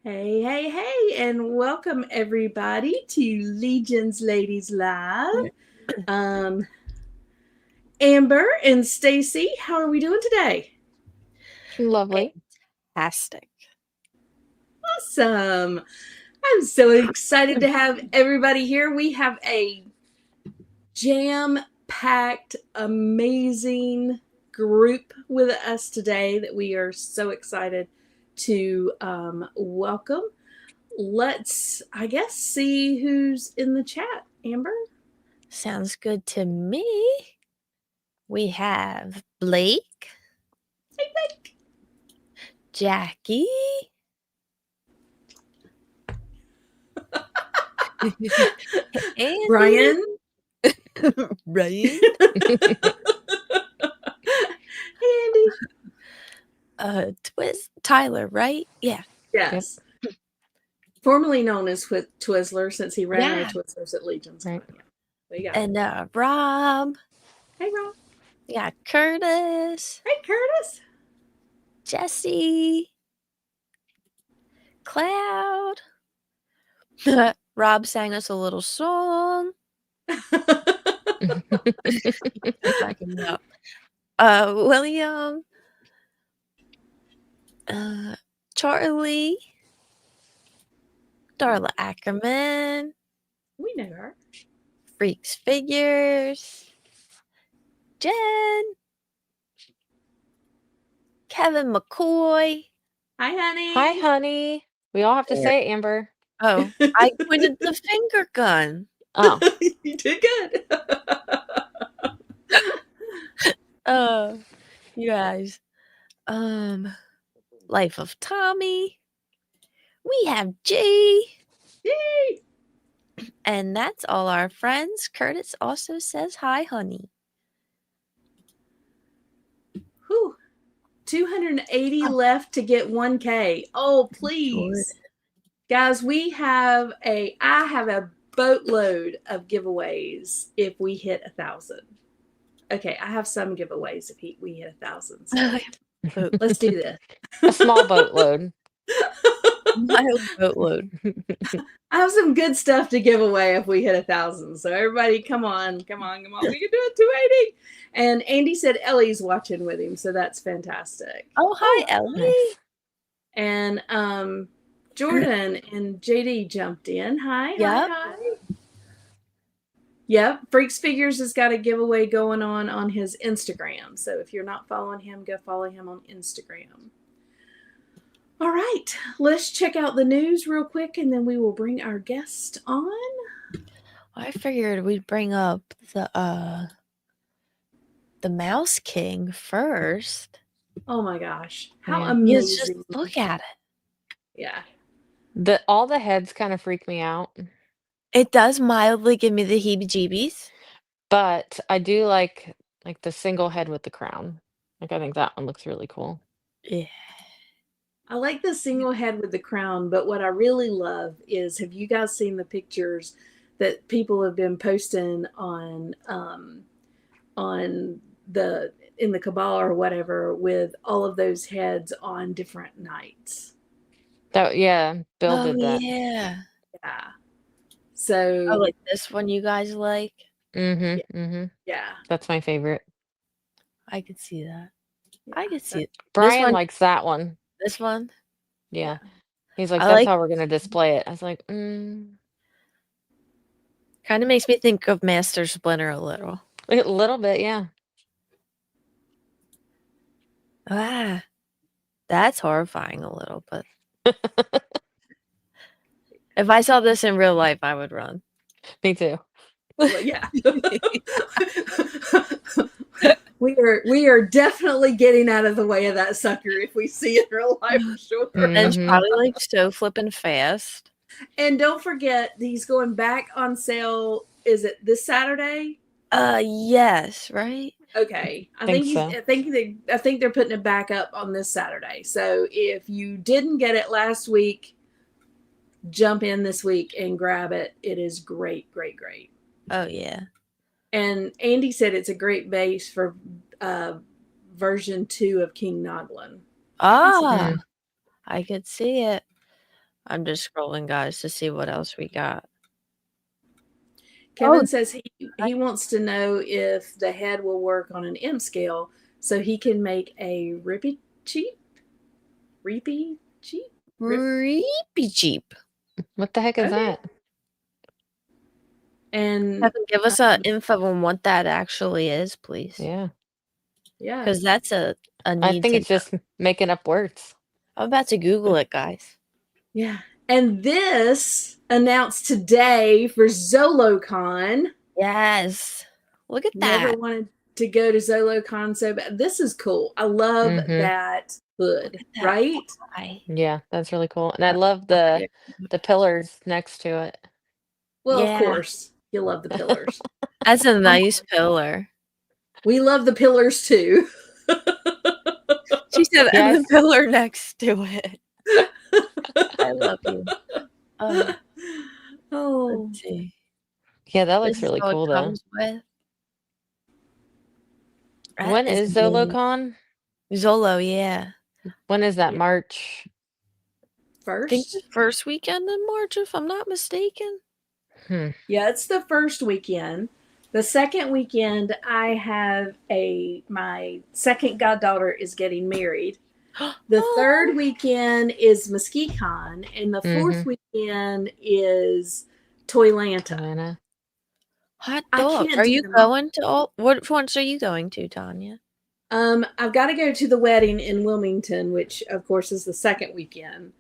Hey, hey, hey, and welcome everybody to Legions Ladies Live. Um, Amber and Stacy, how are we doing today? Lovely. Fantastic. Awesome. I'm so excited to have everybody here. We have a jam-packed, amazing group with us today that we are so excited to welcome. Let's, I guess, see who's in the chat. Amber? Sounds good to me. We have Blake, Hey, Blake. Jackie, Andy, Brian. Ryan, Andy. Tyler, right? Yeah. Yes. Formerly known as Twizzler, since he ran out of Twizzlers at LegionsCon. Right. Yeah. And Rob. Hey, Rob. Yeah, Curtis. Hey, Curtis. Jesse. Cloud. Rob sang us a little song. Backing up. William. Charlie. Darla Ackerman. We know her. Freaks Figures. Jen. Kevin McCoy. Hi, honey. Hi, honey. We all have to say it, Amber. Oh, I pointed the finger gun. Oh. You did good. You guys. Life of Tommy. We have G. Yay. And that's all our friends. Curtis also says hi, honey. Whew. 280 left to get 1K. Oh, please. Guys, I have a boatload of giveaways if we hit 1,000. Okay, I have some giveaways if we hit 1,000. So let's do this. A small boatload. Mild boatload. I have some good stuff to give away if we hit 1,000. So everybody, come on. We can do it 280. And Andy said Ellie's watching with him, so that's fantastic. Oh, hi, Ellie. Nice. And Jordan and JD jumped in. Hi. Yep. Freaks Figures has got a giveaway going on his Instagram. So if you're not following him, go follow him on Instagram. All right, let's check out the news real quick, and then we will bring our guest on. I figured we'd bring up the Mouse King first. Oh my gosh, how amazing! Just look at it. Yeah. All the heads kind of freak me out. It does mildly give me the heebie-jeebies. But I do like the single head with the crown. I think that one looks really cool. Yeah. I like the single head with the crown, but what I really love is, have you guys seen the pictures that people have been posting in the Cabal or whatever with all of those heads on different nights? Bill did that. Yeah. So I like this one you guys like. Yeah. That's my favorite. I could see that. I could see it. Brian likes that one. This one? Yeah. He's like, that's how we're going to display it. I was like, Kind of makes me think of Master Splinter a little. A little bit, yeah. That's horrifying a little, but if I saw this in real life, I would run. Me too. Well, yeah. We are definitely getting out of the way of that sucker if we see it in real life, for sure. And it's probably like so flipping fast. And don't forget, he's going back on sale. Is it this Saturday? Yes, right? Okay. I think they're putting it back up on this Saturday. So if you didn't get it last week, jump in this week and grab it. It is great. Oh yeah. And Andy said it's a great base for version 2 of King Noglin. I could see it. I'm just scrolling, guys, to see what else we got. Kevin says he wants to know if the head will work on an M scale so he can make a Reapy cheap. Reapy cheap. What the heck is that? And Kevin, give us a info on what that actually is, please. Yeah. Yeah. Because that's a need. I think it's just making up words. I'm about to Google it, guys. Yeah. And this announced today for ZoloCon. Yes. Look at that. Never wanted to go to ZoloCon so bad. This is cool. I love that hood, that right? eye. Yeah, that's really cool. And I love the pillars next to it. Well, Yeah. of course, you love the pillars. That's a nice pillar. We love the pillars too. She said, Yes. and the pillar next to it. I love you. Oh, Let's see. Yeah, that looks This is really what it cool though. comes with. That When is amazing. ZoloCon? Zolo, yeah. When is that? Yeah. March? I think first? the first weekend in March, if I'm not mistaken. Yeah, it's the first weekend. The second weekend, I have my second goddaughter is getting married. The third weekend is MuskeCon, and the fourth weekend is Toylanta. Atlanta. Hot I dog. can't Are do you them all. going to all? Which ones are you going to, Tanya? I've got to go to the wedding in Wilmington, which of course is the second weekend,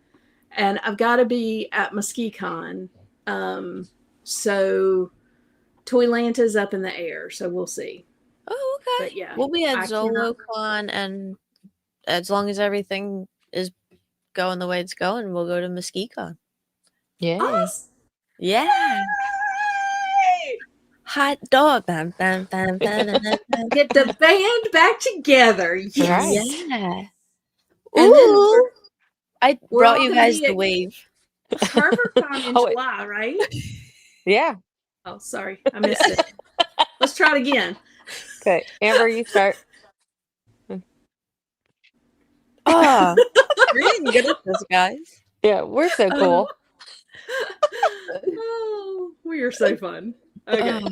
and I've got to be at MuskeCon. So Toylanta's up in the air, so we'll see. Oh, okay. But yeah, We'll be at I cannot- ZoloCon, and as long as everything is going the way it's going, we'll go to MuskeCon. Yay. Awesome. Yeah. Hot dog. Bam, bam, bam, bam, bam, bam. Get the band back together. Yes. Right. Yeah. And then Ooh. I we're brought all you gonna guys be the at wave. HarborCon in Oh, July, right? Yeah. Oh, sorry. I missed it. Let's try it again. Okay. Amber, you start. Oh, we're getting good at this, guys. Yeah, we're so cool. Oh, we are so fun. Okay.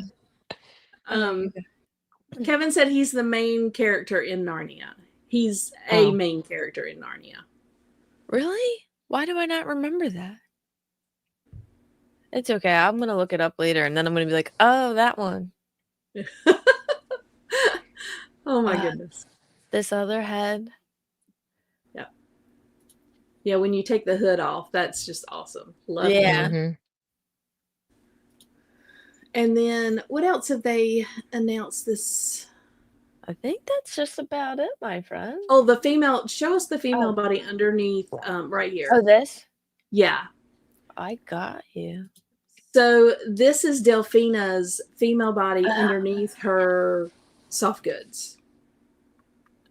Kevin said he's the main character in Narnia. He's a main character in Narnia. Really? Why do I not remember that? It's okay. I'm going to look it up later, and then I'm going to be like, oh, that one. Oh, my goodness. This other head. Yeah. Yeah, when you take the hood off, that's just awesome. Love Yeah. that. And then what else have they announced this? I think that's just about it, my friend. Oh, the female. Show us the female body underneath right here. Oh, this? Yeah. I got you. So this is Delphina's female body underneath her soft goods.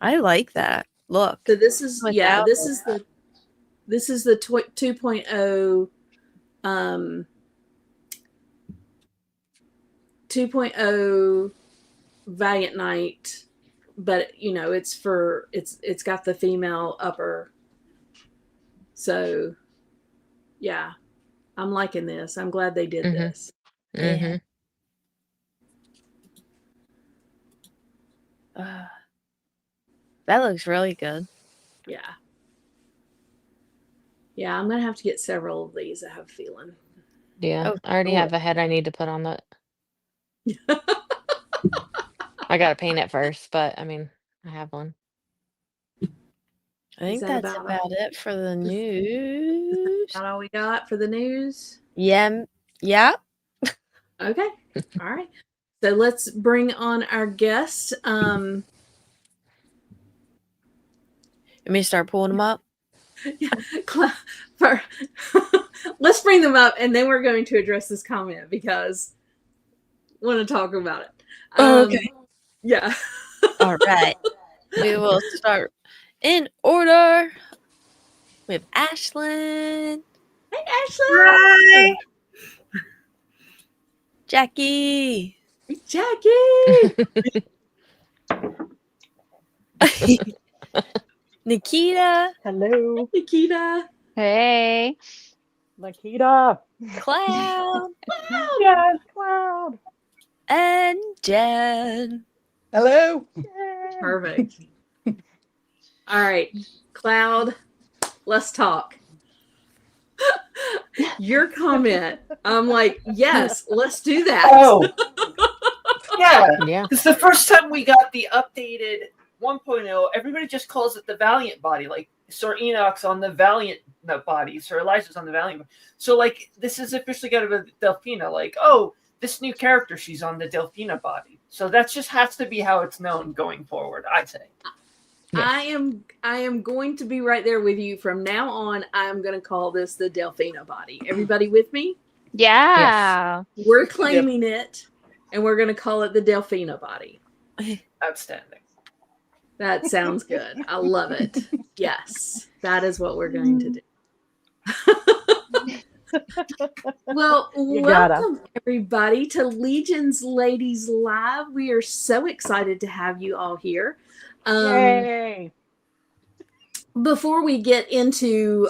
I like that. Look. So this is Without this is the 2.0 2.0 Valiant Knight, but it's got the female upper. So yeah, I'm liking this. I'm glad they did this. Yeah. That looks really good. Yeah. Yeah, I'm gonna have to get several of these, I have a feeling. Yeah. Oh, I already cool. have a head I need to put on that. I gotta paint it first, but I mean, I have one. I think that that's about about it for the news. Not all we got for the news. Yeah. Okay. All right. So let's bring on our guest. Let me start pulling them up. Let's bring them up, and then we're going to address this comment because I want to talk about it. Okay. Yeah. All right. We will start in order. We have Ashlyn. Hey, Ashley. Hi. Jackie. Jackie. Nikita. Hello. Nikita. Hey. Nikita. Cloud. Yes, Cloud. And Jen. Hello. Yay. Perfect. All right, Cloud, let's talk. Your comment, I'm like, yes, let's do that. Oh, yeah. Yeah. Because the first time we got the updated 1.0, everybody just calls it the Valiant body. Like Sir Enoch's on the Valiant body, Sir Elijah's on the Valiant body. So, like, this is officially got to be Delphina. Like, oh, this new character, she's on the Delphina body. So that just has to be how it's known going forward, I'd say. Yes. I am going to be right there with you from now on. I'm going to call this the Delphina body. Everybody with me? Yeah. We're claiming it, and we're going to call it the Delphina body. Outstanding. That sounds good. I love it. Yes, that is what we're going to do. Well, You gotta. welcome everybody to Legions Ladies Live. We are so excited to have you all here. Yay. Before we get into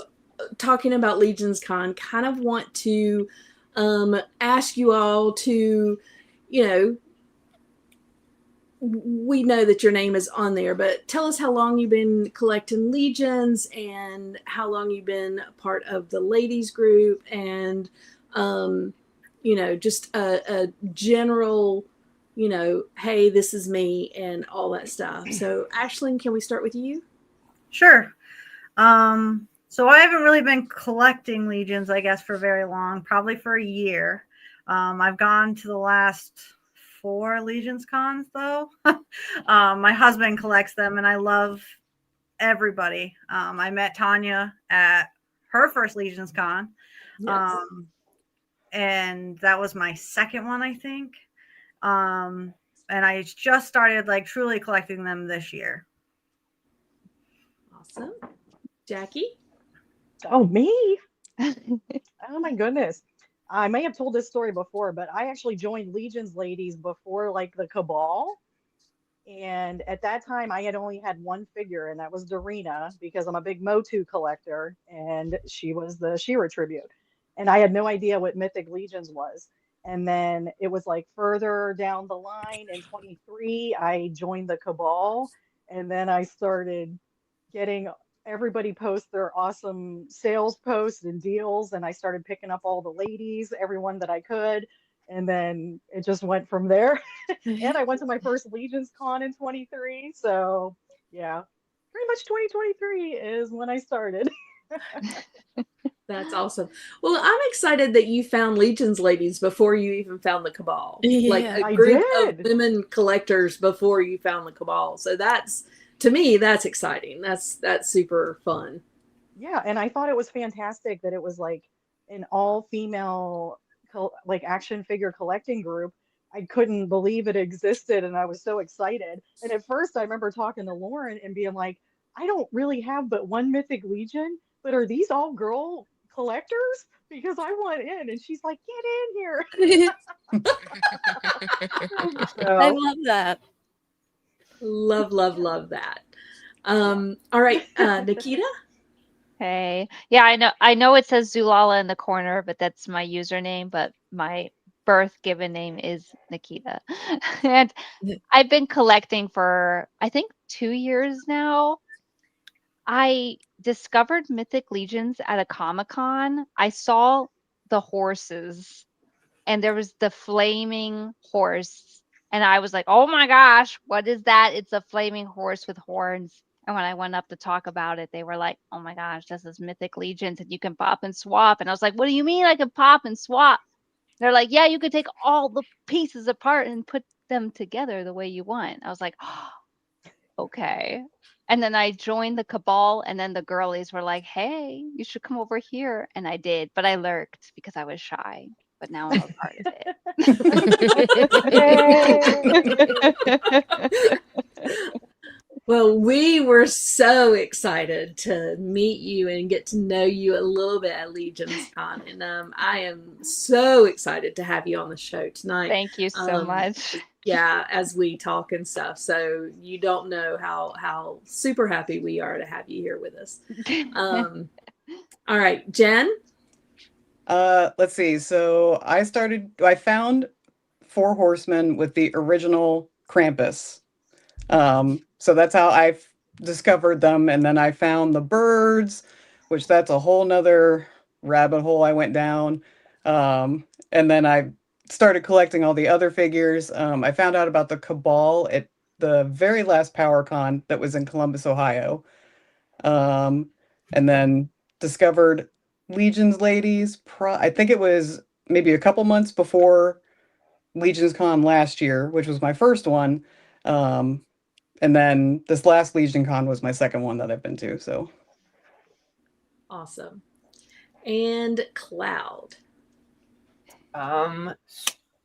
talking about LegionsCon, kind of want to ask you all to, we know that your name is on there, but tell us how long you've been collecting Legions and how long you've been a part of the ladies group and, just a general, hey, this is me and all that stuff. So Ashlyn, can we start with you? Sure. So I haven't really been collecting Legions, I guess, for very long, probably for a year. I've gone to the last 4 Legions cons, though. My husband collects them, and I love everybody. I met Tanya at her first Legions con, Yes. and that was my second one, I think. And I just started truly collecting them this year. Awesome. Jackie? Oh, me? Oh my goodness. I may have told this story before, but I actually joined Legions Ladies before the Cabal. And at that time, I had only had one figure, and that was Darina, because I'm a big Motu collector, and she was the She-Ra tribute. And I had no idea what Mythic Legions was. And then it was further down the line in 23, I joined the Cabal, and then I started getting everybody post their awesome sales posts and deals, and I started picking up all the ladies, everyone that I could, and then it just went from there. And I went to my first Legions Con in 23, so yeah, pretty much 2023 is when I started. That's awesome. Well, I'm excited that you found Legions Ladies before you even found the Cabal. Like Yeah. a I group of did. women collectors before you found the Cabal. So that's, to me, that's exciting. That's super fun. Yeah, and I thought it was fantastic that it was an all-female action figure collecting group. I couldn't believe it existed, and I was so excited. And at first, I remember talking to Lauren and being like, I don't really have but one Mythic Legion, but are these all girl collectors? Because I want in. And she's like, get in here. I So, love that. Love, love, love that. All right, Nikita? Hey. Yeah, I know it says Zulala in the corner, but that's my username, but my birth given name is Nikita. And I've been collecting for I think 2 years now. I discovered Mythic Legions at a Comic-Con. I saw the horses and there was the flaming horse. And I was like, oh my gosh, what is that? It's a flaming horse with horns. And when I went up to talk about it, they were like, oh my gosh, this is Mythic Legions and you can pop and swap. And I was like, what do you mean I can pop and swap? They're like, yeah, you could take all the pieces apart and put them together the way you want. I was like, oh, okay. And then I joined the Cabal, and then the girlies were like, hey, you should come over here. And I did, but I lurked because I was shy. But now I'm a part of it. Well, we were so excited to meet you and get to know you a little bit at LegionsCon. And I am so excited to have you on the show tonight. Thank you so much. Yeah, as we talk and stuff. So you don't know how super happy we are to have you here with us. All right, Jen? Let's see. So I found Four Horsemen with the original Krampus. So that's how I discovered them. And then I found the birds, which that's a whole nother rabbit hole I went down. And then I started collecting all the other figures. I found out about the Cabal at the very last PowerCon that was in Columbus, Ohio. And then discovered Legion's Ladies. I think it was maybe a couple months before LegionsCon last year, which was my first one. And then this last LegionCon was my second one that I've been to. So Awesome. And Cloud.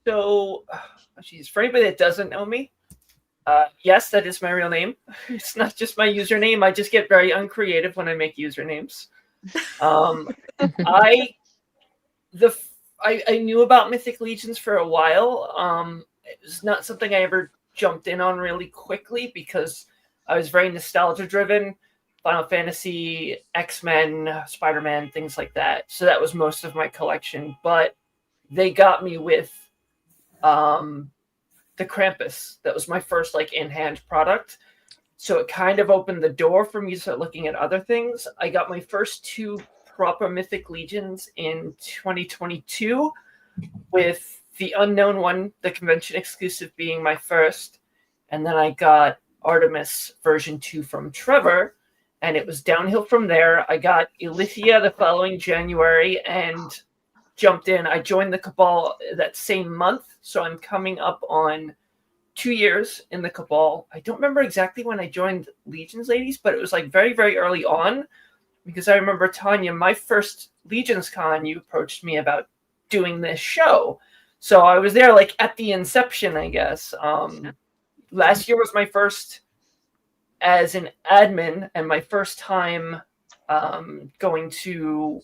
So, geez, for anybody that doesn't know me, yes, that is my real name. It's not just my username. I just get very uncreative when I make usernames. I knew about Mythic Legions for a while. It was not something I ever jumped in on really quickly because I was very nostalgia driven. Final Fantasy, X-Men, Spider-Man, things like that. So that was most of my collection. But they got me with the Krampus. That was my first like in-hand product. So it kind of opened the door for me to start looking at other things. I got my first two proper Mythic Legions in 2022 with the Unknown one, the convention exclusive, being my first. And then I got Artemis version 2 from Trevor. And it was downhill from there. I got Ilithia the following January and jumped in. I joined the Cabal that same month. So I'm coming up on 2 years in the Cabal. I don't remember exactly when I joined Legions Ladies, but it was like very, very early on. Because I remember, Tanya, my first LegionsCon, you approached me about doing this show. So I was there like at the inception, I guess. Last year was my first as an admin and my first time going to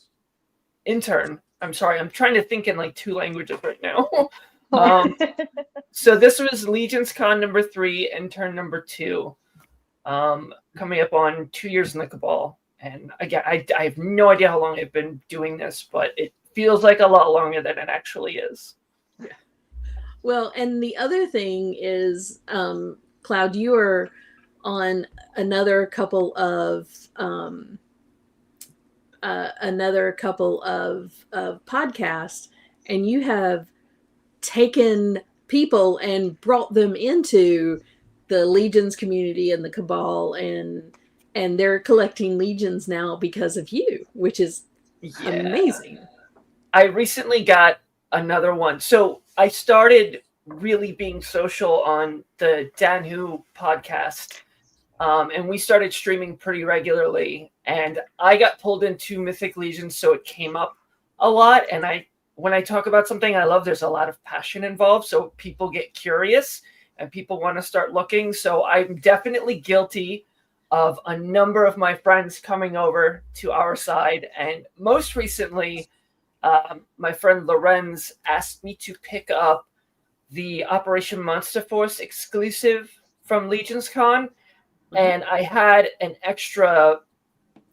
intern. I'm sorry, I'm trying to think in like 2 languages right now. So this was LegionsCon number 3, intern number 2, coming up on 2 years in the Cabal. And again, I have no idea how long I've been doing this, but it feels like a lot longer than it actually is. Yeah. Well, and the other thing is, Cloud, you are on another couple of podcasts, and you have taken people and brought them into the Legions community and the Cabal, and they're collecting Legions now because of you, which is amazing. I recently got another one. So I started really being social on the Dan Who podcast. And we started streaming pretty regularly, and I got pulled into Mythic Legions, so it came up a lot. And when I talk about something I love, there's a lot of passion involved, so people get curious and people want to start looking. So I'm definitely guilty of a number of my friends coming over to our side. And most recently, my friend Lorenz asked me to pick up the Operation Monster Force exclusive from LegionsCon. And I had an extra.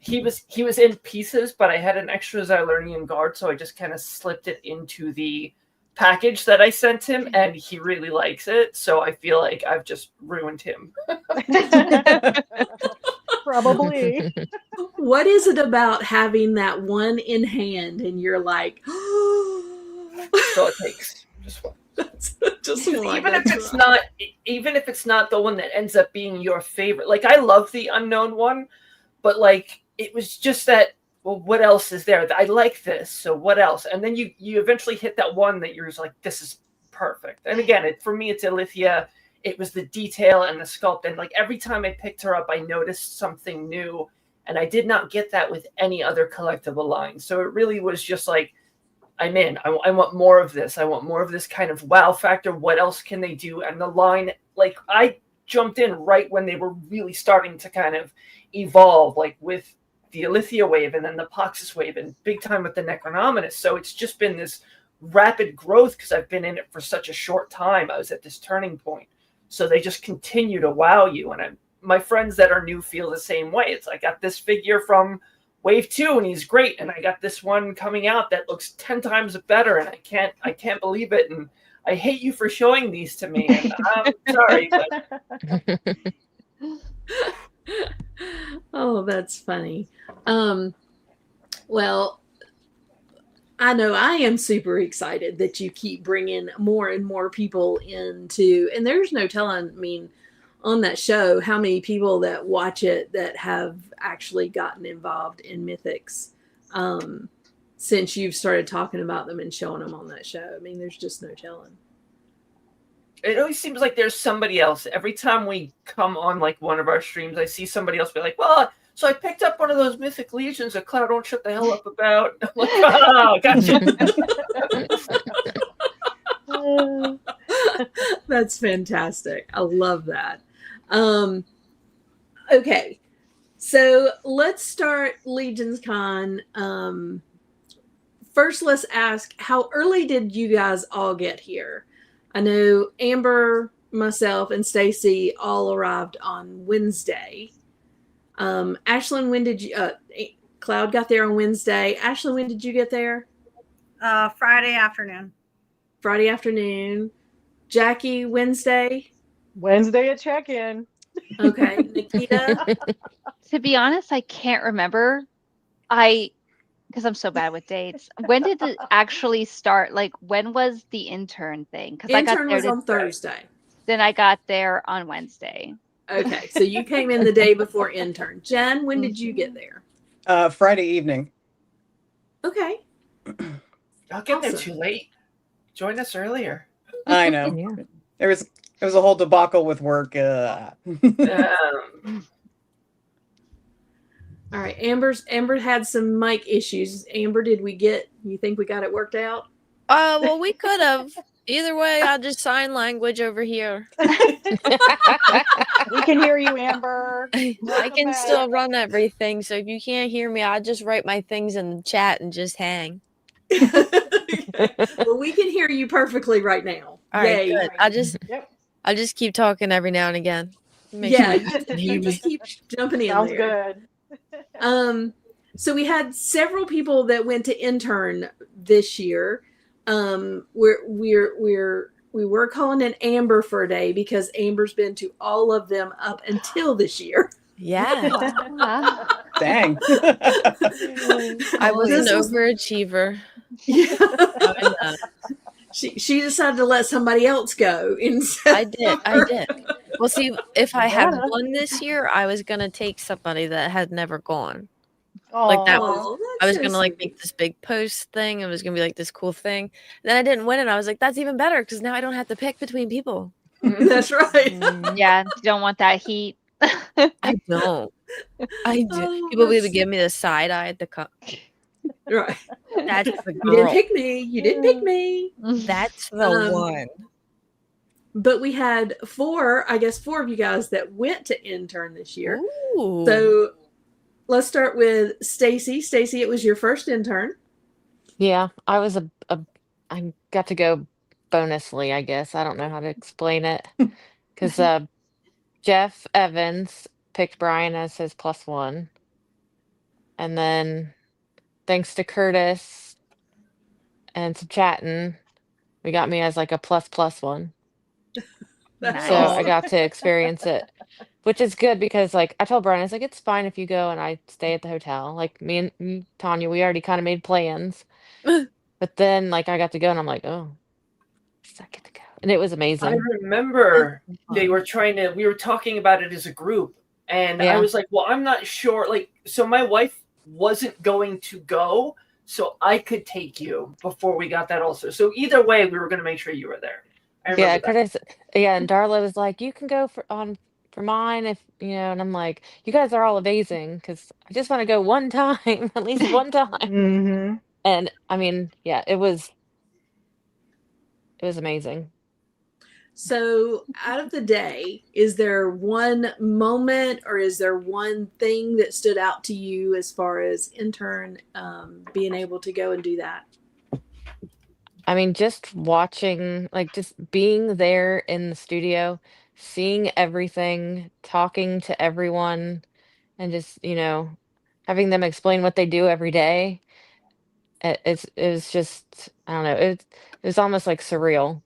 He was in pieces, but I had an extra Xylernian guard, so I just kind of slipped it into the package that I sent him, and he really likes it. So I feel like I've just ruined him. Probably. What is it about having that one in hand, and you're like, So it takes just one. Just one. Even if it's not the one that ends up being your favorite. Like, I love the Unknown one, but like it was just that, well, what else is there? I like this, so what else? And then you eventually hit that one that you're just like, this is perfect. And again, for me, it's Ilithia. It was the detail and the sculpt, and like every time I picked her up, I noticed something new, and I did not get that with any other collectible line. So it really was just like, I'm in. I want more of this. I want more of this kind of wow factor. What else can they do? And the line, like, I jumped in right when they were really starting to kind of evolve, like with the Ilithia wave and then the Poxus wave and big time with the Necronominus. So it's just been this rapid growth because I've been in it for such a short time. I was at this turning point. So they just continue to wow you. And my friends that are new feel the same way. It's like, I got this figure from wave 2 and he's great, and I got this one coming out that looks 10 times better, and I can't believe it, and I hate you for showing these to me, and I'm sorry, but Oh, that's funny. Well, I know I am super excited that you keep bringing more and more people into, and there's no telling, I mean, on that show, how many people that watch it that have actually gotten involved in Mythics since you've started talking about them and showing them on that show. I mean, there's just no telling. it always seems like there's somebody else. Every time we come on like one of our streams, I see somebody else be like, well, so I picked up one of those Mythic Legions that Cloud won't shut the hell up about. I'm like, oh, gotcha. That's fantastic. I love that. Okay, so let's start LegionsCon. First, let's ask, how early did you guys all get here? I know Amber, myself, and Stacy all arrived on Wednesday. Ashlyn, when did you? Cloud got there on Wednesday. Ashlyn, when did you get there? Friday afternoon. Friday afternoon. Jackie, Wednesday. Wednesday at check-in. Okay, Nikita. To be honest, I can't remember. Because I'm so bad with dates. When did it actually start? Like, when was the intern thing? Because I got Intern there was on Thursday. Then I got there on Wednesday. Okay, so you came in the day before intern. Jen, when did you get there? Friday evening. Okay. Y'all get there Awesome. too late. Join us earlier. I know. Yeah. There was a whole debacle with work. All right, Amber had some mic issues. Amber, you think we got it worked out? Well, we could have. Either way, I'll just sign language over here. We can hear you, Amber. I Welcome can back. still run everything, so if you can't hear me, I'll just write my things in the chat and just hang. Well, we can hear you perfectly right now. All right, Yay. good. Yep. I'll just keep talking every now and again. Make Yeah, sure you can you hear just me. keep jumping in Sounds there. good. So we had several people that went to intern this year. We were calling in Amber for a day because Amber's been to all of them up until this year. Yeah, Wow. Dang. I was an This was- overachiever. Yeah. I know. She decided to let somebody else go instead. I did. Well, see, if I had Yeah. won this year, I was gonna take somebody that had never gone. Oh, Like that was- Oh, I was that's gonna so like sweet. make this big post thing. It was gonna be like this cool thing. Then I didn't win it. I was like, that's even better because now I don't have to pick between people. That's right. Yeah, you don't want that heat. I don't. I do. Oh, People would that's- give me the side eye at the Right. That's the You didn't girl. pick me. You didn't pick me. That's the one. But we had four of you guys that went to intern this year. Ooh. So let's start with Stacy. Stacy, it was your first intern. Yeah, I was I got to go bonusly, I guess. I don't know how to explain it. Because Jeff Evans picked Brian as his +1. And then thanks to Curtis and some chatting, we got me as like a +1. That's So awesome. I got to experience it, which is good because like I told Brian, I was like, it's fine if you go and I stay at the hotel. Like me and Tanya, we already kind of made plans. But then like I got to go and I'm like, oh, I get to go. And it was I amazing. remember we were talking about it as a group, and I Yeah. was like, well, I'm not sure. Like, so my wife wasn't going to go, so I could take you before we got that also. So either way, we were going to make sure you were there. I remember Yeah, that. Curtis. Yeah, and Darla was like, you can go for mine if you know. And I'm like, you guys are all amazing because I just want to go one time, at least one time. Mm-hmm. And I mean, yeah, it was amazing. So, out of the day, is there one moment or is there one thing that stood out to you as far as intern being able to go and do that? I mean, just watching, like, just being there in the studio, seeing everything, talking to everyone, and just, you know, having them explain what they do every day. It was just, I don't know, it was almost like surreal,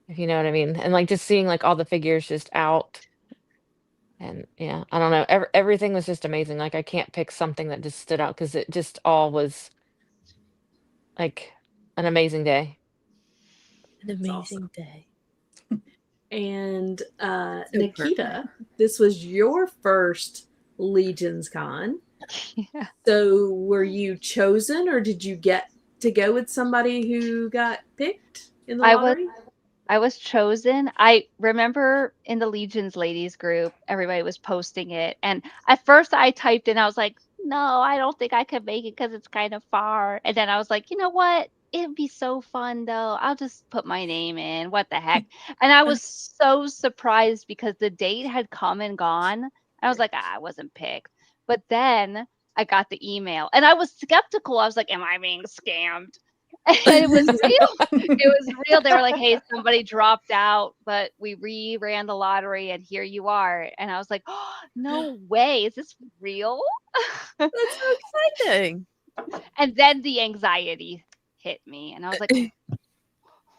if you know what I mean. And like just seeing like all the figures just out, and yeah, I don't know, everything was just amazing. Like I can't pick something that just stood out because it just all was like an amazing day. An amazing day. And So Nikita, this was your first LegionsCon. Yeah. So were you chosen, or did you get to go with somebody who got picked in the lottery? I was chosen. I remember in the Legions ladies group, everybody was posting it. And at first I typed in, I was like, no, I don't think I could make it because it's kind of far. And then I was like, you know what? It'd be so fun though. I'll just put my name in. What the heck? And I was so surprised because the date had come and gone. I was like, I wasn't picked. But then I got the email and I was skeptical. I was like, am I being scammed? And it was real. It was real. They were like, hey, somebody dropped out, but we re-ran the lottery and here you are. And I was like, oh, no way. Is this real? That's so exciting. And then the anxiety hit me. And I was like,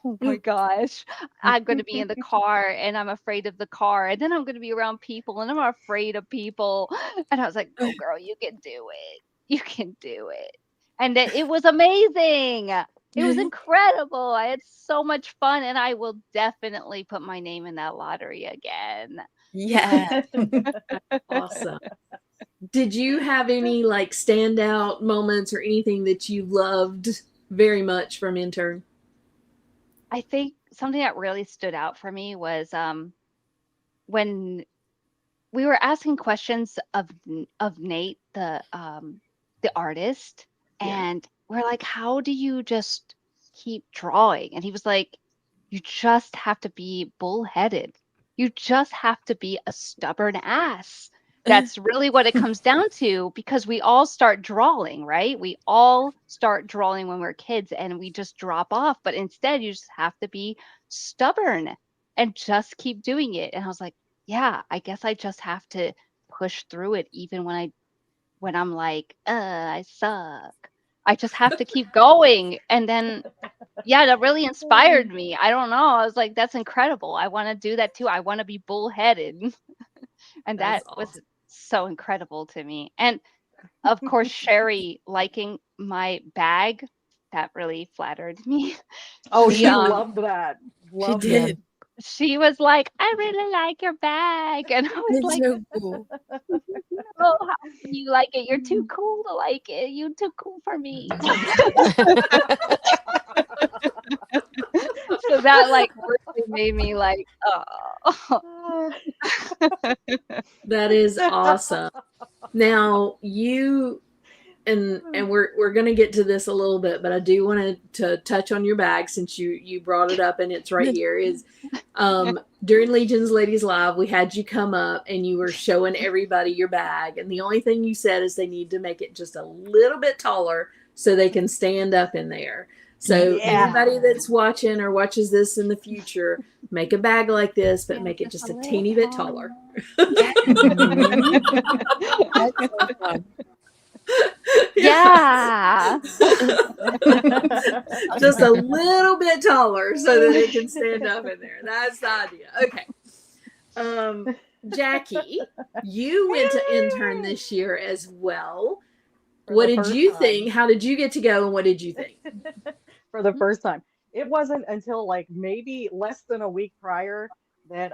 oh my gosh, I'm going to be in the car and I'm afraid of the car. And then I'm going to be around people and I'm afraid of people. And I was like, oh, girl, you can do it. You can do it. And it was amazing. It was incredible. I had so much fun, and I will definitely put my name in that lottery again. Yeah. Awesome. Did you have any like standout moments or anything that you loved very much from intern? I think something that really stood out for me was when we were asking questions of Nate, the artist, and we're like, how do you just keep drawing? And he was like, you just have to be bullheaded. You just have to be a stubborn ass. That's really what it comes down to, because we all start drawing, right? We all start drawing when we're kids and we just drop off. But instead, you just have to be stubborn and just keep doing it. And I was like, yeah, I guess I just have to push through it even when I'm like, I suck. I just have to keep going. And then, yeah, that really inspired me. I don't know. I was like, that's incredible. I want to do that too. I want to be bullheaded. And That's that was so incredible to me. And of course, Sherry liking my bag, that really flattered me. Oh, She, she loved that. Loved She it. did. she was like, I really like your bag. And I was It's like, so cool. oh, how can you like it? You're too cool to like it. You're too cool for me. So that like really made me like, oh. That is awesome. Now you and we're going to get to this a little bit, but I do want to touch on your bag since you brought it up and it's right here. Is during Legions Ladies Live, we had you come up and you were showing everybody your bag, and the only thing you said is they need to make it just a little bit taller so they can stand up in there. So anybody that's watching or watches this in the future, make a bag like this, but make it just a teeny bit taller. That's so fun. Yeah. Just a little bit taller so that it can stand up in there. That's the idea. Okay. Jackie, you went to intern this year as well. What did you think? How did you get to go, and what did you think? For the first time. It wasn't until like maybe less than a week prior that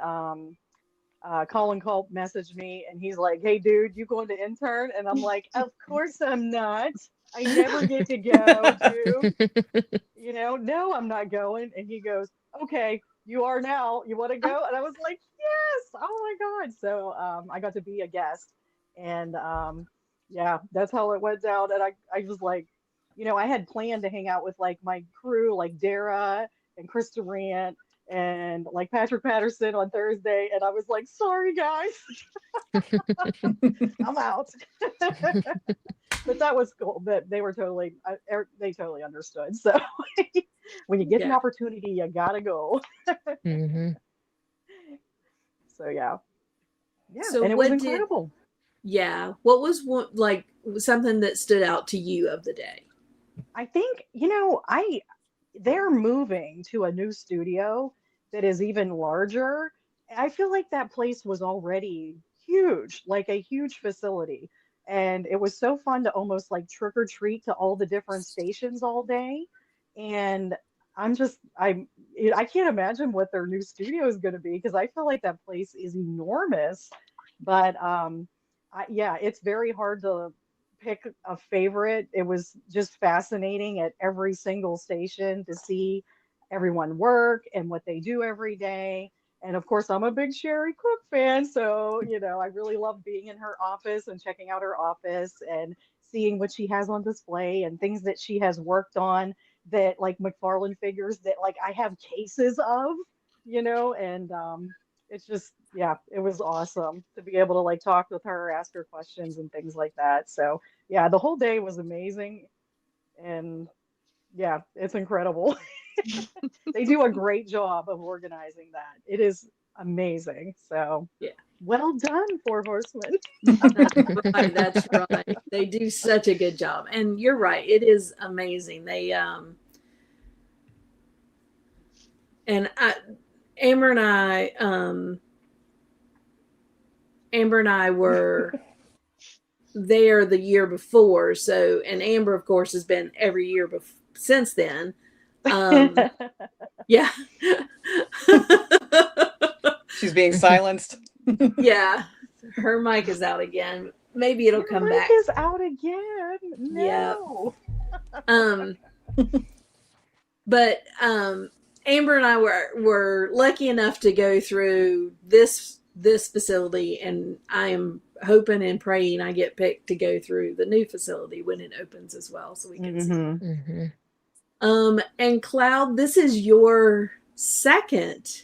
Colin Culp messaged me and he's like, hey dude, you going to intern? And I'm like, of course I'm not. I never get to go, dude. You know, no, I'm not going. And he goes, okay, you are now. You want to go? And I was like, yes. Oh my God. So I got to be a guest. And yeah, that's how it went down. And I was like, you know, I had planned to hang out with like my crew, like Dara and Chris Durant and like Patrick Patterson on Thursday. And I was like, sorry guys, I'm out. But that was cool. But they were totally, they totally understood. So when you get an opportunity, you gotta go. Mm-hmm. So yeah. Yeah. So and it was incredible. Yeah. What was like something that stood out to you of the day? I think, they're moving to a new studio that is even larger. I feel like that place was already huge, like a huge facility. And it was so fun to almost like trick or treat to all the different stations all day. And I'm just, I can't imagine what their new studio is going to be because I feel like that place is enormous. But yeah, it's very hard to pick a favorite. It was just fascinating at every single station to see everyone work and what they do every day. And of course, I'm a big Sherry Cook fan. So, I really love being in her office and checking out her office and seeing what she has on display and things that she has worked on that like McFarlane figures that like I have cases of, and it's just, yeah, it was awesome to be able to like talk with her, ask her questions and things like that. So, yeah, the whole day was amazing. And yeah, it's incredible. They do a great job of organizing that. It is amazing. So, Yeah. Well done, Four Horsemen. That's right. That's right. They do such a good job. And you're right. It is amazing. They and Amber and I were there the year before. So, and Amber, of course, has been every year since then. Yeah. She's being silenced. Yeah. Her mic is out again. Maybe it'll come back. Is out again. No. But Amber and I were lucky enough to go through this facility, and I am hoping and praying I get picked to go through the new facility when it opens as well, so we can see. Mm-hmm. And Cloud, this is your second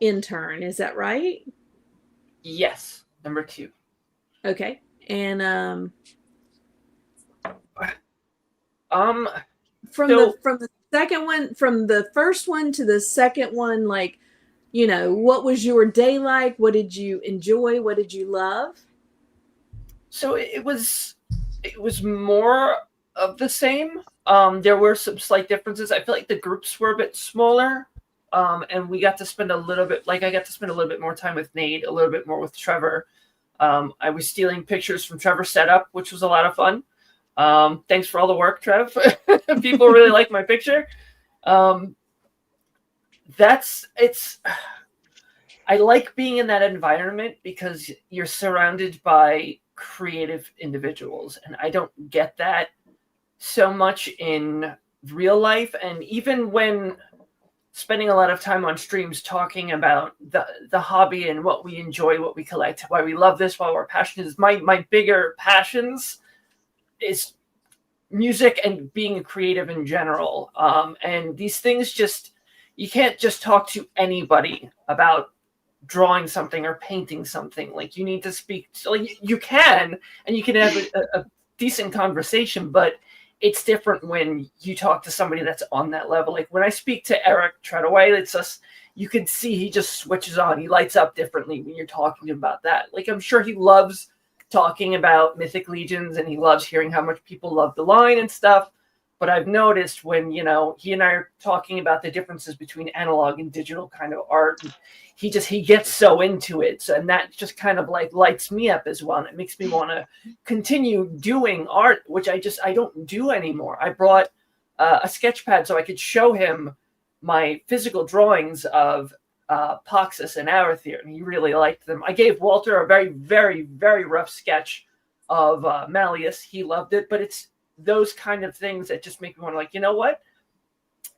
intern, is that right? Yes, number 2. Okay. And from the second one, from the first one to the second one, like, what was your day like? What did you enjoy? What did you love? So it was more of the same. There were some slight differences. I feel like the groups were a bit smaller. And we got to spend I got to spend a little bit more time with Nate, a little bit more with Trevor. I was stealing pictures from Trevor's setup, which was a lot of fun. Thanks for all the work, Trev. People really like my picture. I like being in that environment because you're surrounded by creative individuals, and I don't get that so much in real life. And even when spending a lot of time on streams talking about the hobby and what we enjoy, what we collect, why we love this, why we're passionate, is my bigger passions is music and being a creative in general. And these things you can't just talk to anybody about drawing something or painting something. Like, you need to speak, like, you can, and you can have a decent conversation, but it's different when you talk to somebody that's on that level. Like, when I speak to Eric Treadaway, it's just, you can see he just switches on. He lights up differently when you're talking about that. Like, I'm sure he loves talking about Mythic Legions, and he loves hearing how much people love the line and stuff. But I've noticed when, he and I are talking about the differences between analog and digital kind of art, he gets so into it. So, and that just kind of like lights me up as well. And it makes me want to continue doing art, which I don't do anymore. I brought a sketch pad so I could show him my physical drawings of Poxus and Arathyr, and he really liked them. I gave Walter a very, very, very rough sketch of Malleus. He loved it, but it's those kind of things that just make me want to, like, you know what?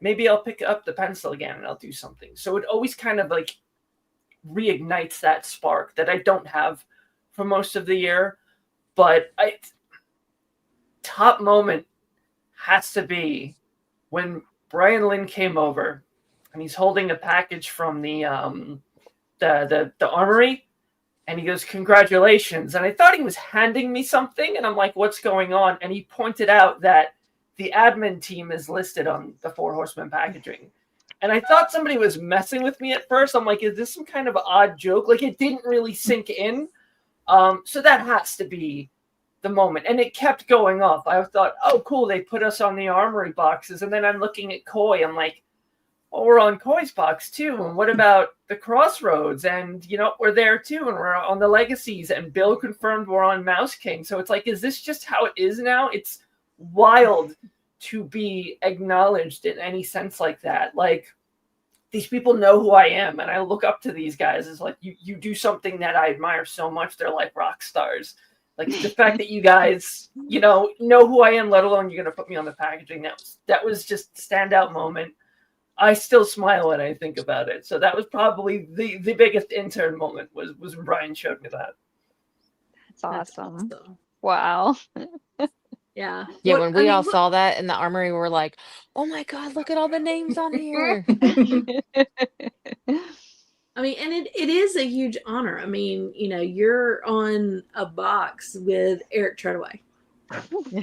Maybe I'll pick up the pencil again and I'll do something. So it always kind of like reignites that spark that I don't have for most of the year. But top moment has to be when Brian Lynn came over and he's holding a package from the armory, and he goes, "Congratulations." And I thought he was handing me something, and I'm like, what's going on? And he pointed out that the admin team is listed on the Four Horsemen packaging. And I thought somebody was messing with me at first. I'm like, is this some kind of odd joke? Like, it didn't really sink in. So that has to be the moment. And it kept going up. I thought, oh, cool, they put us on the armory boxes. And then I'm looking at Koi. I'm like, well, we're on Koi's box too. And what about the Crossroads? And, we're there too. And we're on the Legacies. And Bill confirmed we're on Mouse King. So it's like, is this just how it is now? It's wild to be acknowledged in any sense like that. Like, these people know who I am, and I look up to these guys. It's like, you do something that I admire so much. They're like rock stars. Like, the fact that you guys, know who I am, let alone you're going to put me on the packaging. That was just a standout moment. I still smile when I think about it. So that was probably the biggest intern moment was when Brian showed me that. That's awesome. Wow. Yeah. Yeah, when we all saw that in the armory, we were like, oh my God, look at all the names on here. I mean, and it is a huge honor. I mean, you're on a box with Eric Treadaway.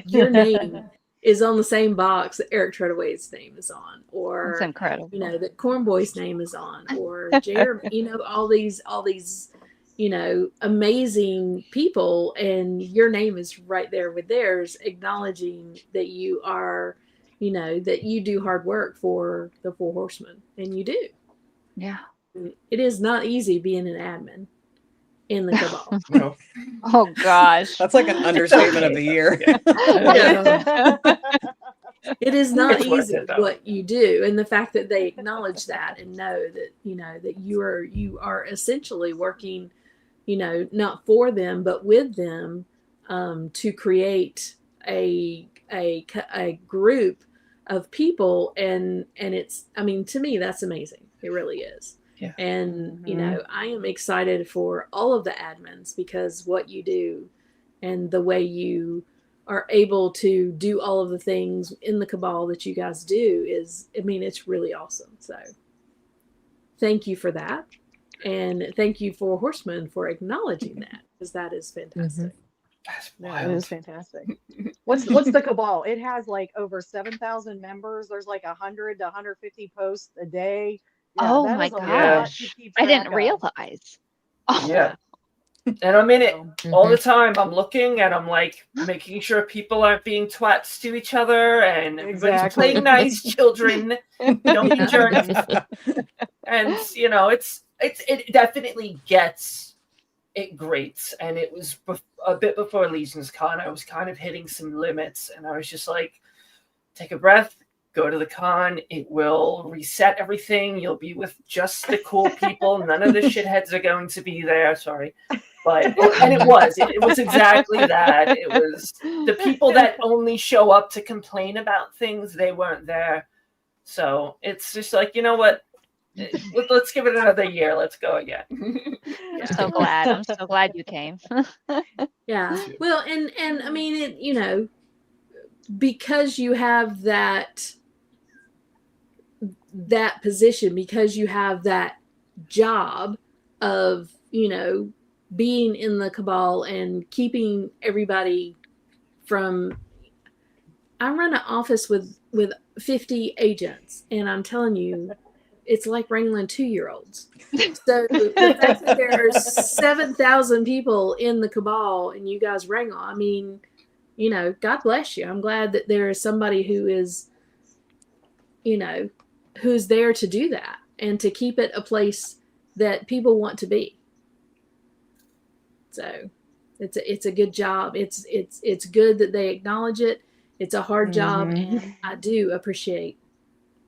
Your name is on the same box that Eric Treadaway's name is on, or That's incredible. that Corn Boy's name is on, or Jeremy, all these amazing people, and your name is right there with theirs, acknowledging that you are, that you do hard work for the Four Horsemen, and you do. Yeah. It is not easy being an admin in the Cabal. No. Oh gosh. That's like an understatement of the year. It is not It's worth easy it, though. what you do, and the fact that they acknowledge that and know that that you are essentially working, not for them but with them, to create a group of people, and it's, I mean, to me that's amazing. It really is. Yeah. And I am excited for all of the admins, because what you do and the way you are able to do all of the things in the Cabal that you guys do is, I mean, it's really awesome. So thank you for that. And thank you for Horsemen for acknowledging that, because that is fantastic. That's Yeah, wild. it is fantastic. What's the Cabal? It has like over 7,000 members. There's like 100 to 150 posts a day. Yeah, Oh that my is a lot gosh. to keep I didn't track of. realize. Oh, Yeah. And I'm in it all the time. I'm looking and I'm like making sure people aren't being twats to each other, and everybody's Exactly. playing nice, children. Don't be jerks. And it definitely gets it grates. And it was a bit before LegionsCon. I was kind of hitting some limits, and I was just like, take a breath, go to the con. It will reset everything. You'll be with just the cool people. None of the shitheads are going to be there. Sorry. But it was exactly that. It was the people that only show up to complain about things. They weren't there. So it's just like, you know what? Let's give it another year. Let's go again. I'm so glad. I'm so glad you came. Yeah. Well, and I mean, it, because you have that position, because you have that job of, being in the Cabal and keeping everybody from, I run an office with 50 agents, and I'm telling you, it's like wrangling 2-year-olds. So the fact that there are 7,000 people in the Cabal and you guys wrangle, I mean, God bless you. I'm glad that there is somebody who is, who's there to do that and to keep it a place that people want to be. So it's a good job. It's good that they acknowledge it. It's a hard job, and I do appreciate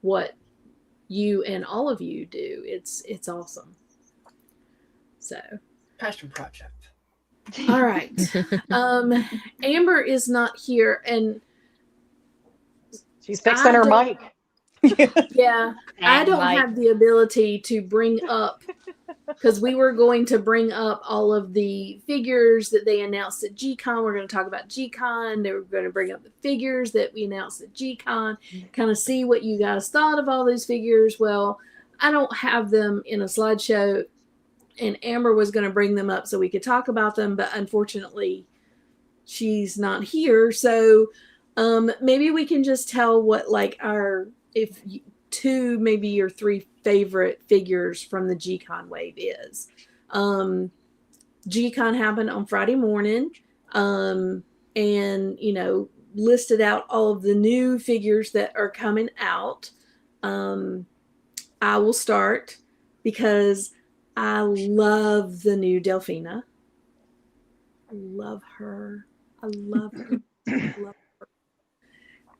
what you and all of you do. It's awesome. So, Passion project. all right. Amber is not here, and She's fixing her mic. Yeah, I don't have the ability to bring up, because we were going to bring up all of the figures that they announced at G-Con. We're going to talk about G-Con. They were going to bring up the figures that we announced at G-Con, kind of see what you guys thought of all those figures. Well, I don't have them in a slideshow, and Amber was going to bring them up so we could talk about them, but unfortunately, she's not here. So maybe we can just tell what, like, if 2, maybe your 3 favorite figures from the G-Con wave is. G-Con happened on Friday morning, and listed out all of the new figures that are coming out. I will start because I love the new Delphina. I love her. I love her. I love her.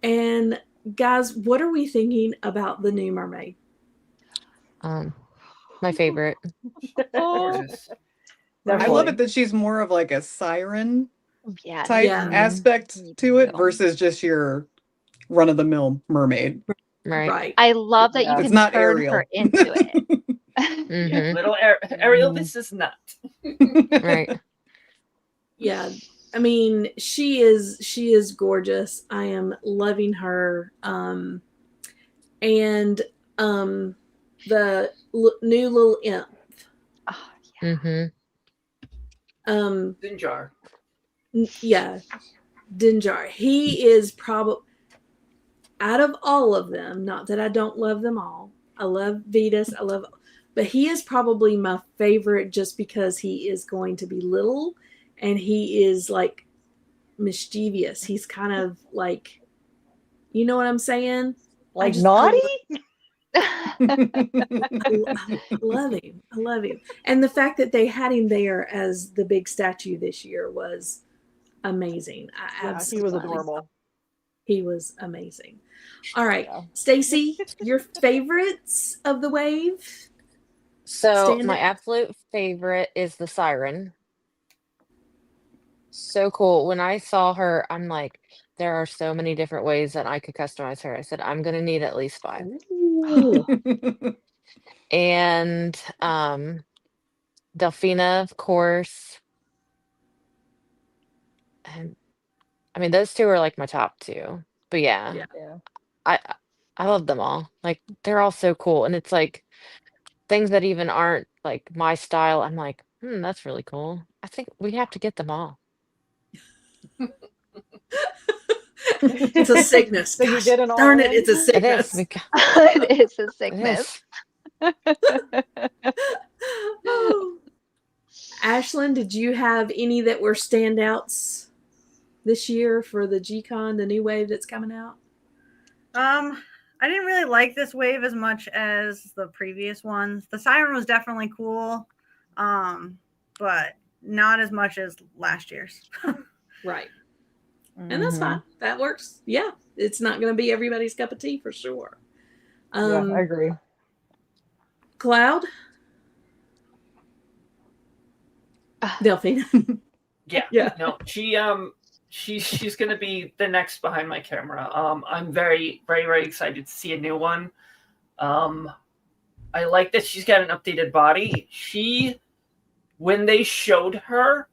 And guys, what are we thinking about the new mermaid? My favorite. Gorgeous. I love it that she's more of like a siren Yeah. type Yeah. aspect Me to it too. versus just your run of the mill mermaid. Right. I love that you Yeah. It's can not turn Ariel. her into it. Mhm. Little Ariel, this is not. Right. Yeah. I mean, she is gorgeous. I am loving her. And the new little imp. Oh, yeah. Mhm. Dinjar. Yeah, Dinjar. He is probably out of all of them. Not that I don't love them all. I love Vetus. But he is probably my favorite just because he is going to be little, and he is like mischievous. He's kind of like, you know what I'm saying? Like I naughty? love him. I love him. And the fact that they had him there as the big statue this year was amazing. Yeah, he was adorable. He was amazing. All right, Yeah. Stacy, your favorites of the wave? So Stand my out. absolute favorite is the siren. So cool. When I saw her, I'm like, there are so many different ways that I could customize her. I said, I'm gonna need at least 5. Ooh. And Delphina, of course. And I mean, those 2 are like my top 2. But yeah, Yeah. Yeah. I love them all. Like they're all so cool. And it's like things that even aren't like my style. I'm like, that's really cool. I think we have to get them all. It's a sickness. So you Gosh, did an darn it, all-in? it's a It is. sickness. It is a It sickness. is. Ashlyn, did you have any that were standouts this year for the G-Con, the new wave that's coming out? I didn't really like this wave as much as the previous ones. The siren was definitely cool, but not as much as last year's. Right. And that's fine. That works. Yeah. It's not going to be everybody's cup of tea for sure. Yeah, I agree. Cloud? Delphine. Yeah. Yeah. No, she's gonna be the next behind my camera. I'm very, very, very excited to see a new one. I like that she's got an updated body. When they showed her,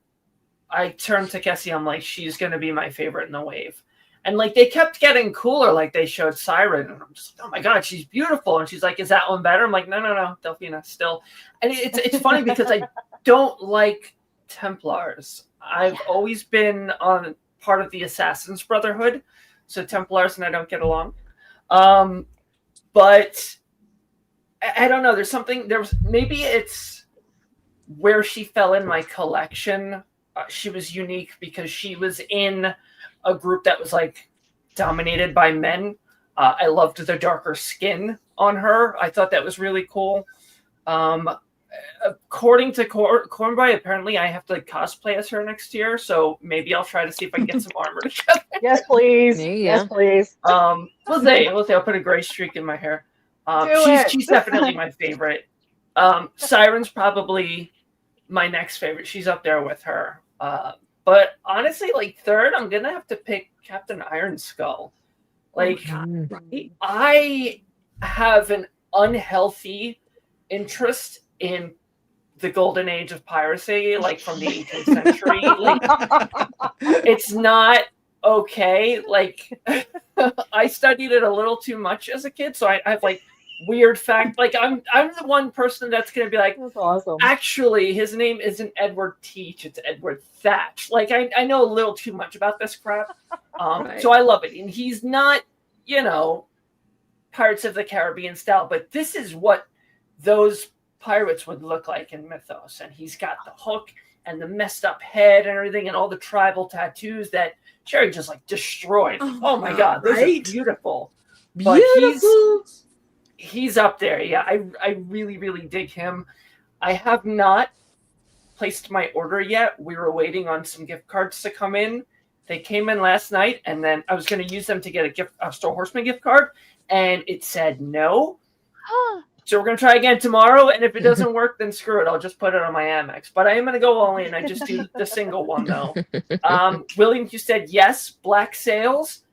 I turned to Cassie. I'm like, she's gonna be my favorite in the wave. And like they kept getting cooler. Like they showed Siren, and I'm just like, oh my god, she's beautiful. And she's like, is that one better? I'm like, no, Delphina still. And it's funny because I don't like Templars. I've always been on part of the Assassin's Brotherhood, so Templars and I don't get along. But I don't know. There's something. Maybe it's where she fell in my collection. She was unique because she was in a group that was like dominated by men. I loved the darker skin on her. I thought that was really cool. According to Cornboy, apparently I have to cosplay as her next year, so maybe I'll try to see if I can get some armor together. Yes, please. Yeah. Yes, please. We'll see. I'll put a gray streak in my hair. She's definitely my favorite. Siren's probably my next favorite. She's up there with her. But honestly, like third, I'm gonna have to pick Captain Iron Skull. Like, Right. I have an unhealthy interest in the golden age of piracy, like from the 18th century. Like, it's not okay. Like, I studied it a little too much as a kid, so I have like weird fact. Like, I'm the one person that's gonna be like, That's awesome. actually, his name isn't Edward Teach, it's Edward Thatch. Like, I know a little too much about this crap. Right. So I love it. And he's not, Pirates of the Caribbean style, but this is what those pirates would look like in Mythos. And he's got the hook, and the messed up head and everything and all the tribal tattoos that Sherry just like destroyed. Oh my God, those are beautiful. But he's up there. Yeah, I really, really dig him. I have not placed my order yet. We were waiting on some gift cards to come in. They came in last night, and then I was going to use them to get a Star Horseman gift card, and it said no. So we're going to try again tomorrow, and if it doesn't work, then screw it. I'll just put it on my Amex. But I am going to go all in. I just do the single one, though. William, you said yes. Black Sails,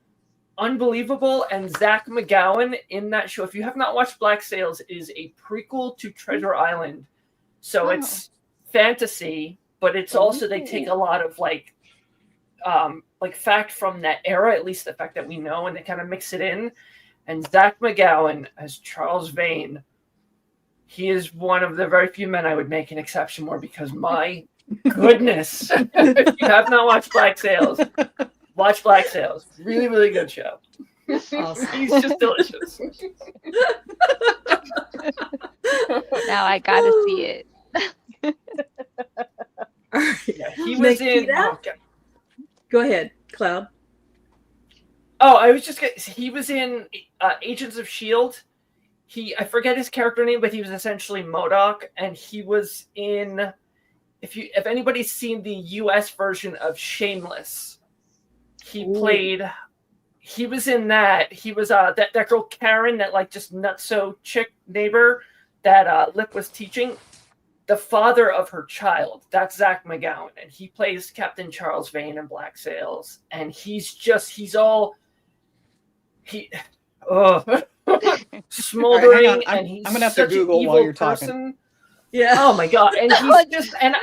unbelievable. And Zach McGowan in that show. If you have not watched Black Sails, it is a prequel to Treasure Island. So it's fantasy, but it's also, they take a lot of like fact from that era, at least the fact that we know, and they kind of mix it in. And Zach McGowan as Charles Vane, he is one of the very few men I would make an exception for, because my goodness, if you have not watched Black Sails, watch Black Sails. Really, really good show. Awesome. He's just delicious. Now I gotta see it. Yeah, he was in. Go ahead, Cloud. Oh, I was just. He was in Agents of S.H.I.E.L.D. I forget his character name, but he was essentially MODOK, and he was in. If anybody's seen the U.S. version of Shameless, he played. He was in that. He was that girl Karen, that like just nutso chick neighbor that Lip was teaching. The father of her child. That's Zach McGowan, and he plays Captain Charles Vane in Black Sails, and he's smoldering, right, and he's I'm gonna have such to Google an evil while you're person. talking. Yeah. Oh my God. And he's just, and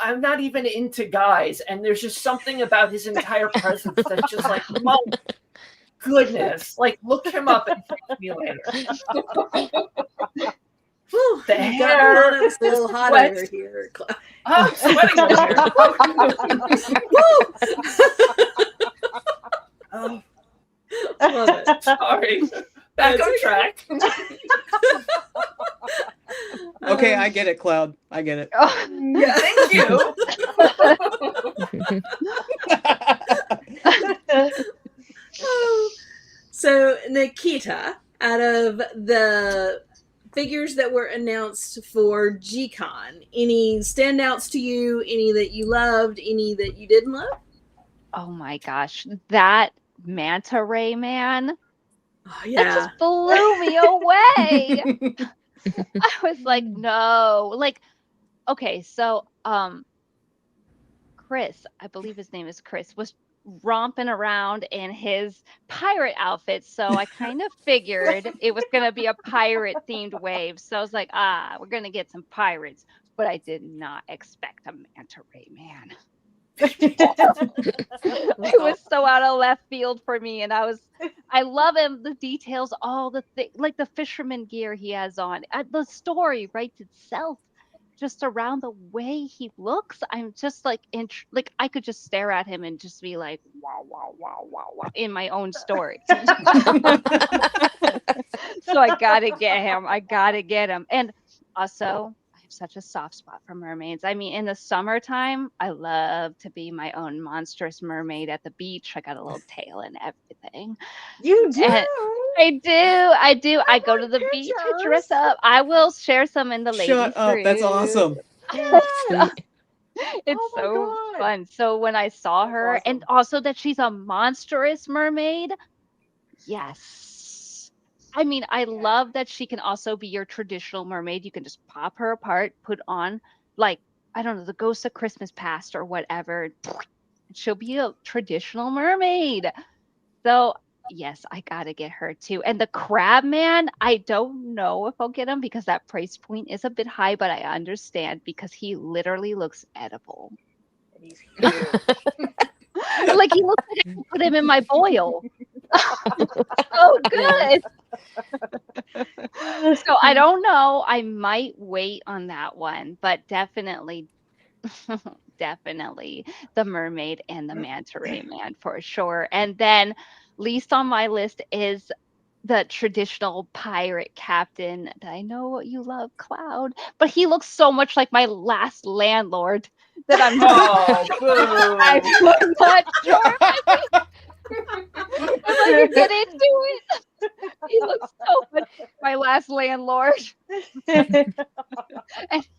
I'm not even into guys, and there's just something about his entire presence that's just like, my goodness. Like, look him up and text me later. Whew, the hair, it's a little hot sweat. over here. I'm sweating over here. Oh, love it. Sorry. Back on track. Okay, I get it, Cloud. I get it. Yeah, thank you. So, Nikita, out of the figures that were announced for G-Con, any standouts to you? Any that you loved? Any that you didn't love? Oh my gosh, that manta ray man. Oh, yeah. That just blew me away. I was like, no. Like, okay, so Chris, I believe his name is Chris, was romping around in his pirate outfit. So I kind of figured it was going to be a pirate themed wave. So I was like, we're going to get some pirates. But I did not expect a manta ray man. It was so out of left field for me, and I love him, the details, all the like the fisherman gear he has on, the story writes itself just around the way he looks. I'm just like like I could just stare at him and just be like, wow, wow, wow, wow, wow, in my own story. So I gotta get him. And also, such a soft spot for mermaids. I mean, in the summertime, I love to be my own monstrous mermaid at the beach. I got a little tail and everything. You do? And I do. I go to the beach, I dress up. I will share some in the ladies' Shut up. group. That's awesome. It's so fun. So when I saw her, awesome. And also that she's a monstrous mermaid, yes. I mean, I love that she can also be your traditional mermaid. You can just pop her apart, put on, like, I don't know, the Ghost of Christmas Past or whatever. She'll be a traditional mermaid. So, yes, I got to get her too. And the Crab Man, I don't know if I'll get him because that price point is a bit high, but I understand because he literally looks edible. And he's huge. Like, he looks like I can put him in my boil. Oh, good. So I don't know. I might wait on that one, but definitely the mermaid and the manta ray man for sure. And then least on my list is the traditional pirate captain that I know you love, Cloud, but he looks so much like my last landlord that I'm Oh, I'm boo. not sure if I can get into it. He looks so much like my last landlord, and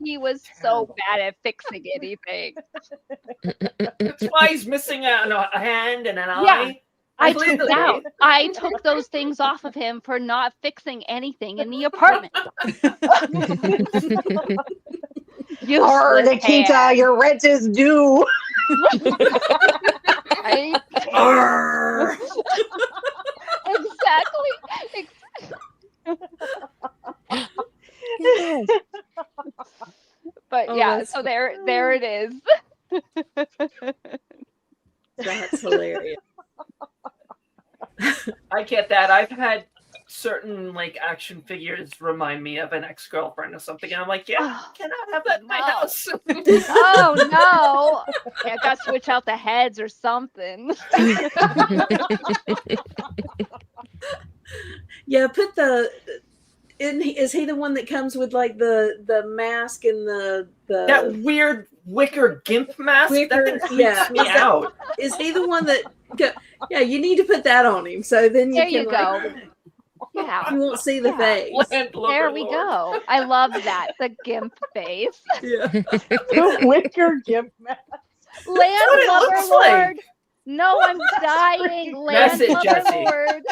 he was so bad at fixing anything. That's why he's missing a hand and an Yeah. eye. I took Clearly. out. I took those things off of him for not fixing anything in the apartment. Arr, Useless Nikita, hand. your rent is due. Right? Arr. Exactly. But Oh, yeah, that's so there it is. That's hilarious. I get that. I've had certain like action figures remind me of an ex-girlfriend or something, and I'm like, yeah, Oh, cannot have that in my no. house. Oh no! Yeah, got to switch out the heads or something. Yeah, put the. Is he the one that comes with like the mask and the That weird wicker gimp mask, Wicker, that thing creeps yeah. me Is that- out. Is he the one that? Yeah, you need to put that on him, so then you There can you like, go. Yeah. you won't see the Yeah. face. There we go. I love that. The gimp face. Yeah. The wicker gimp mask. Land what it Lover looks like. Lord. No, I'm dying. Land That's it, Lover Jesse. Lord.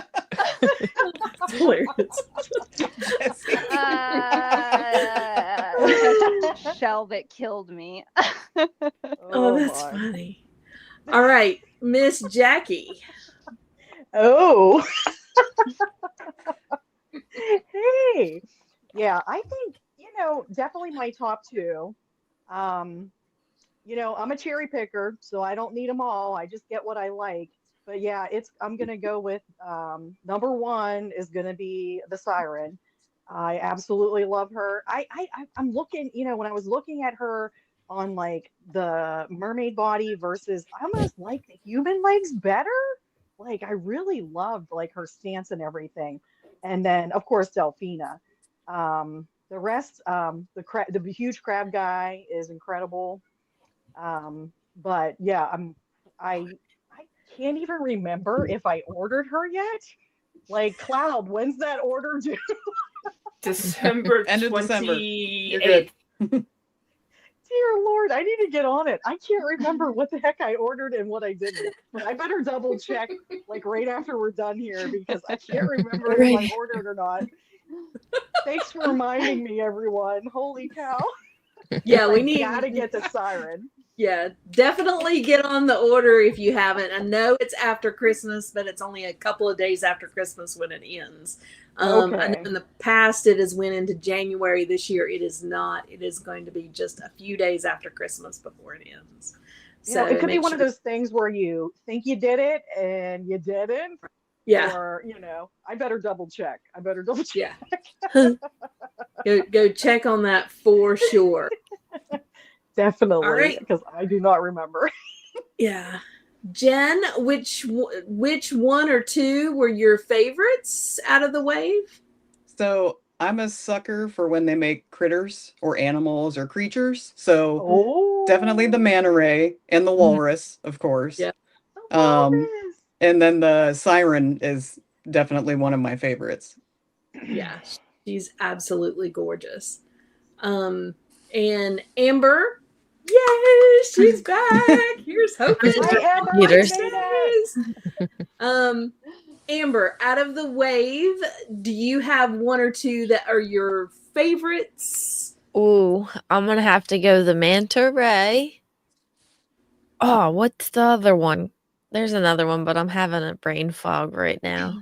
It's hilarious. Shelv, it killed me. Oh, that's my. funny. All right, Miss Jackie. Oh. Hey. Yeah, I think, definitely my top two. I'm a cherry picker, so I don't need them all. I just get what I like. But yeah, I'm gonna go with number one is gonna be the Siren. I absolutely love her. I'm looking, when I was looking at her on like the mermaid body versus I almost like the human legs better. Like I really loved like her stance and everything. And then of course Delphina. The rest, the huge crab guy is incredible. But yeah, I I can't even remember if I ordered her yet. Like Cloud, when's that order due? December End of December. 28th. Dear Lord, I need to get on it. I can't remember what the heck I ordered and what I didn't. But I better double check like right after we're done here because I can't remember if I ordered or not. Thanks for reminding me, everyone. Holy cow. Yeah, we I need. gotta get the Siren. Yeah, definitely get on the order if you haven't. I know it's after Christmas, but it's only a couple of days after Christmas when it ends. I know Okay. in the past it has went into January. This year it is not. It is going to be just a few days after Christmas before it ends. So it could be make one of sure- those things where you think you did it and you didn't. Yeah, Or, I better double check. yeah. Go check on that for sure. Definitely. All right. Because I do not remember. Yeah. Jen, which one or two were your favorites out of the wave? So I'm a sucker for when they make critters or animals or creatures. So Oh. definitely the manta ray and the walrus, of course. Yeah. The walrus. And then the siren is definitely one of my favorites. Yeah, she's absolutely gorgeous. And Amber, yay, she's back. Here's hoping. Hi, Amber. Peters. I made it. Amber, out of the wave, do you have one or two that are your favorites? Ooh, I'm gonna have to go the manta ray. Oh, what's the other one? There's another one, but I'm having a brain fog right now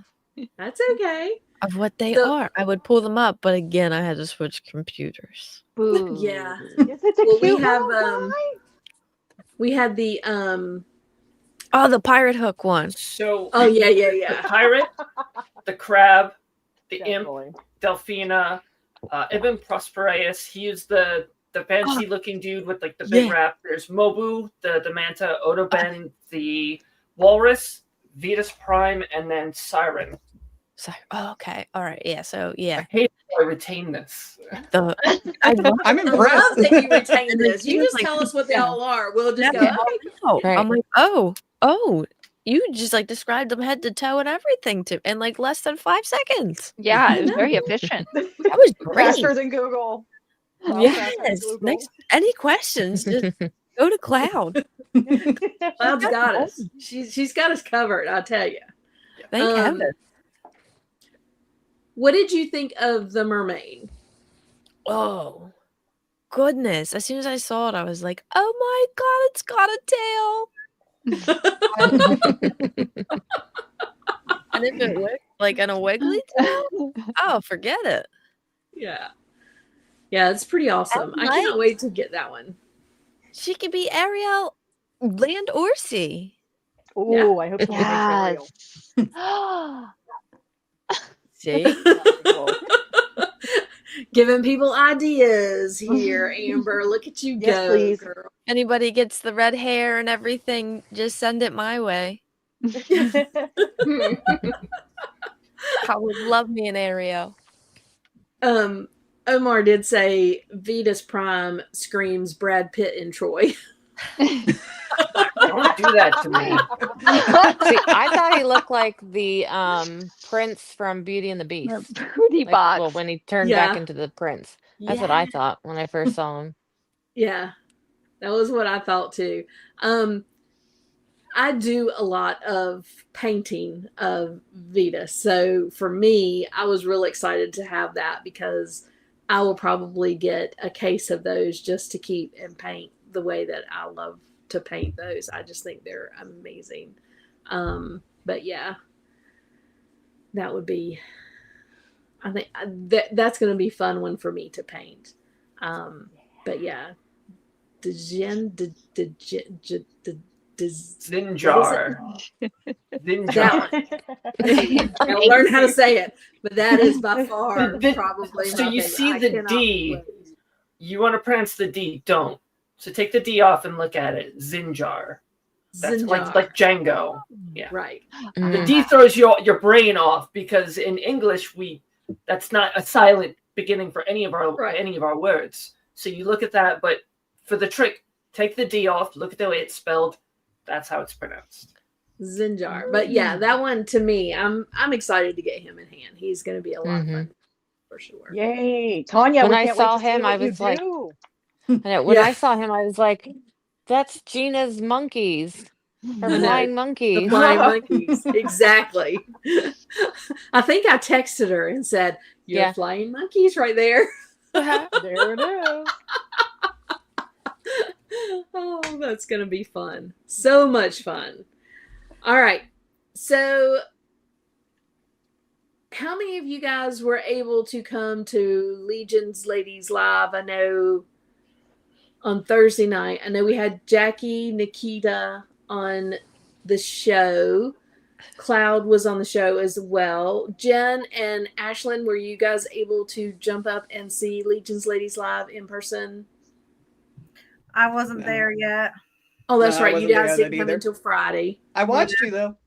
That's okay. of what they So- are. I would pull them up, but again, I had to switch computers. Boo. Yeah. Is it the Well, we cute have little guy? we had the Oh, the pirate hook one. So oh yeah the pirate, the crab, the imp, Definitely. Delphina, Ibn Prosperius. He's the fancy looking dude with like the big Yeah. wrap. There's Mobu, the manta, Odoben, the walrus, Vetus Prime, and then Siren. So, okay. All right. Yeah. So, I yeah. hate how I retain this. The, I love I'm I love impressed. that you retain And then this. he You was just like, tell us what they yeah. all are. We'll just Yeah. go, okay. Oh, Right. I'm like, oh, you just like described them head to toe and everything to in like less than 5 seconds. Yeah, it was very efficient. That was great. Faster than Google. Wow, Yes. faster than Google. Next, any questions? Just go to Cloud. Cloud's got Oh. us. She's got us covered, I'll tell you. Thank heaven. What did you think of the mermaid? Oh, goodness. As soon as I saw it, I was like, oh my God, it's got a tail. And if it was like on a wiggly tail, oh, forget it. Yeah. Yeah, it's pretty awesome. I cannot wait to get that one. She could be Ariel, land or sea. Oh, Yeah. I hope someone makes Ariel. Yes. See? Giving people ideas here, Amber. Look at you Yes, go, please. girl. Anybody gets the red hair and everything, just send it my way. I would love me an Ariel. Omar did say Vetus Prime screams Brad Pitt and Troy. Don't do that to me. See, I thought he looked like the prince from Beauty and the Beast. Booty Like, box. well, when he turned Yeah. back into the prince. That's what I thought when I first saw him. Yeah, that was what I thought too. I do a lot of painting of Vetus. So for me, I was really excited to have that because I will probably get a case of those just to keep and paint the way that I love to paint those. I just think they're amazing. But yeah, that would be, I think that's going to be a fun one for me to paint. But yeah, Zinjar. That Zinjar. one. I'll learn how to say it, but that is by far probably So my you favorite. see I the cannot D. wait. You want to pronounce the D, don't. So take the D off and look at it. Zinjar. That's Zinjar. like Django. Yeah. Right. The Mm. D throws your brain off because in English that's not a silent beginning for any of our words. So you look at that, but for the trick, take the D off, look at the way it's spelled. That's how it's pronounced. Zinjar. But yeah, that one to me, I'm excited to get him in hand. He's going to be a lot of fun for sure. Yay. Tanya, When we I can't saw wait to see him, what I was you like- do. When I saw him, I was like, that's Gina's monkeys. Her know. flying The monkeys. flying monkeys. Exactly. I think I texted her and said, "Your Yeah. flying monkeys right there." There it is. Oh, that's going to be fun. So much fun. All right. So, how many of you guys were able to come to Legions Ladies Live? I know on Thursday night, I know we had Jackie, Nikita on the show. Cloud was on the show as well. Jen and Ashlyn, were you guys able to jump up and see Legions Ladies Live in person? I wasn't No. there yet. Oh, that's No, I right. You wasn't there guys yet didn't come either. until Friday. I watched you though.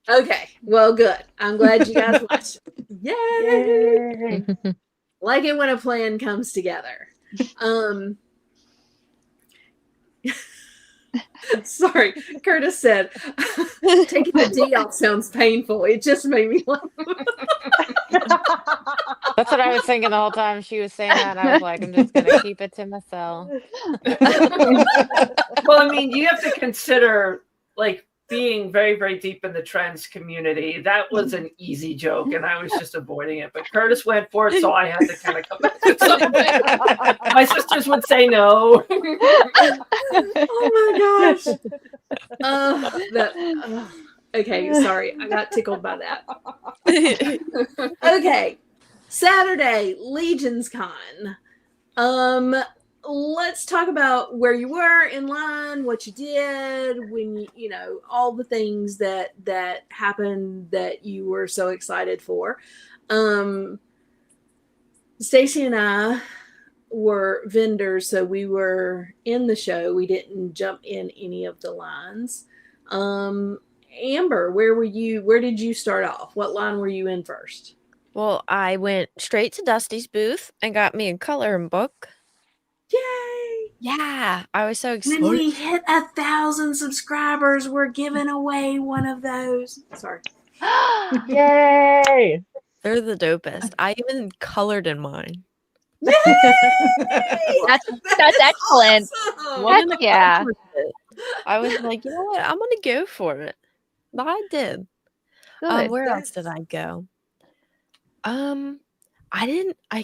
Okay. Well, good. I'm glad you guys watched. Yay! Yay. Like it when a plan comes together. Sorry, Curtis said taking the D off sounds painful. It just made me laugh. That's what I was thinking the whole time she was saying that. And I was like, I'm just going to keep it to myself. Well, I mean, you have to consider like being very, very deep in the trans community. That was an easy joke, and I was just avoiding it. But Curtis went for it, so I had to kind of come up with something. My sisters would say no. Oh my gosh. Okay, sorry. I got tickled by that. Okay. Saturday, LegionsCon. Let's talk about where you were in line, what you did, when you know, all the things that happened that you were so excited for. Stacy and I were vendors, so we were in the show. We didn't jump in any of the lines. Amber, where did you start off? What line were you in first? Well, I went straight to Dusty's booth and got me a coloring book. Yay! Yeah, I was so excited. When we hit 1,000 subscribers, we're giving away one of those. Sorry. Yay! They're the dopest. I even colored in mine. Yay! That's excellent. Awesome. Heck yeah. I was like, you know what? I'm gonna go for it. But I did. Good. Where else did I go? I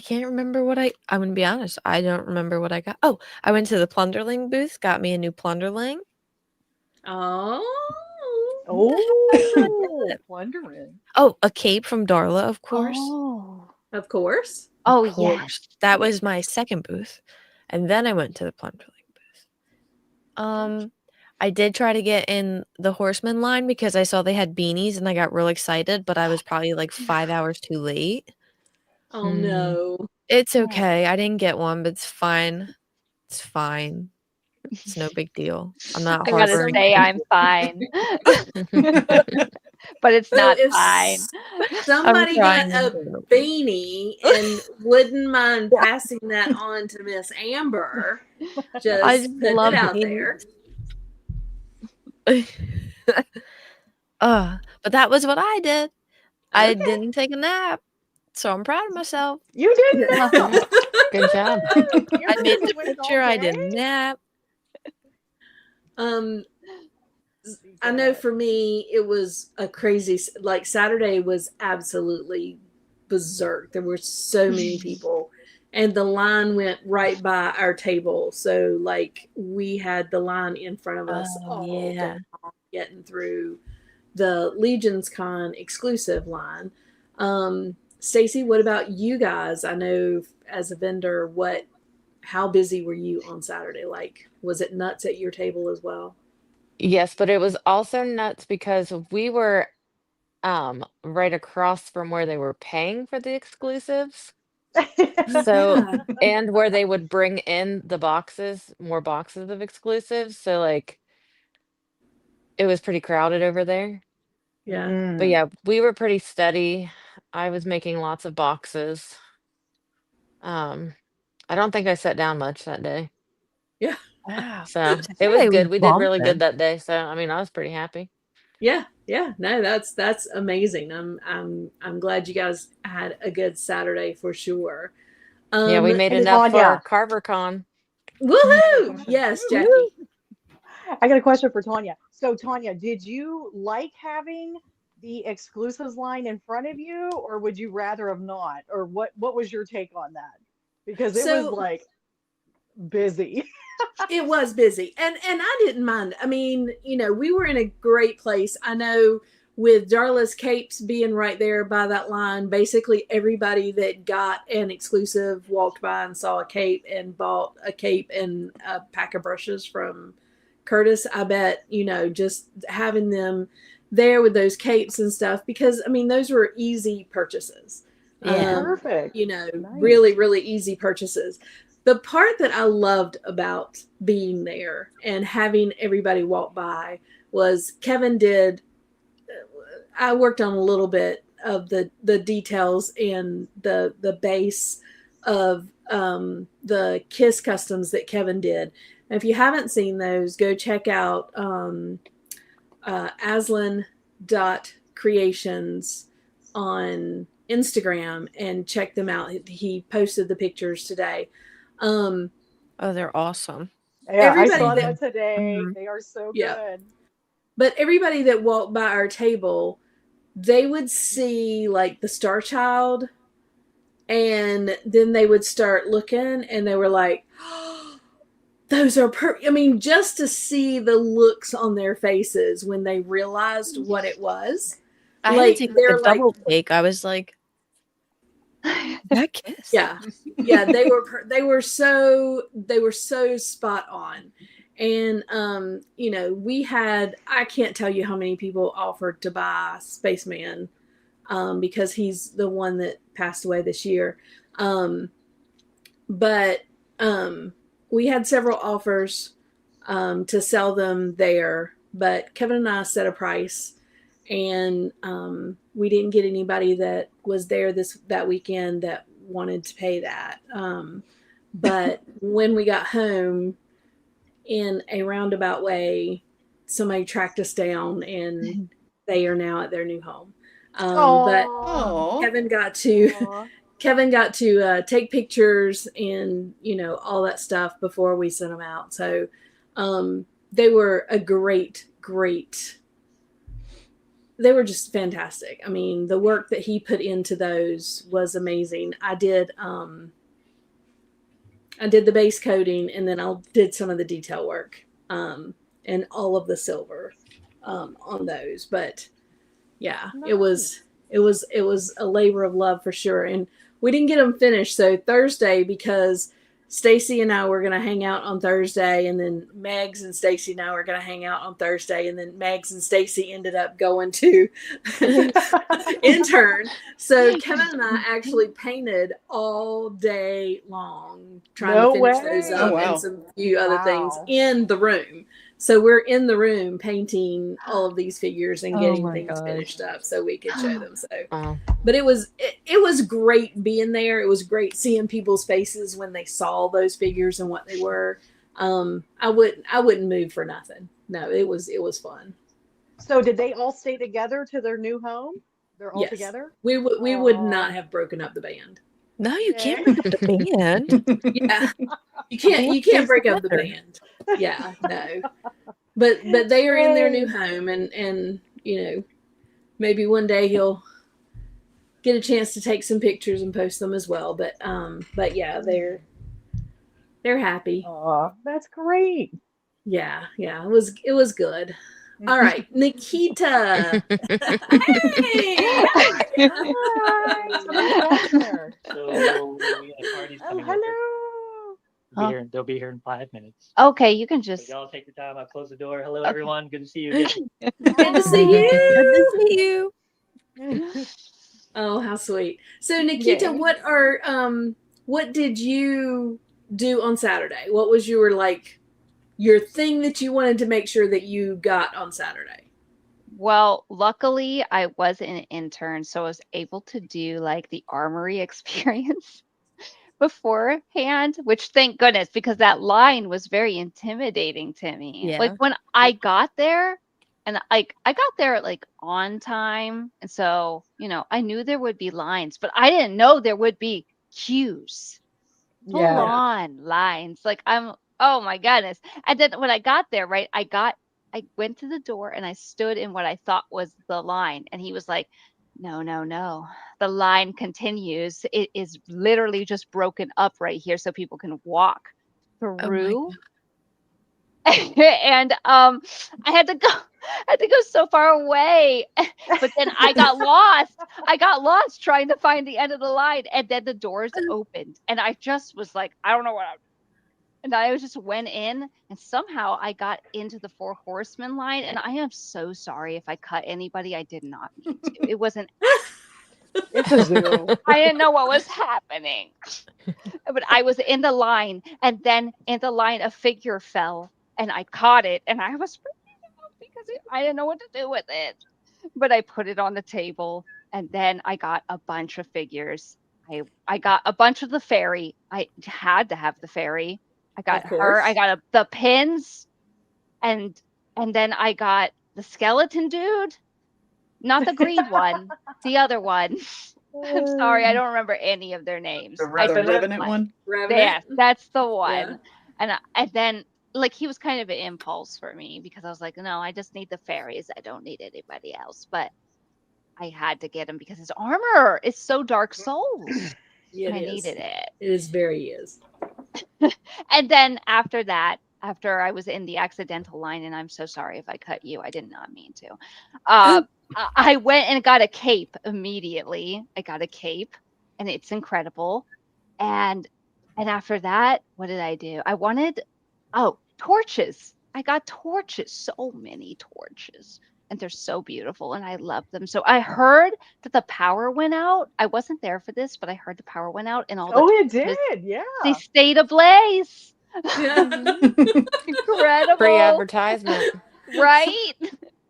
can't remember what I'm gonna be honest. I don't remember what I got. Oh, I went to the Plunderling booth, got me a new Plunderling. Oh. Oh, wondering. Oh, a cape from Darla, of course. Oh, Of course. oh Of course. yes. That was my second booth. And then I went to the Plunderling booth. I did try to get in the Horseman line because I saw they had beanies and I got real excited, but I was probably like 5 hours too late. Oh no. It's okay. I didn't get one, but it's fine. It's fine. It's no big deal. I'm not I gotta harboring. say I'm fine. But it's So not if fine. somebody got trying a to- beanie and wouldn't mind passing that on to Miss Amber, I just just put it love out beanies. there. But that was what I did. I Okay. didn't take a nap, so I'm proud of myself. You did not. Good job. You I made the went all picture. I day? didn't nap. I know for me it was a crazy, like Saturday was absolutely berserk. There were so many people and the line went right by our table. So like we had the line in front of us all day long, getting through the LegionsCon exclusive line. Stacy, what about you guys? I know as a vendor, how busy were you on Saturday? Like, was it nuts at your table as well? Yes, but it was also nuts because we were right across from where they were paying for the exclusives. So Yeah. and where they would bring in the boxes, more boxes of exclusives. So like it was pretty crowded over there. Yeah. But yeah, we were pretty steady. I was making lots of boxes. I don't think I sat down much that day. Yeah. Wow. So it was good. We did really good that day. So I mean, I was pretty happy. Yeah. Yeah. No, that's amazing. I'm glad you guys had a good Saturday for sure. Yeah, we made Hey, enough Tanya. for CarverCon. Woohoo! Yes, Jackie. I got a question for Tanya. So, Tanya, did you like having the exclusives line in front of you, or would you rather have not? Or what was your take on that? Because it was So like busy. it was busy, and I didn't mind. I mean, we were in a great place. I know with Darla's capes being right there by that line, basically everybody that got an exclusive walked by and saw a cape and bought a cape and a pack of brushes from Curtis. I bet, just having them there with those capes and stuff, because I mean, those were easy purchases. Yeah. Perfect. Nice. Nice. Really, really easy purchases. The part that I loved about being there and having everybody walk by was I worked on a little bit of the details and the base of the Kiss customs that Kevin did. And if you haven't seen those, go check out Aslan.creations on Instagram and check them out. He posted the pictures today. Oh, they're awesome. Yeah, I saw everybody that today. Mhm. They are so Yeah. good. But everybody that walked by our table, they would see like the Star Child, and then they would start looking and they were like, oh, those are I mean, just to see the looks on their faces when they realized what it was. I Like, had to take they're a double take. I was like, that Kiss. Yeah. They were so spot on. And I can't tell you how many people offered to buy Spaceman because he's the one that passed away this year. But we had several offers to sell them there, but Kevin and I set a price and we didn't get anybody that was there that weekend that wanted to pay that. But when we got home, in a roundabout way, somebody tracked us down, and they are now at their new home. But Oh, Kevin got to take pictures and all that stuff before we sent them out. So they were a great. They were just fantastic. I mean, the work that he put into those was amazing. I did the base coating, and then I did some of the detail work and all of the silver on those. But yeah, Nice. it was a labor of love for sure. And we didn't get them finished. So Thursday, because Stacy and I were going to hang out on Thursday, and then Megs and Stacy and I were going to hang out on Thursday, and then Megs and Stacy ended up going to intern. So Kevin and I actually painted all day long trying No to finish those way. up Oh, wow. and some few other things Wow. in the room. So we're in the room painting all of these figures and Oh getting my things gosh. finished up so we could show them. So, Wow. but it was great being there. It was great seeing people's faces when they saw those figures and what they were. I wouldn't move for nothing. No, it was fun. So did they all stay together to their new home? They're all Yes. together? We would Aw. not have broken up the band. No, you can't Okay. break up the band. Yeah, you can't stays break up the together. band. Yeah, no. But they are in their new home, and maybe one day he'll get a chance to take some pictures and post them as well. But yeah, they're happy. Aw, that's great. Yeah, it was good. All right, Nikita. Hey, Hi, somebody's back there. So we got parties Oh, coming over. hello. They'll be here in 5 minutes. Okay, you can So just. y'all take your time. I'll close the door. Hello, everyone. Good to see you again. Good to see you. Good to see you. Oh, how sweet. So Nikita, Yeah. what did you do on Saturday? What was your thing that you wanted to make sure that you got on Saturday? Well, luckily I was an intern, so I was able to do like the armory experience beforehand, which thank goodness, because that line was very intimidating to me. Yeah. Like when I got there, and like I got there like on time, and so I knew there would be lines, but I didn't know there would be queues, full Yeah. on lines. Like oh my goodness. And then when I got there, right, I went to the door and I stood in what I thought was the line, and he was like, no, the line continues. It is literally just broken up right here so people can walk Oh my through. God. And I had to go so far away, but then I got lost trying to find the end of the line, and then the doors opened, and I just was like, I don't know what I'm. And I just went in, and somehow I got into the Four Horsemen line. And I am so sorry if I cut anybody. I did not mean to. It wasn't. It's a zoo. I didn't know what was happening. But I was in the line, and then in the line, a figure fell, and I caught it, and I was freaking out because I didn't know what to do with it. But I put it on the table, and then I got a bunch of figures. I got a bunch of the fairy. I had to have the fairy. I got Of her. course. I got the pins, and then I got the skeleton dude, not the green one, the other one. I'm sorry, I don't remember any of their names. The I The Revenant? Revenant one? Revenant? Yes, that's the one. Yeah. And then like he was kind of an impulse for me because I was like, no, I just need the fairies. I don't need anybody else. But I had to get him because his armor is so Dark Souls. Yeah, I it is. needed it. It is very is. And then after that, after I was in the accidental line, and I'm so sorry if I cut you, I did not mean to. I went and got a cape immediately. I got a cape, and it's incredible. And after that, what did I do? I wanted torches. I got torches, so many torches. And they're so beautiful, and I love them. So I heard that the power went out. I wasn't there for this, but I heard the power went out, and all the Oh, it torches, did. Yeah. they stayed ablaze. Yeah. Incredible. Free advertisement. Right?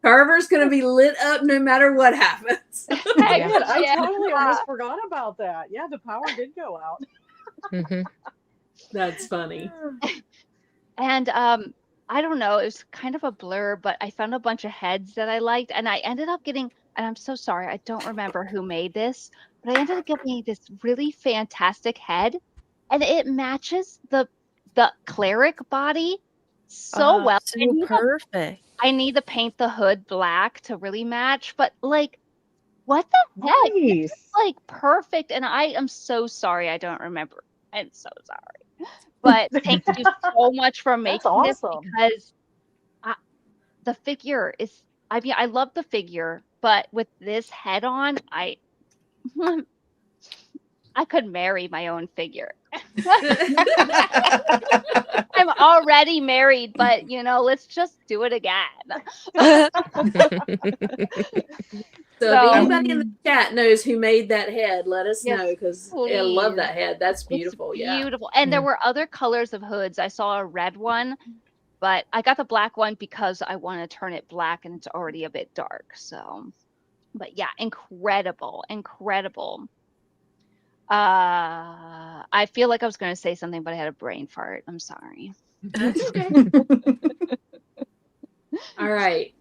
Carver's going to be lit up no matter what happens. Man, I Yeah. totally almost forgot about that. Yeah, the power did go out. Mhm. That's funny. And I don't know, it was kind of a blur, but I found a bunch of heads that I liked, and I ended up getting, and I'm so sorry, I don't remember who made this, but I ended up getting this really fantastic head, and it matches the cleric body so well. So perfect. I need to paint the hood black to really match, but like, what the heck? It's Nice. like perfect, and I am so sorry I don't remember. I'm so sorry. But thank you so much for That's making this awesome. because the figure is, I mean, I love the figure, but with this head on, I could marry my own figure. I'm already married, but let's just do it again. So if anybody in the chat knows who made that head, let us Yes, know because I love that head. That's beautiful. It's Yeah. beautiful. And there were other colors of hoods. I saw a red one, but I got the black one because I want to turn it black and it's already a bit dark. So, but yeah, incredible. I feel like I was going to say something, but I had a brain fart. I'm sorry. That's okay. All right.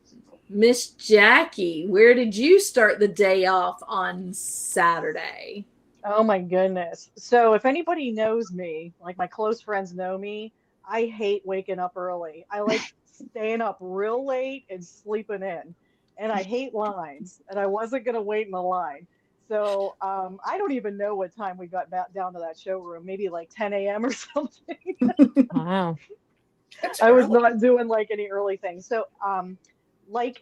Miss Jackie, where did you start the day off on Saturday? Oh my goodness. So if anybody knows me, like my close friends know me, I hate waking up early. I like staying up real late and sleeping in. And I hate lines. And I wasn't going to wait in the line. So I don't even know what time we got back down to that showroom, maybe like 10 a.m. or something. Wow. I was not doing like any early things. So, like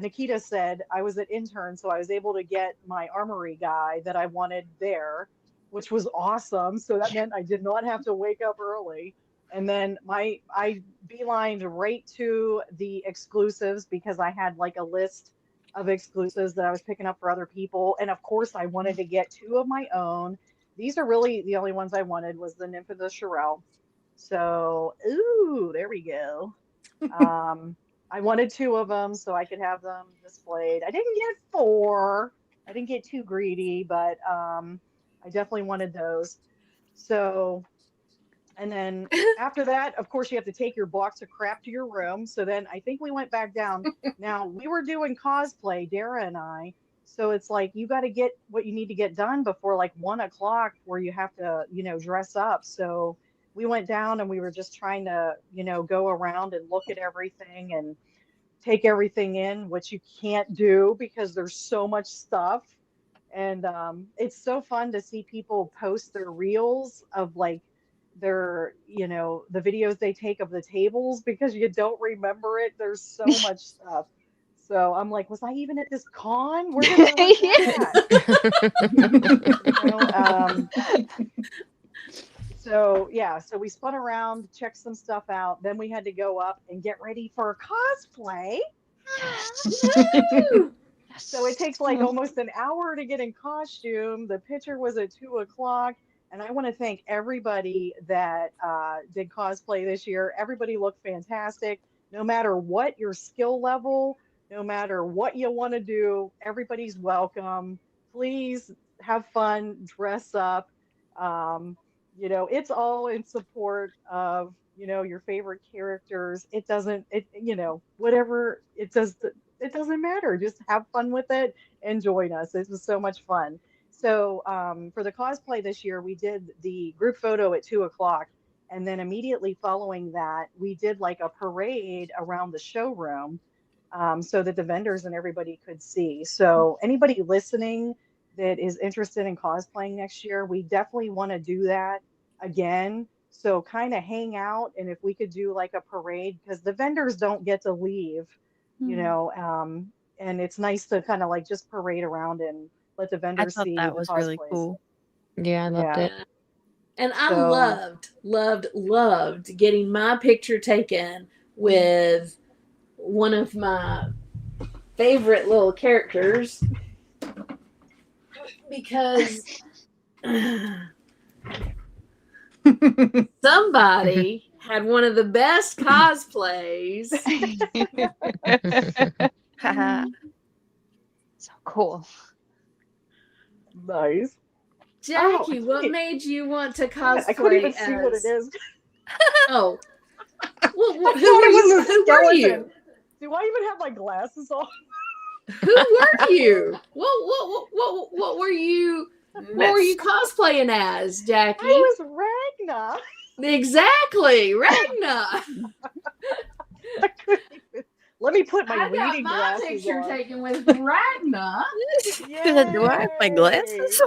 Nikita said, I was an intern, so I was able to get my armory guy that I wanted there, which was awesome. So that meant I did not have to wake up early. And then I beelined right to the exclusives because I had like a list of exclusives that I was picking up for other people. And of course, I wanted to get two of my own. These are really the only ones I wanted was the Nymph of the Shirelle. So, ooh, there we go. I wanted two of them so I could have them displayed. I didn't get four. I didn't get too greedy, but I definitely wanted those. So, and then after that, of course, you have to take your box of crap to your room. So then I think we went back down. Now, we were doing cosplay, Dara and I. So it's like you got to get what you need to get done before like 1 o'clock where you have to, dress up. So we went down and we were just trying to, go around and look at everything and take everything in, which you can't do because there's so much stuff. And it's so fun to see people post their reels of like their, the videos they take of the tables because you don't remember it. There's so much stuff. So I'm like, was I even at this con? Where did I look at? So yeah, so we spun around, checked some stuff out. Then we had to go up and get ready for cosplay. So it takes like almost an hour to get in costume. The picture was at 2 o'clock. And I want to thank everybody that did cosplay this year. Everybody looked fantastic. No matter what your skill level, no matter what you want to do, everybody's welcome. Please have fun, dress up. It's all in support of, your favorite characters. It doesn't, whatever it does, it doesn't matter. Just have fun with it and join us. This was so much fun. So for the cosplay this year, we did the group photo at 2 o'clock. And then immediately following that, we did like a parade around the showroom so that the vendors and everybody could see. So anybody listening that is interested in cosplaying next year, we definitely want to do that again. So kind of hang out. And if we could do like a parade, because the vendors don't get to leave, and it's nice to kind of like just parade around and let the I vendors thought see that the was really cosplays. cool. Yeah, I loved it. And I So- loved getting my picture taken with one of my favorite little characters because somebody had one of the best cosplays Haha. So cool. Nice. Jackie, Oh, what wait. made you want to Damn it, I couldn't even cosplay see what it as? is. Oh, well, I who thought were it you? was a Who were skeleton. you? Do I even have my glasses on? Who were you? What were you? What were you Mist. cosplaying as, Jackie? I was Ragna. Exactly, Ragna. I couldn't even. Let me put my I got reading my glasses picture on. taken with Ragna. Do I have my glasses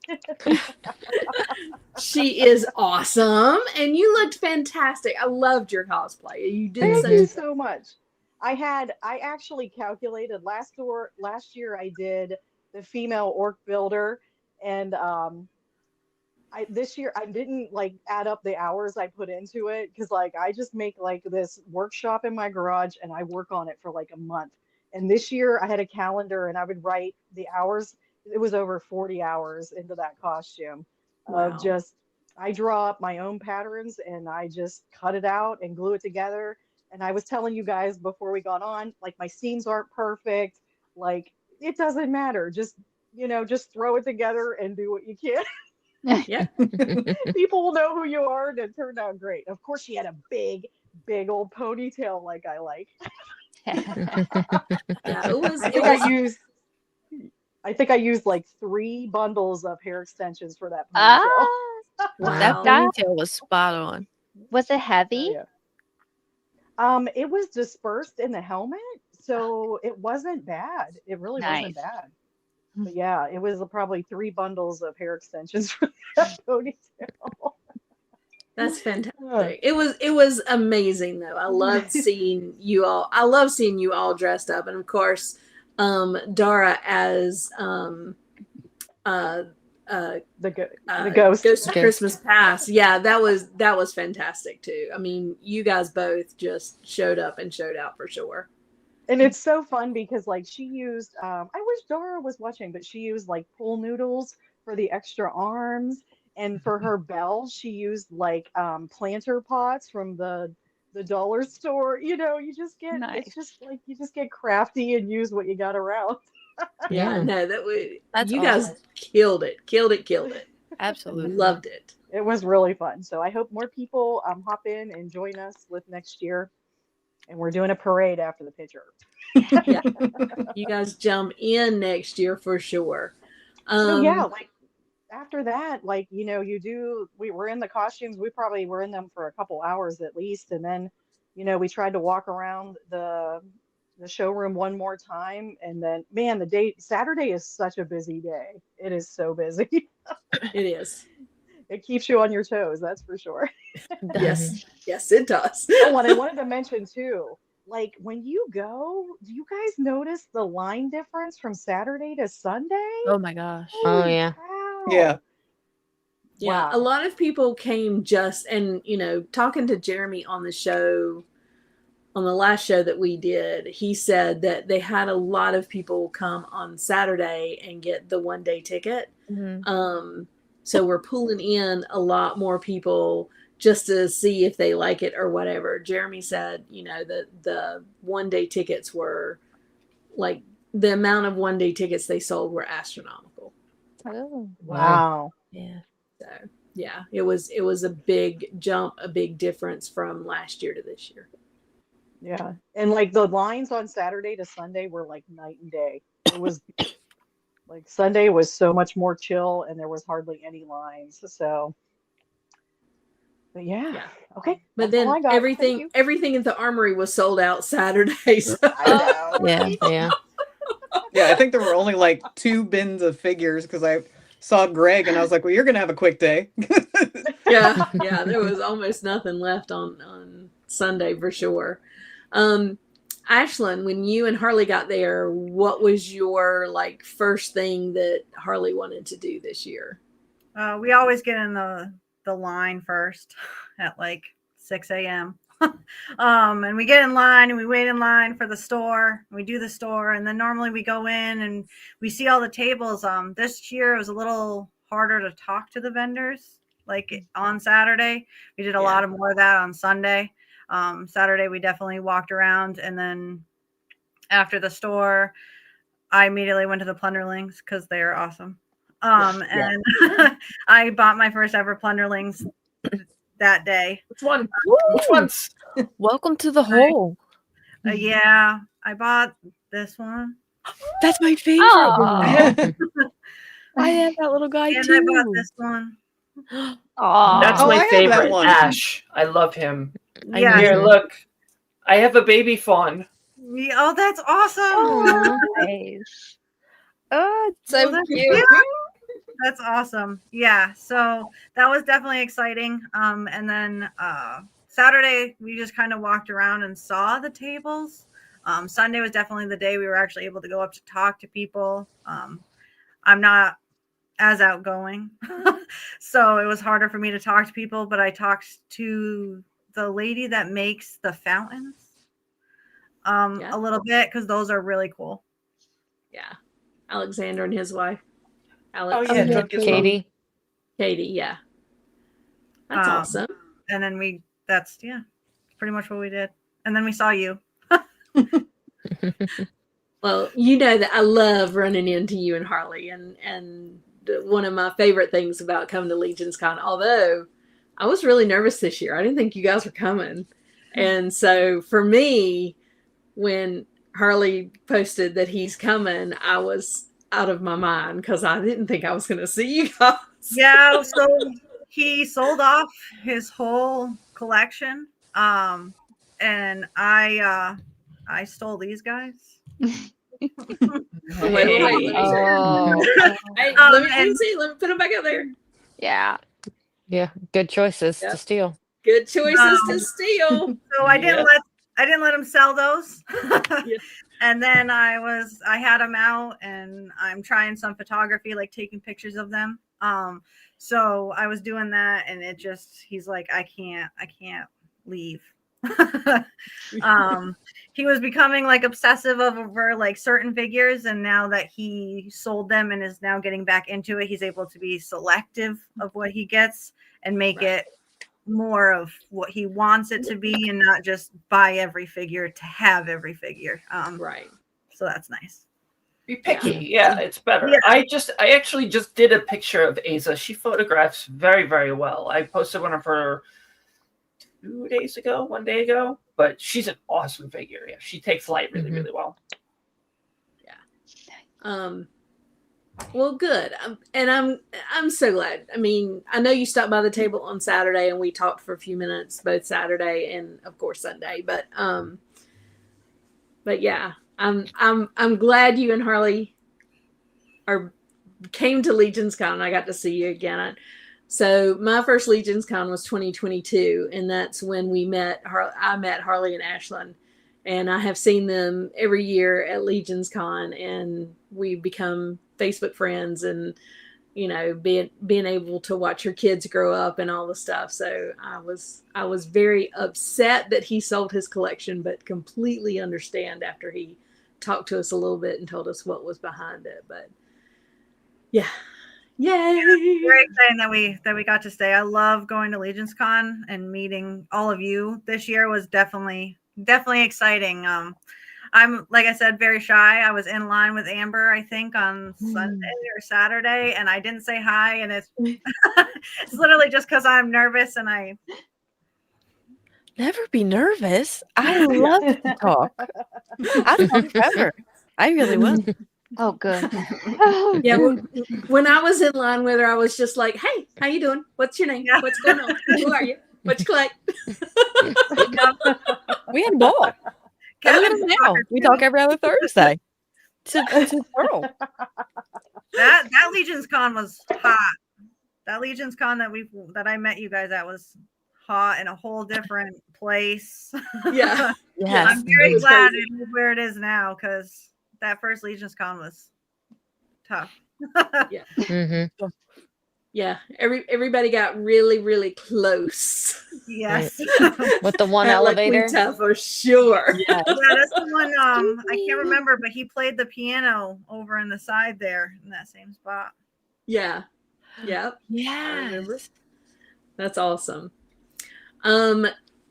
on? She is awesome, and you looked fantastic. I loved your cosplay. You did Thank such you a so much. I actually calculated last year I did the female orc builder, and this year I didn't like add up the hours I put into it because like I just make like this workshop in my garage and I work on it for like a month. And this year I had a calendar and I would write the hours. It was over 40 hours into that costume of wow. just I draw up my own patterns and I just cut it out and glue it together. And I was telling you guys before we got on, like my scenes aren't perfect. Like it doesn't matter. Just just throw it together and do what you can. Yeah. People will know who you are, and it turned out great. Of course, she had a big old ponytail like I like. Yeah, it was. I It think was. I think I used like 3 bundles of hair extensions for that Ah, ponytail. That Wow. ponytail was spot on. was it Oh, heavy? yeah. It was dispersed in the helmet, so it wasn't bad. It really wasn't Nice. bad. But yeah, it was probably 3 bundles of hair extensions for that ponytail. That's fantastic. It was amazing though. I loved seeing you all. I love seeing you all dressed up, and of course, Dara as uh the uh ghost. Ghost of Ghost. Christmas Past. Yeah, that was fantastic too. I mean, you guys both just showed up and showed out for sure. And it's so fun because like she used I wish Dora was watching, but she used like pool noodles for the extra arms, and for her bell she used like planter pots from the dollar store. You just get it's just Nice. like you just get crafty and use what you got around. Yeah, Yeah. no, that was That's you awesome. guys killed it. Killed it. Absolutely. Loved it. It was really fun. So I hope more people hop in and join us with next year. And we're doing a parade after the picture. Yeah. You guys jump in next year for sure. So yeah, like after that, like we were in the costumes. We probably were in them for a couple hours at least, and then we tried to walk around the showroom one more time, and then man, the day Saturday is such a busy day. It is so busy. It is. It keeps you on your toes, that's for sure. It does. Yes. Yes, it does. Oh, and I wanted to mention too, like when you go, do you guys notice the line difference from Saturday to Sunday? Oh my gosh. Oh Holy yeah. cow. Yeah. Yeah, a Wow. lot of people came just and talking to Jeremy on the show, on the last show that we did, he said that they had a lot of people come on Saturday and get the 1 day ticket. Mhm. So we're pulling in a lot more people just to see if they like it or whatever. Jeremy said, that the 1 day tickets were like the amount of 1 day tickets they sold were astronomical. Oh. Wow. Yeah. So yeah, it was a big jump, a big difference from last year to this year. Yeah. And like the lines on Saturday to Sunday were like night and day. It was like Sunday was so much more chill and there was hardly any lines. So, but yeah. Yeah. Okay. But That's all then I got. Thank you. everything at the armory was sold out Saturday. So. I know. Yeah. Right? Yeah. Yeah, I think there were only like 2 bins of figures because I saw Greg and I was like, well, you're going to have a quick day. Yeah, there was almost nothing left on Sunday for sure. Ashlyn, when you and Harley got there, what was your like first thing that Harley wanted to do this year? We always get in the line first at like 6 a.m. And we get in line and we wait in line for the store. We do the store, and then normally we go in and we see all the tables. This year it was a little harder to talk to the vendors. Like on Saturday, we did a lot of more of that on Sunday. Saturday we definitely walked around, and then after the store, I immediately went to the Plunderlings because they are awesome. And I bought my first ever Plunderlings that day. Which one? Woo! Which ones? Welcome to the hole. Yeah, I bought this one. That's my favorite. Aw. I have that little guy And too. I bought this one. Aw. That's Oh, my I have that favorite, one. Ash. I love him. Yeah. Here, look. I have a baby fawn. Oh, that's awesome. Aw, nice. Oh, it's Well, so that's cute. That's awesome. Yeah. So that was definitely exciting. And then Saturday we just kind of walked around and saw the tables. Sunday was definitely the day we were actually able to go up to talk to people. I'm not as outgoing, so it was harder for me to talk to people, but I talked to the lady that makes the fountains a little bit because those are really cool. Yeah. Alexander and his wife. Oh, Alex. yeah, drunk as well. Katie. Katie, yeah. That's awesome. And then that's pretty much what we did. And then we saw you. Well, you know that I love running into you and Harley, and one of my favorite things about coming to LegionsCon, although I was really nervous this year. I didn't think you guys were coming. And so for me, when Harley posted that he's coming, I was out of my mind because I didn't think I was going to see you guys. Yeah, so he sold off his whole collection. And I stole these guys. Wait, let me Oh. Hey, let me see. Let me put them back up there. Yeah. Yeah, good choices to steal. Good choices to steal. So I didn't let him sell those. And then I had them out, and I'm trying some photography, like taking pictures of them. So I was doing that, and he's like, I can't leave. He was becoming like obsessive over like certain figures, and now that he sold them and is now getting back into it, he's able to be selective of what he gets and make it more of what he wants it to be, and not just buy every figure to have every figure. Right. So that's nice. Be picky. Yeah, it's better. Yeah. I actually just did a picture of Aza. She photographs very, very well. I posted one of her 2 days ago, 1 day ago, but she's an awesome figure. Yeah, she takes light really, really well. Well, good. I'm so glad. I mean, I know you stopped by the table on Saturday and we talked for a few minutes, both Saturday and of course Sunday. But yeah, I'm glad you and Harley came to LegionsCon and I got to see you again. So my first LegionsCon was 2022, and that's when I met Harley and Ashlyn, and I have seen them every year at LegionsCon, and we've become Facebook friends, and being able to watch your kids grow up and all the stuff. So I was very upset that he sold his collection, but completely understand after he talked to us a little bit and told us what was behind it. But yeah. Yay! Very exciting that we got to stay. I love going to LegionsCon and meeting all of you. This year was definitely exciting. I'm, like I said, very shy. I was in line with Amber, I think, on Sunday or Saturday, and I didn't say hi. And it's it's literally just because I'm nervous, and I Never be nervous. I love to talk. I'll talk forever. I really will. Oh, good. Yeah, when I was in line with her, I was just like, "Hey, how you doing? What's your name? What's going on? Who are you? What you collect?" We had a ball. Kevin Now we talk every other Thursday. It's a world. That LegionsCon was hot. That LegionsCon that I met you guys at was hot in a whole different place. Yeah. Yes. I'm very glad it is where it is now, because that first LegionsCon was tough. Yeah. Mm-hmm. Yeah. Everybody got really, really close. Yes. With the one At La elevator. Quinta, for sure. Yes. Yeah, that's the one. I can't remember, but he played the piano over in the side there in that same spot. Yeah. Yep. I Yeah. remember. That's awesome.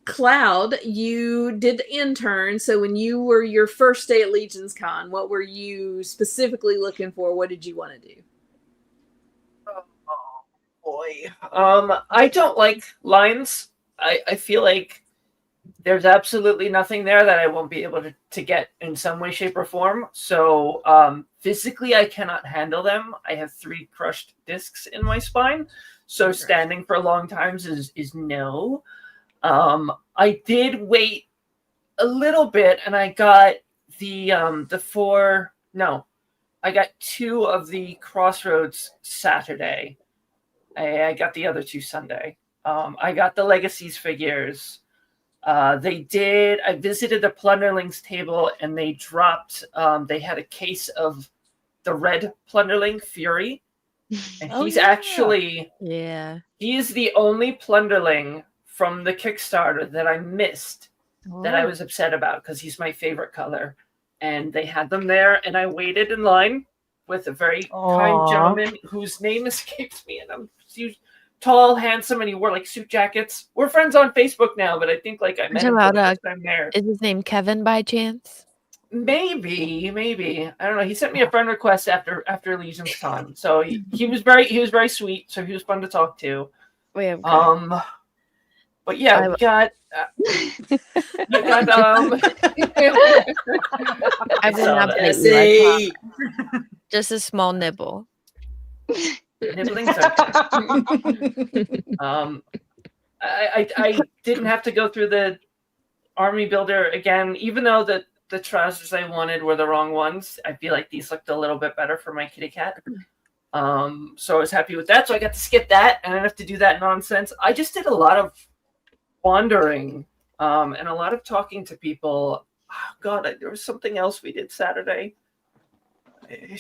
Cloud, you did the intern. So when you were your first day at LegionsCon, what were you specifically looking for? What did you want to do? Oh boy. I don't like lines. I feel like there's absolutely nothing there that I won't be able to get in some way, shape, or form. So physically, I cannot handle them. I have 3 crushed discs in my spine. So standing for long times is no. I did wait a little bit, and I got the 4. No, I got 2 of the Crossroads Saturday. I got the other 2 Sunday. I got the Legacies figures. I visited the Plunderlings table, and they dropped, they had a case of the red Plunderling, Fury. And he's actually, he is the only Plunderling from the Kickstarter that I missed, that I was upset about, because he's my favorite color. And they had them there, and I waited in line with a very kind gentleman whose name escapes me, and he's tall, handsome, and he wore like suit jackets. We're friends on Facebook now, but I think like I met him for the first time there. Is his name Kevin by chance? Maybe. I don't know. He sent me a friend request after LegionsCon, so he was very sweet. So he was fun to talk to. But yeah, we got. I will not bite you. Just a small nibble. Nibbling's okay. I didn't have to go through the army builder again, even though the trousers I wanted were the wrong ones. I feel like these looked a little bit better for my kitty cat. So I was happy with that. So I got to skip that, and I didn't have to do that nonsense. I just did a lot of wandering and a lot of talking to people. Oh, God, there was something else we did Saturday. I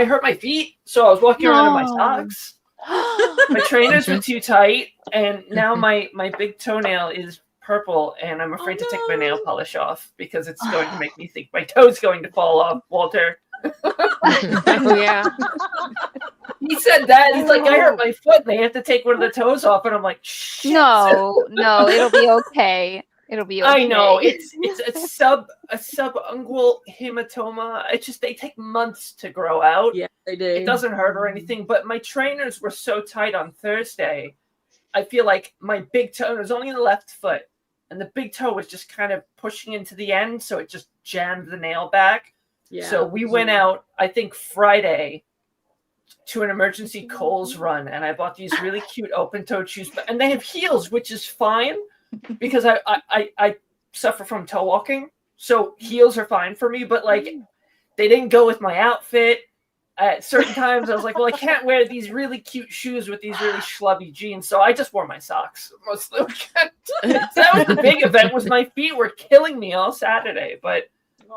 hurt my feet, so I was walking around in my socks. My trainers were too tight, and now my big toenail is purple, and I'm afraid to take my nail polish off because it's going to make me think my toe's going to fall off, Walter. Yeah. He said that. He's like, I hurt my foot, and they have to take one of the toes off, and I'm like, shit. No, it'll be okay. It'll be okay. I know it's a subungual hematoma. It's just they take months to grow out. Yeah, they do. It doesn't hurt or anything, but my trainers were so tight on Thursday. I feel like my big toe was only in the left foot, and the big toe was just kind of pushing into the end, so it just jammed the nail back. Yeah. So we went out, I think Friday, to an emergency Kohl's run, and I bought these really cute open-toed shoes, and they have heels, which is fine because I suffer from toe walking, so heels are fine for me. But like, they didn't go with my outfit. At certain times, I was like, well, I can't wear these really cute shoes with these really schlubby jeans, so I just wore my socks most of the weekend. So that was the big event. Was my feet were killing me all Saturday, but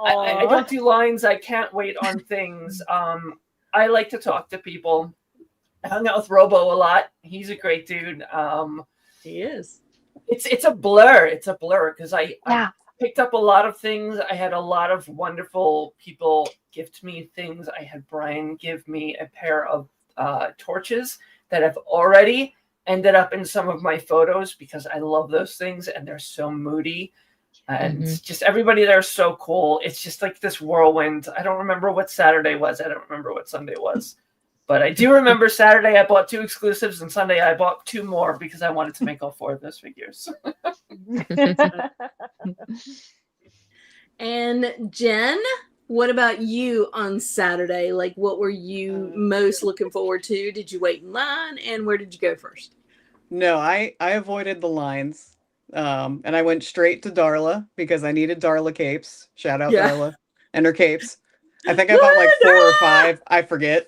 I don't do lines. I can't wait on things. I like to talk to people. I hung out with Robo a lot. He's a great dude. He is. It's a blur. It's a blur because I picked up a lot of things. I had a lot of wonderful people gift me things. I had Brian give me a pair of torches that have already ended up in some of my photos because I love those things and they're so moody. And just everybody there is so cool. It's just like this whirlwind. I don't remember what Saturday was. I don't remember what Sunday was. But I do remember Saturday I bought 2 exclusives, and Sunday I bought 2 more because I wanted to make all 4 of those figures. And Jen, what about you on Saturday? Like, what were you most looking forward to? Did you wait in line, and where did you go first? No, I avoided the lines. And I went straight to Darla because I needed Darla capes. Shout out Darla and her capes. I think I bought like 4 or 5. I forget.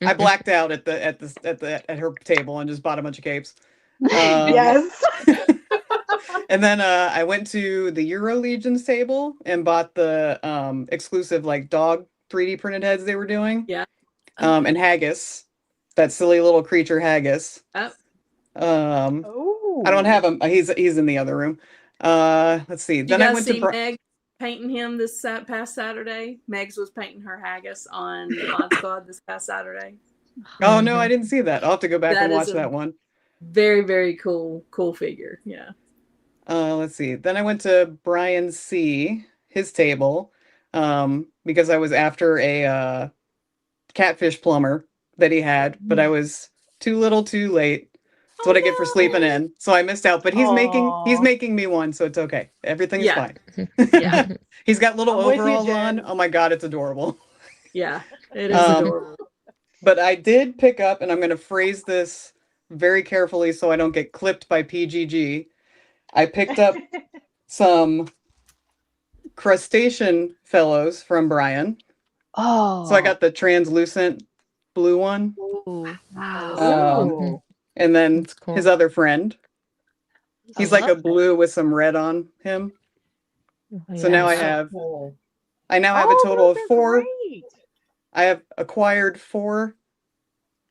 I blacked out at her table and just bought a bunch of capes. Yes. And then I went to the Euro Legions table and bought the exclusive like dog 3D printed heads they were doing. Yeah. And haggis, that silly little creature haggis. I don't have him. He's in the other room. Let's see. Then I went to Meg painting him this past Saturday. Megs was painting her haggis on Mod Squad this past Saturday. Oh no, I didn't see that. I'll have to go back and watch that one. Very, very cool figure. Yeah. Let's see. Then I went to Brian C, his table, because I was after a catfish plumber that he had, but I was too little, too late. That's what I get for sleeping in. So I missed out. But he's Aw. making me one, so it's okay. Everything's Yeah. fine. Yeah. He's got little I'm with you, overalls on. Jen. Oh my god, it's adorable. Yeah. It is Um, adorable. But I did pick up, and I'm going to phrase this very carefully so I don't get clipped by PGG. I picked up some crustacean fellows from Brian. Oh. So I got the translucent blue one, Ooh. Wow. Ooh. and then That's cool. his other friend. He's I like a love blue with some red on him. So now I Yeah. have Cool. a total those of are 4. great. I have acquired 4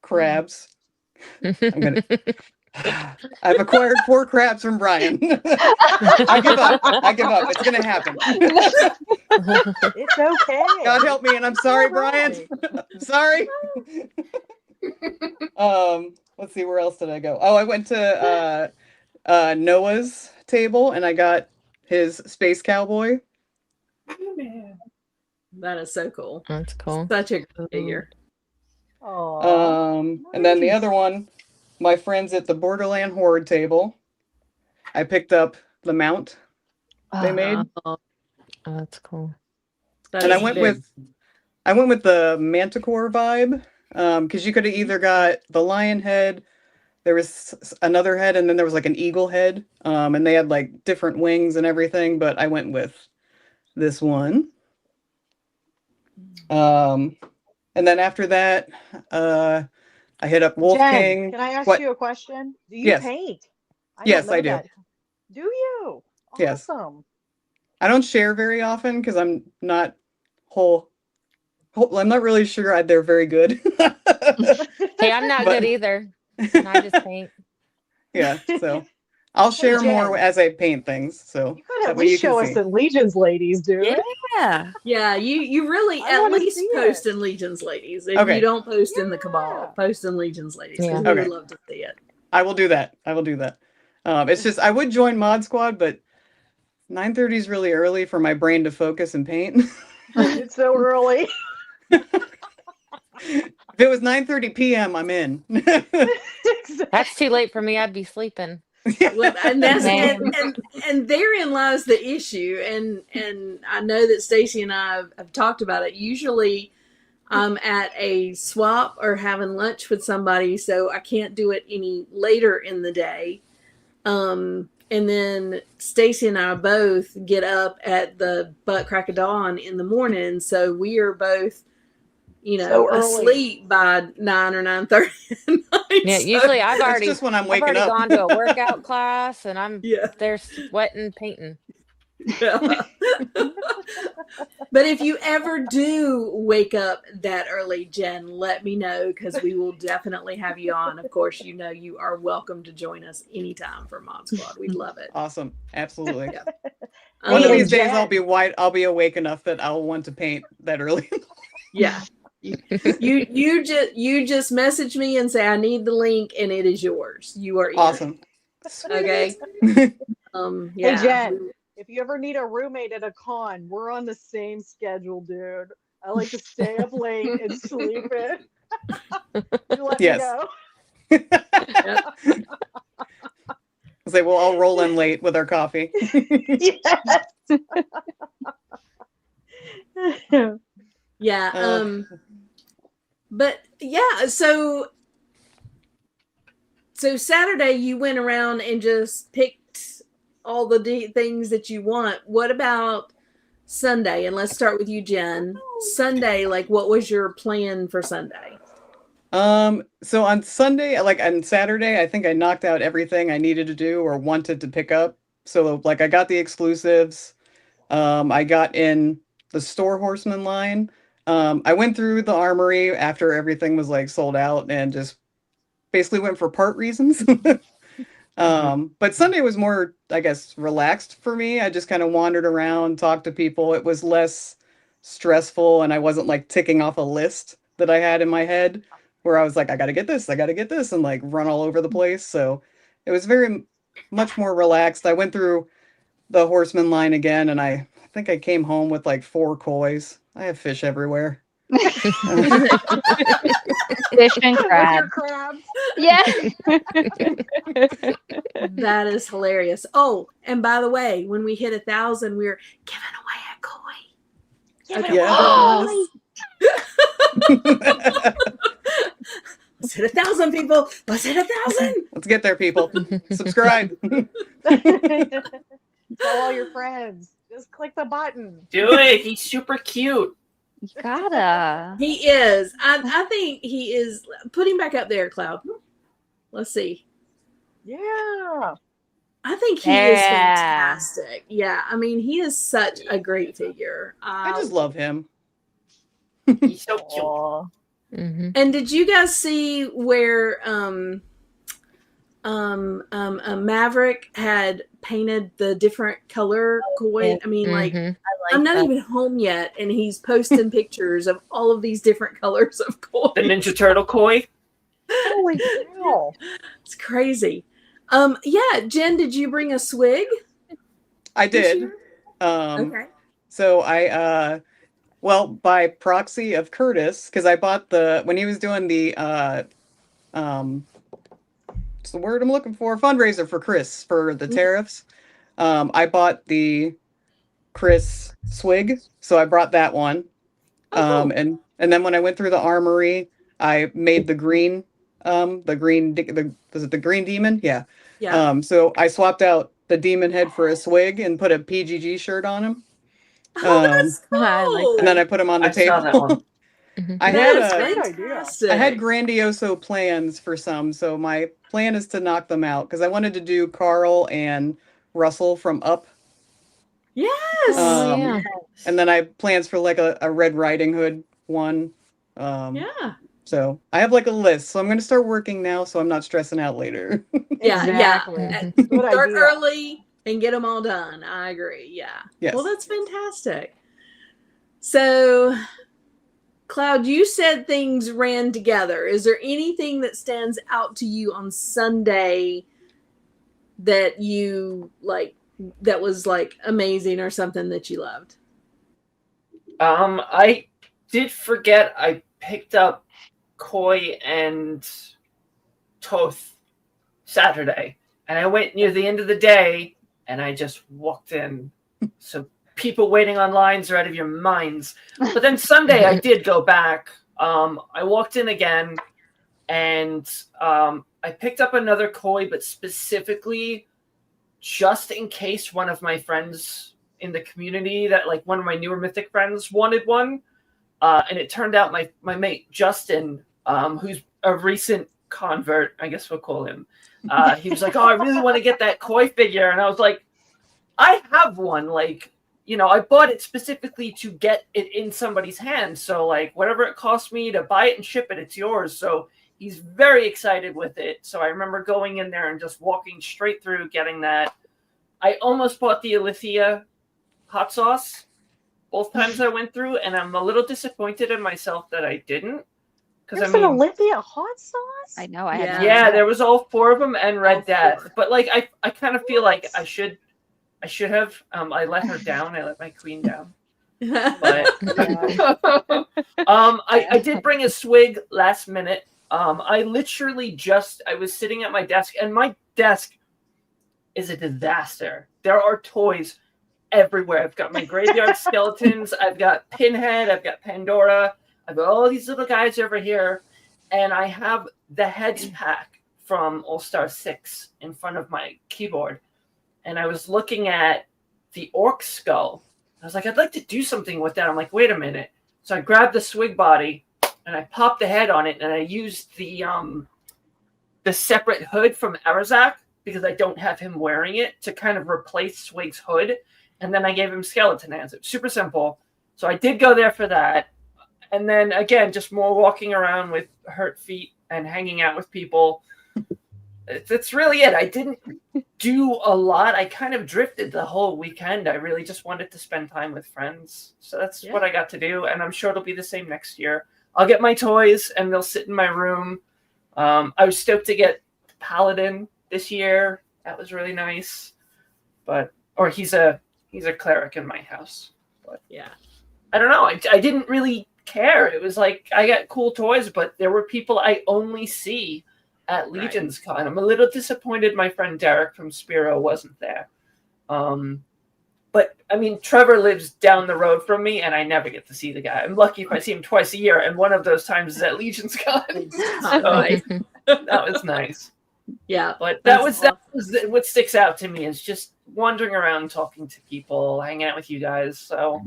crabs. I've acquired 4 crabs from Brian. I give up. It's gonna happen. It's okay. God help me, and I'm sorry, Brian. I'm sorry. Let's see, where else did I go? Oh, I went to Noah's table, and I got his space cowboy. Oh, man. That is so cool. That's cool. Such a good figure. Aw. And then the Nice. other one, my friends at the Borderland Horde table. I picked up the mount they made, Oh, Oh, that's cool. that and I is went big. with the Manticore vibe, because you could have either got the lion head, there was another head, and then there was like an eagle head, and they had like different wings and everything, but I went with this one. And then after that, I hit up Wolf Jen, King. can I ask What? you a question? Do you Yes. paint? I Yes, don't know I do. that. Do you? Yes. Awesome. I don't share very often because I'm not I'm not really sure they're very good. Hey, I'm not But- good either. And I just paint. Yeah, so I'll share more Jen. as I paint things. So You could that at way you least can show us see. in Legions, ladies, dude. Yeah. Yeah, you really I at wanna least see post it. in Legions Ladies. If Okay. you don't post in the Cabal, Yeah. post in Legions Ladies because Yeah. we Okay. would love to see it. I will do that. It's just I would join Mod Squad, but 9:30 is really early for my brain to focus and paint. It's so early. If it was 9:30 p.m., I'm in. That's too late for me. I'd be sleeping. Well, and that's Same. and therein lies the issue. And I know that Stacy and I have talked about it. Usually, I'm at a swap or having lunch with somebody, so I can't do it any later in the day. And then Stacy and I both get up at the butt crack of dawn in the morning, so we are both, So early. asleep by 9 or 9:30 at night. Yeah, So- usually I've That's already just when I'm I've waking already up. gone to a workout class and I'm Yeah. there sweating, painting. Yeah. But if you ever do wake up that early, Jen, let me know because we will definitely have you on. Of course, you are welcome to join us anytime for Mod Squad. We'd love it. Awesome. Absolutely. Yeah. One of And these days Jen. I'll be awake enough that I'll want to paint that early. Yeah. You just message me and say I need the link and it is yours. You are in. Awesome. Okay. Hey, Yeah. Jen, if you ever need a roommate at a con, we're on the same schedule, dude. I like to stay up late and sleep in. You let Yes. me know. I'll say, well, I'll roll in late with our coffee. Yes. Yeah. But yeah, so Saturday you went around and just picked all the things that you want. What about Sunday? And let's start with you, Jen. Sunday, like what was your plan for Sunday? So on Sunday, like on Saturday, I think I knocked out everything I needed to do or wanted to pick up. So like I got the exclusives. I got in the Store Horseman line. I went through the armory after everything was like sold out and just basically went for part reasons. But Sunday was more, I guess, relaxed for me. I just kind of wandered around, talked to people. It was less stressful and I wasn't like ticking off a list that I had in my head where I was like, I got to get this, and like run all over the place. So it was very much more relaxed. I went through the Horseman line again, and I think I came home with like 4 kois. I have fish everywhere. Fish and With crab. your crabs. Yeah. That is hilarious. Oh, and by the way, when we hit 1,000, we were giving away a koi. Okay. Yes. Let's hit 1,000, people. Let's hit 1,000. Let's get there, people. Subscribe. Tell all your friends. Just click the button. Do it. He's super cute. You gotta. He is. I think he is. Put him back up there, Cloud. Let's see. Yeah. I think he is Yeah. fantastic. Yeah, I mean, he is such a great figure. I just love him. He's so cute. Aw. Mhm. And did you guys see where Maverick had painted the different color koi? Yeah. I mean, like, Mhm. I'm not that. even home yet, and he's posting pictures of all of these different colors of koi. The Ninja Turtle koi. Holy cow. It's crazy. Yeah, Jen, did you bring a swig? I this did. year? Okay. So I well, by proxy of Curtis, because I bought when he was doing the what's the word I'm looking for? Fundraiser for Chris for the tariffs. I bought the Chris swig, so I brought that one. Oh, cool. And then when I went through the armory, I made the green was it the green demon? Yeah. Yeah. So I swapped out the demon head for a swig and put a PGG shirt on him. Oh, that's cool. I like And then I put him on the I saw that table. one. Mhm. I That's had great idea. fantastic. I had grandioso plans for some, so my plan is to knock them out because I wanted to do Carl and Russell from Up, Yes. Oh, Um, yeah. and then I have plans for like a Red Riding Hood one. Yeah. So I have like a list, so I'm going to start working now, so I'm not stressing out later. Yeah. Exactly. Yeah. Mhm. Good Start idea. early and get them all done. I agree. Yeah. Yes. Well, that's fantastic. So, Cloud, you said things ran together. Is there anything that stands out to you on Sunday that you like, that was like amazing or something that you loved? I did forget I picked up koi and toth Saturday, and I went near the end of the day, and I just walked in. So people waiting on lines are out of your minds. But then Sunday I did go back. I walked in again, and I picked up another koi, but specifically just in case one of my friends in the community, that like one of my newer mythic friends, wanted one. And it turned out my mate Justin, who's a recent convert, I guess we'll call him, he was like, oh, I really want to get that koi figure. And I was like, I have one. Like, you know, I bought it specifically to get it in somebody's hands. So like whatever it cost me to buy it and ship it, it's yours. So he's very excited with it. So I remember going in there and just walking straight through getting that. I almost bought the Alithia hot sauce both times I went through, and I'm a little disappointed in myself that I didn't. Because There's I mean, an Olympia hot sauce? I know. I had Yeah. yeah, there was all 4 of them and Red All Death. 4. But like I kind of feel like I should have. I let her down. I let my queen down. But I did bring a swig last minute. I literally I was sitting at my desk, and my desk is a disaster. There are toys everywhere. I've got my graveyard skeletons. I've got Pinhead. I've got Pandora. I've got all these little guys over here, and I have the heads pack from All-Star 6 in front of my keyboard. And I was looking at the orc skull. I was like, I'd like to do something with that. I'm like, wait a minute. So I grabbed the swig body and I popped the head on it, and I used the separate hood from Arazak, because I don't have him wearing it, to kind of replace Swig's hood. And then I gave him skeleton hands. It was super simple. So I did go there for that. And then again, just more walking around with hurt feet and hanging out with people. That's really it. I didn't do a lot. I kind of drifted the whole weekend. I really just wanted to spend time with friends. So that's what I got to do. And I'm sure it'll be the same next year. I'll get my toys and they'll sit in my room. I was stoked to get Paladin this year. That was really nice. Or he's a cleric in my house. But Yeah. I don't know. I didn't really care. It was like I got cool toys, but there were people I only see at LegionsCon. I'm a little disappointed my friend Derek from Spiro wasn't there. But I mean, Trevor lives down the road from me, and I never get to see the guy. I'm lucky if I see him twice a year, and one of those times is at LegionsCon. So, Right. that was nice. Yeah. But that's that was what sticks out to me is just wandering around, talking to people, hanging out with you guys. So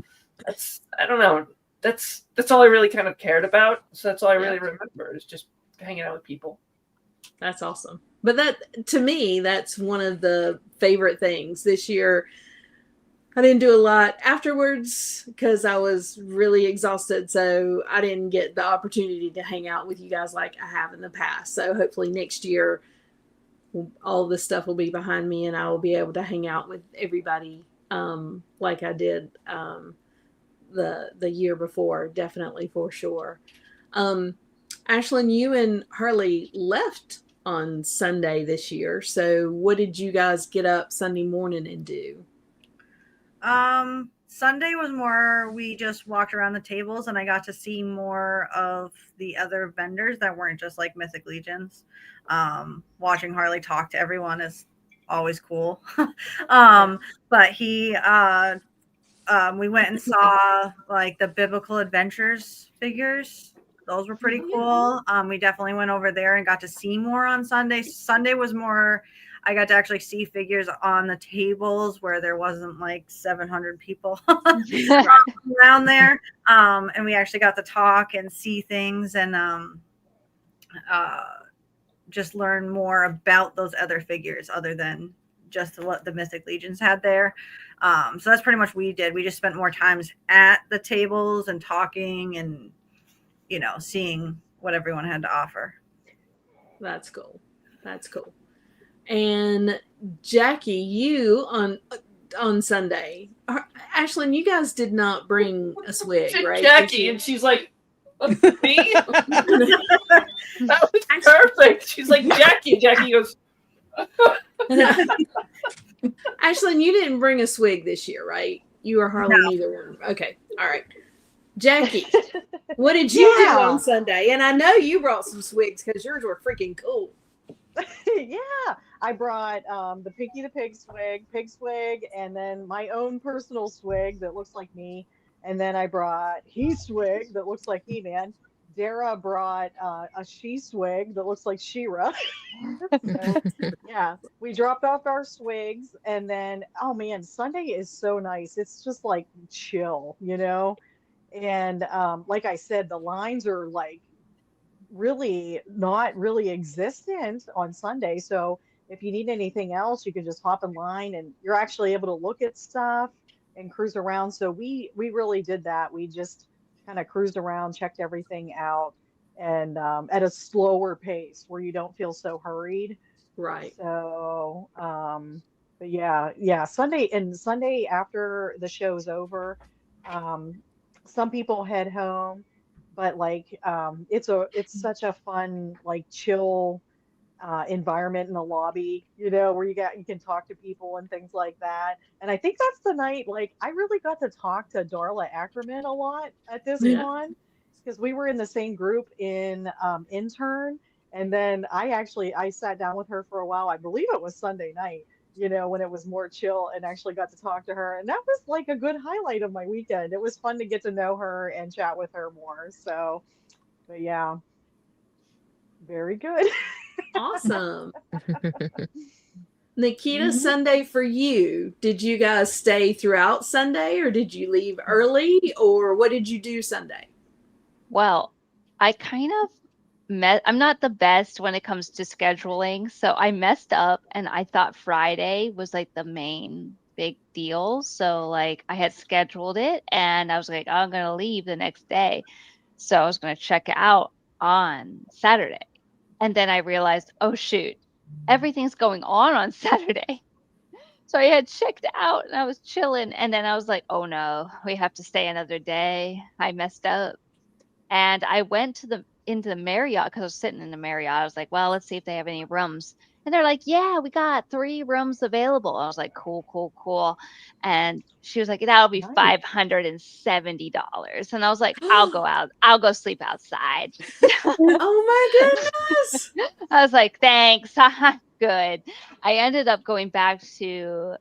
I don't know. That's all I really kind of cared about. So that's all I really remember is just hanging out with people. That's awesome. But that, to me, that's one of the favorite things this year. I didn't do a lot afterwards because I was really exhausted. So I didn't get the opportunity to hang out with you guys like I have in the past. So hopefully next year, all this stuff will be behind me and I will be able to hang out with everybody like I did the year before, definitely, for sure. Ashlyn, you and Harley left on Sunday this year. So what did you guys get up Sunday morning and do? Sunday was more, we just walked around the tables and I got to see more of the other vendors that weren't just like Mythic Legions. Watching Harley talk to everyone is always cool. But we went and saw like the Biblical Adventures figures. Those were pretty cool. We definitely went over there and got to see more on Sunday. Sunday was more, I got to actually see figures on the tables where there wasn't like 700 people around there. And we actually got to talk and see things and just learn more about those other figures other than just what the Mystic Legions had there. So that's pretty much what we did. We just spent more times at the tables and talking and, you know, seeing what everyone had to offer. That's cool. That's cool. And Jackie, you on Sunday, Ashlyn, you guys did not bring a swig, right? Jackie, and she's like, me? That was perfect. She's like, Jackie. Jackie goes, Ashlyn, you didn't bring a swig this year, right? You or Harley, neither one. Okay. All right. Jackie, what did you do on Sunday? And I know you brought some swigs because yours were freaking cool. Yeah, I brought the Pinky the Pig swig, and then my own personal swig that looks like me. And then I brought He swig that looks like He-Man. Dara brought a She swig that looks like She-Ra. So, yeah, we dropped off our swigs, and then, oh man, Sunday is so nice. It's just like chill, you know? And like I said, the lines are like really not really existent on Sunday. So if you need anything else, you can just hop in line and you're actually able to look at stuff and cruise around. So we really did that. We just kind of cruised around, checked everything out, and at a slower pace where you don't feel so hurried. Right. So, but yeah, Sunday after the show's over, some people head home, but like it's such a fun, like, chill environment in the lobby, you know, where you can talk to people and things like that. And I think that's the night, like, I really got to talk to Darla Ackerman a lot at this con because we were in the same group in intern. And then I sat down with her for a while. I believe it was Sunday night, you know, when it was more chill, and actually got to talk to her. And that was like a good highlight of my weekend. It was fun to get to know her and chat with her more. So, but yeah, very good. Awesome. Nikita, Sunday for you. Did you guys stay throughout Sunday or did you leave early or what did you do Sunday? Well, I kind of I'm not the best when it comes to scheduling, so I messed up and I thought Friday was like the main big deal. So like I had scheduled it and I was like, oh, I'm going to leave the next day. So I was going to check out on Saturday. And then I realized, oh shoot, everything's going on Saturday. So I had checked out and I was chilling. And then I was like, oh no, we have to stay another day. I messed up. And I went into the Marriott because I was sitting in the Marriott. I was like, well, let's see if they have any rooms. And they're like, yeah, we got 3 rooms available. I was like, cool, cool, cool. And she was like, that'll be Nice. $570. And I was like, I'll go out. I'll go sleep outside. Oh my goodness. I was like, thanks. I'm good. I ended up going back to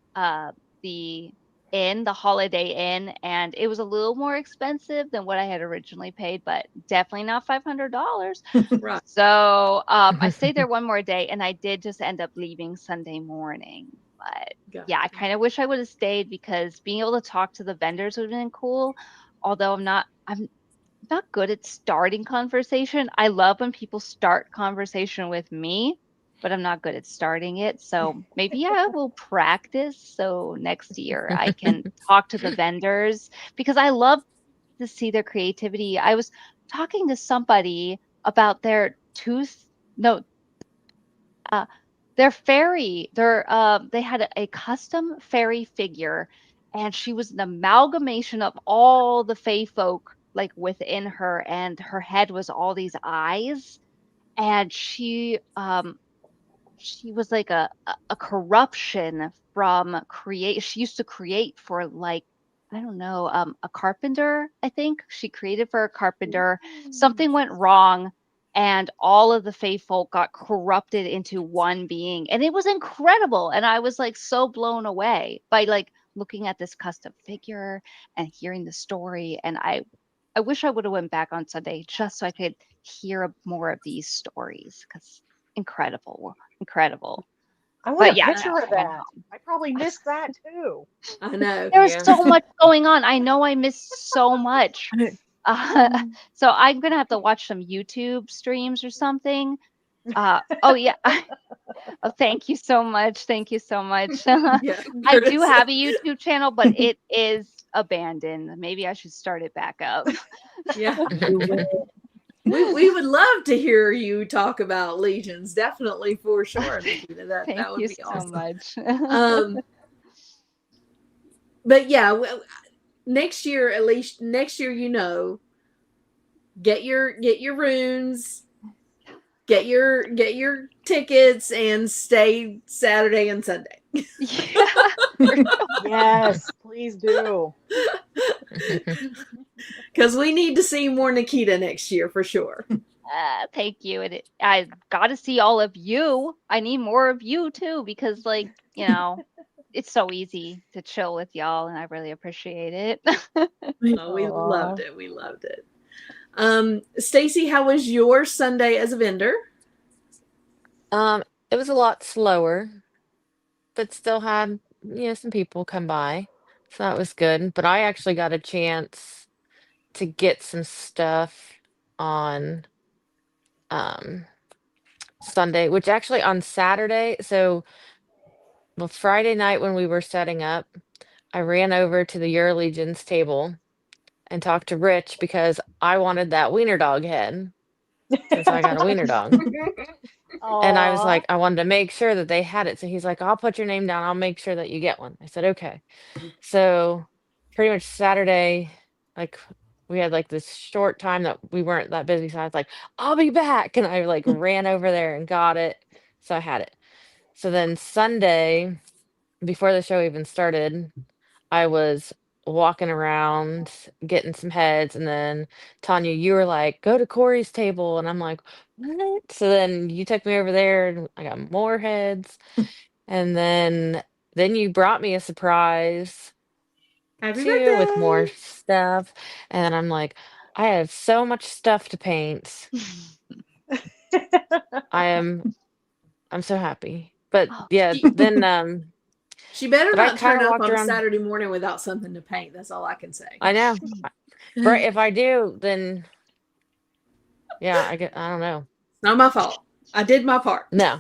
the the Holiday Inn, and it was a little more expensive than what I had originally paid, but definitely not $500. Right. So I stayed there one more day, and I did just end up leaving Sunday morning. But yeah, I Gotcha. kind of wish I would have stayed because being able to talk to the vendors would have been cool. Although I'm not good at starting conversation. I love when people start conversation with me, but I'm not good at starting it. So maybe I will practice so next year I can talk to the vendors because I love to see their creativity. I was talking to somebody about their no, uh, their fairy. They had a custom fairy figure, and she was an amalgamation of all the fae folk like within her, and her head was all these eyes, and she was like a corruption from create. She used to create for like I don't know, a carpenter. I think she created for a carpenter. Something went wrong, and all of the Fae folk got corrupted into one being, and it was incredible. And I was like so blown away by like looking at this custom figure and hearing the story. And I wish I would have went back on Sunday just so I could hear more of these stories because incredible, incredible. I want But a yeah, picture no, of that. I probably missed that too. I know. there was Yeah. so much going on. I know I missed so much. So I'm gonna have to watch some YouTube streams or something. Oh yeah. Oh, thank you so much. Thank you so much. Yeah. I do Curtis. have a YouTube channel, but it is abandoned. Maybe I should start it back up. Yeah. We would love to hear you talk about legions, definitely for sure. Nikita. That Thank would you be so awesome. much. But yeah, next year at least next year, get your runes, get your tickets, and stay Saturday and Sunday. Yeah. Yes, please do. Because we need to see more Nikita next year for sure. Thank you. And I got to see all of you. I need more of you too, because like, it's so easy to chill with y'all, and I really appreciate it. Oh, we loved it. We loved it. Stacy, how was your Sunday as a vendor? It was a lot slower, but still had, some people come by. So that was good. But I actually got a chance to get some stuff on Sunday, which actually on Saturday, so well, Friday night when we were setting up, I ran over to the Your Legions table and talked to Rich because I wanted that wiener dog head since I got a wiener dog. And I was Aw. like, I wanted to make sure that they had it. So he's like, I'll put your name down. I'll make sure that you get one. I said, okay. So pretty much Saturday, like we had like this short time that we weren't that busy. So I was like, I'll be back. And I like ran over there and got it. So I had it. So then Sunday, before the show even started, I was walking around getting some heads, and then Tanya, you were like, go to Corey's table, and I'm like, what? So then you took me over there and I got more heads. And then you brought me a surprise Happy too with more birthday. stuff. And then I'm like, I have so much stuff to paint. I'm so happy. But Oh, yeah, then She better but I not kind turn of up walked on a around. Saturday morning without something to paint. That's all I can say. I know. Right, if I do, then yeah, I don't know. Not my fault. I did my part. No.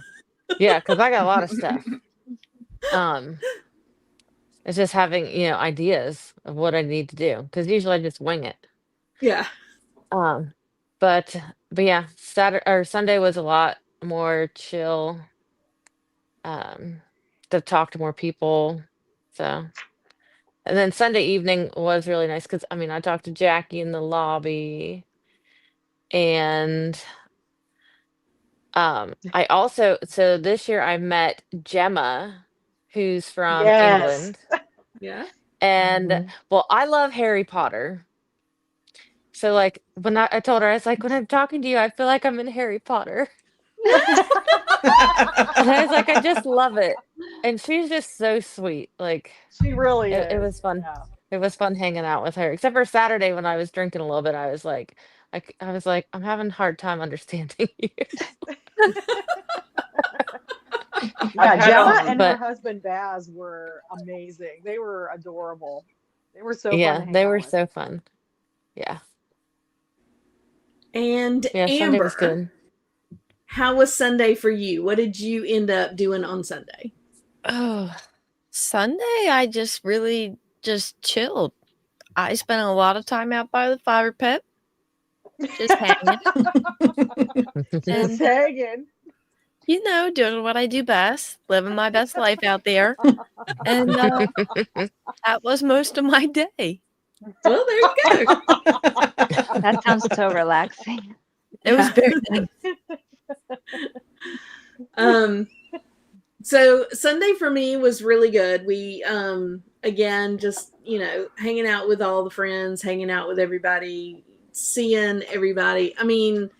Yeah, because I got a lot of stuff. It's just having, ideas of what I need to do. Because usually I just wing it. Yeah. Um, but yeah, Saturday or Sunday was a lot more chill. To talk to more people. So and then Sunday evening was really nice because I talked to Jackie in the lobby. And I also, so this year I met Gemma, who's from Yes. England. Yeah. And well, I love Harry Potter. So like when I told her, I was like, when I'm talking to you, I feel like I'm in Harry Potter. And I was like, I just love it. And she's just so sweet. Like She really is. it was fun. Yeah. It was fun hanging out with her. Except for Saturday when I was drinking a little bit, I was like, I'm having a hard time understanding you. Yeah, Gemma and her But husband Baz were amazing. They were adorable. They were so fun yeah, to hang they out were with. so fun. Yeah. And Yeah, Sunday was Amber, good. how was Sunday for you? What did you end up doing on Sunday? Oh, Sunday, I just really just chilled. I spent a lot of time out by the fire pit, just hanging. Just And, hanging. you know, doing what I do best, living my best life out there. And that was most of my day. Well, there you go. That sounds so relaxing. It was very nice. So Sunday for me was really good. We again just, hanging out with all the friends, hanging out with everybody, seeing everybody. I mean,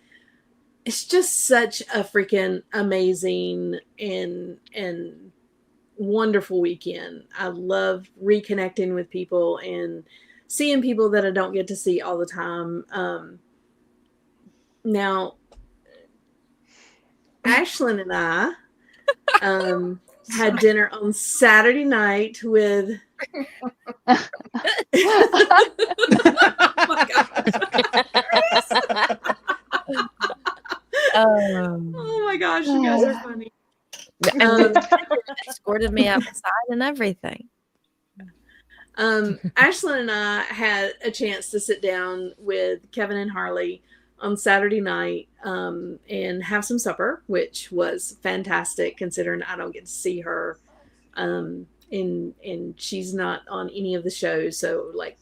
it's just such a freaking amazing and wonderful weekend. I love reconnecting with people and seeing people that I don't get to see all the time. Now, Ashlyn and I had dinner on Saturday night with. Oh my gosh. Oh my gosh, you guys are funny. Escorted me outside and everything. Ashlyn and I had a chance to sit down with Kevin and Harley on Saturday night and have some supper, which was fantastic considering I don't get to see her and she's not on any of the shows, so like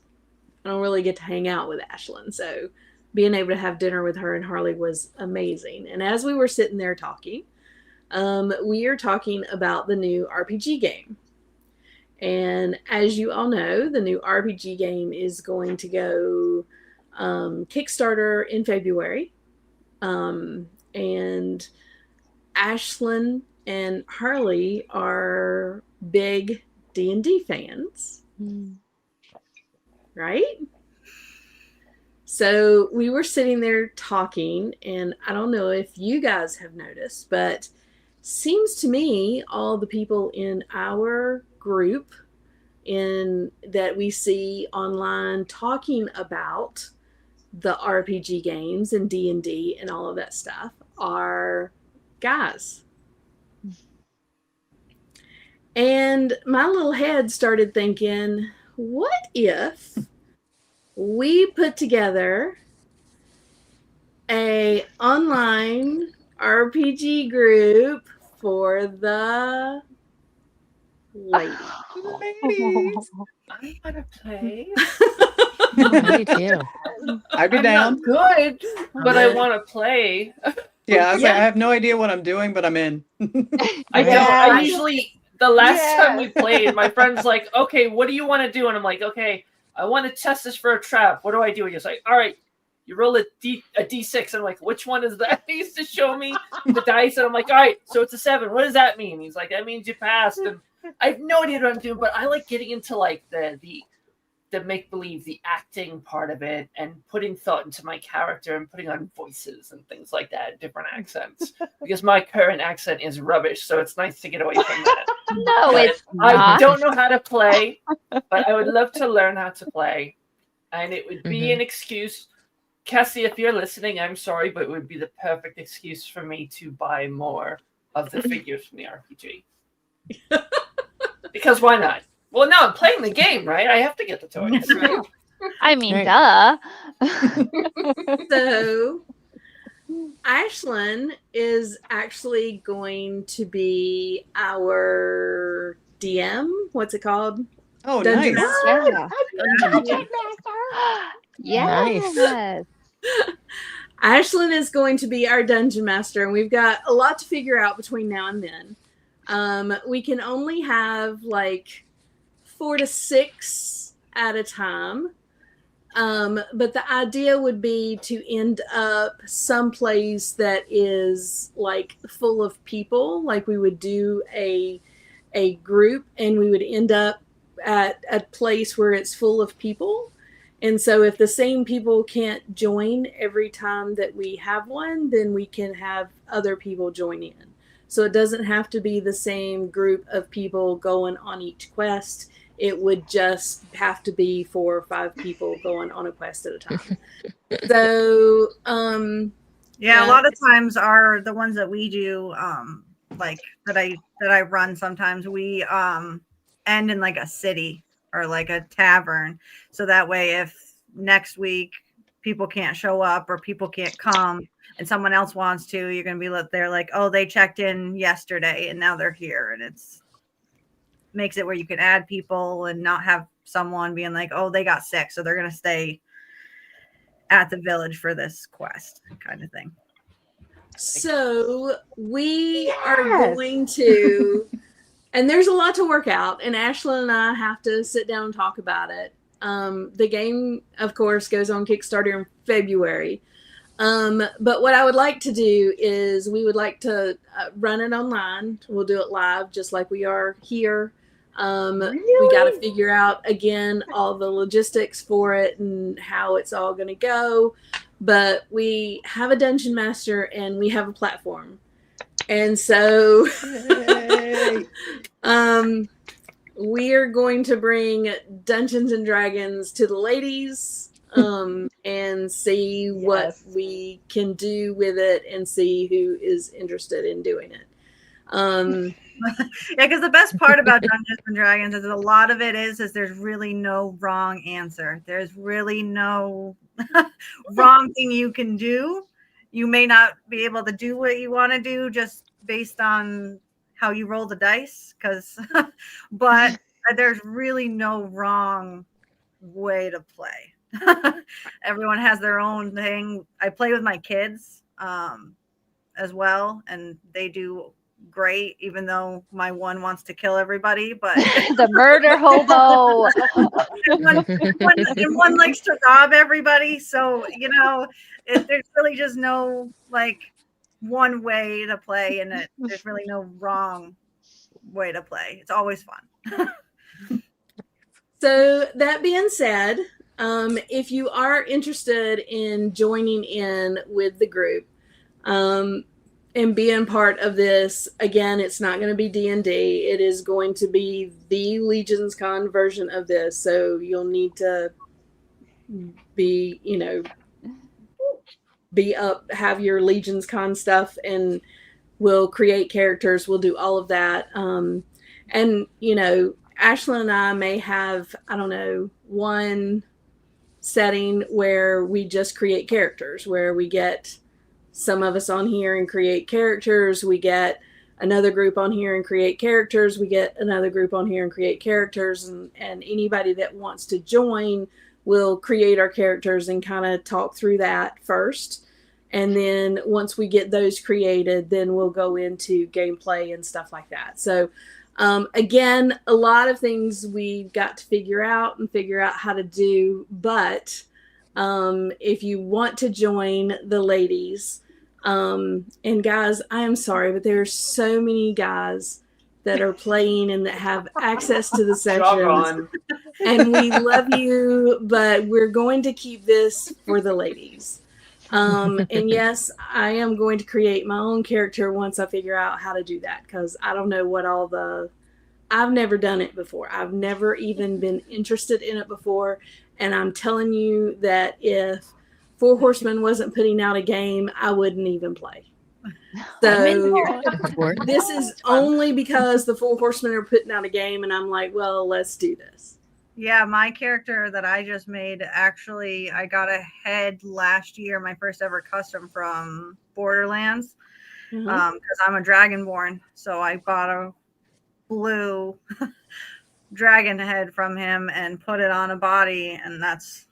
I don't really get to hang out with Ashlyn. So being able to have dinner with her and Harley was amazing. And as we were sitting there talking, we are talking about the new RPG game. And as you all know, the new RPG game is going to go Kickstarter in February. And Ashlyn and Harley are big D&D fans. Right? So we were sitting there talking, and I don't know if you guys have noticed, but seems to me all the people in our group that we see online talking about the RPG games and D&D and all of that stuff are guys. And my little head started thinking, what if we put together a online RPG group for the ladies? I want to play. Me too. I'd be I'm down. not good, but I want to play. Yeah, I have no idea what I'm doing, but I'm in. I don't. I usually, the last time we played, my friend's like, okay, what do you want to do? And I'm like, okay, I want to test this for a trap. What do I do? And he's like, all right, you roll a D6. And I'm like, which one is that? He used to show me the dice. And I'm like, all right, so it's a 7. What does that mean? He's like, that means you passed. And I have no idea what I'm doing, but I like getting into like the make-believe, the acting part of it, and putting thought into my character and putting on voices and things like that, different accents. Because my current accent is rubbish, so it's nice to get away from that. No, it's I not. don't know how to play, but I would love to learn how to play. And it would be an excuse. Cassie, if you're listening, I'm sorry, but it would be the perfect excuse for me to buy more of the figures from the RPG. Because why not? Well, no, I'm playing the game, right? I have to get the toys. I mean, Right. duh. So Ashlyn is actually going to be our DM. What's it called? Oh, Dungeon nice. Master. Yes. Ashlyn is going to be our dungeon master, and we've got a lot to figure out between now and then. We can only have like 4 to 6 at a time. But the idea would be to end up someplace that is like full of people. Like we would do a group, and we would end up at a place where it's full of people. And so if the same people can't join every time that we have one, then we can have other people join in. So it doesn't have to be the same group of people going on each quest. It would just have to be 4 or 5 people going on a quest at a time. So, yeah, a lot of times are the ones that we do, like that I run. Sometimes we end in like a city or like a tavern, so that way if next week people can't show up or people can't come and someone else wants to, you're going to be there like, oh, they checked in yesterday and now they're here, and it's makes it where you can add people and not have someone being like, oh, they got sick, so they're going to stay at the village for this quest kind of thing. So we are going to, and there's a lot to work out, and Ashlyn and I have to sit down and talk about it. The game, of course, goes on Kickstarter in February. But what I would like to do is we would like to run it online. We'll do it live, just like we are here. We got to figure out, again, all the logistics for it and how it's all going to go. But we have a dungeon master and we have a platform. And so we are going to bring Dungeons and Dragons to the ladies and see what we can do with it and see who is interested in doing it. Yeah, because the best part about Dungeons and Dragons is a lot of it is there's really no wrong answer. There's really no wrong thing you can do. You may not be able to do what you want to do just based on how you roll the dice, but there's really no wrong way to play. Everyone has their own thing. I play with my kids as well, and they do great, even though my one wants to kill everybody, but the murder hobo. and one likes to rob everybody. So there's really just no like one way to play, and there's really no wrong way to play. It's always fun. So that being said, if you are interested in joining in with the group and being part of this, again, it's not going to be D&D. It is going to be the LegionsCon version of this. So you'll need to be, have your LegionsCon stuff, and we'll create characters. We'll do all of that. And, Ashlyn and I may have, one setting where we just create characters, where we get some of us on here and create characters. We get another group on here and create characters. We get another group on here and create characters. And anybody that wants to join will create our characters and kind of talk through that first. And then once we get those created, then we'll go into gameplay and stuff like that. So again, a lot of things we've got to figure out how to do. But if you want to join the ladies, and guys, I am sorry, but there are so many guys that are playing and that have access to the sessions. And we love you, but we're going to keep this for the ladies. And yes, I am going to create my own character once I figure out how to do that, because I don't know what I've never done it before. I've never even been interested in it before. And I'm telling you that if Four Horsemen wasn't putting out a game, I wouldn't even play. So this is only because the Four Horsemen are putting out a game, and I'm like, well, let's do this. Yeah, my character that I just made, actually, I got a head last year, my first ever custom from Borderlands, because I'm a Dragonborn. So I bought a blue dragon head from him and put it on a body, and that's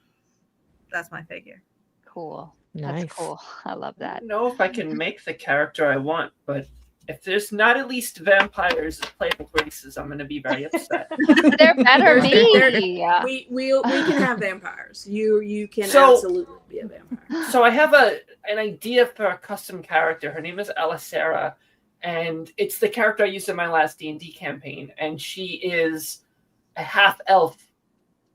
my figure. Cool. Nice. That's cool. I love I that. don't know if I can make the character I want, but if there's not at least vampires that play with races, I'm going to be very upset. There better There- be. We can have vampires. You can So- absolutely be a vampire. So I have an idea for a custom character. Her name is Alicera, and it's the character I used in my last D&D campaign, and she is a half-elf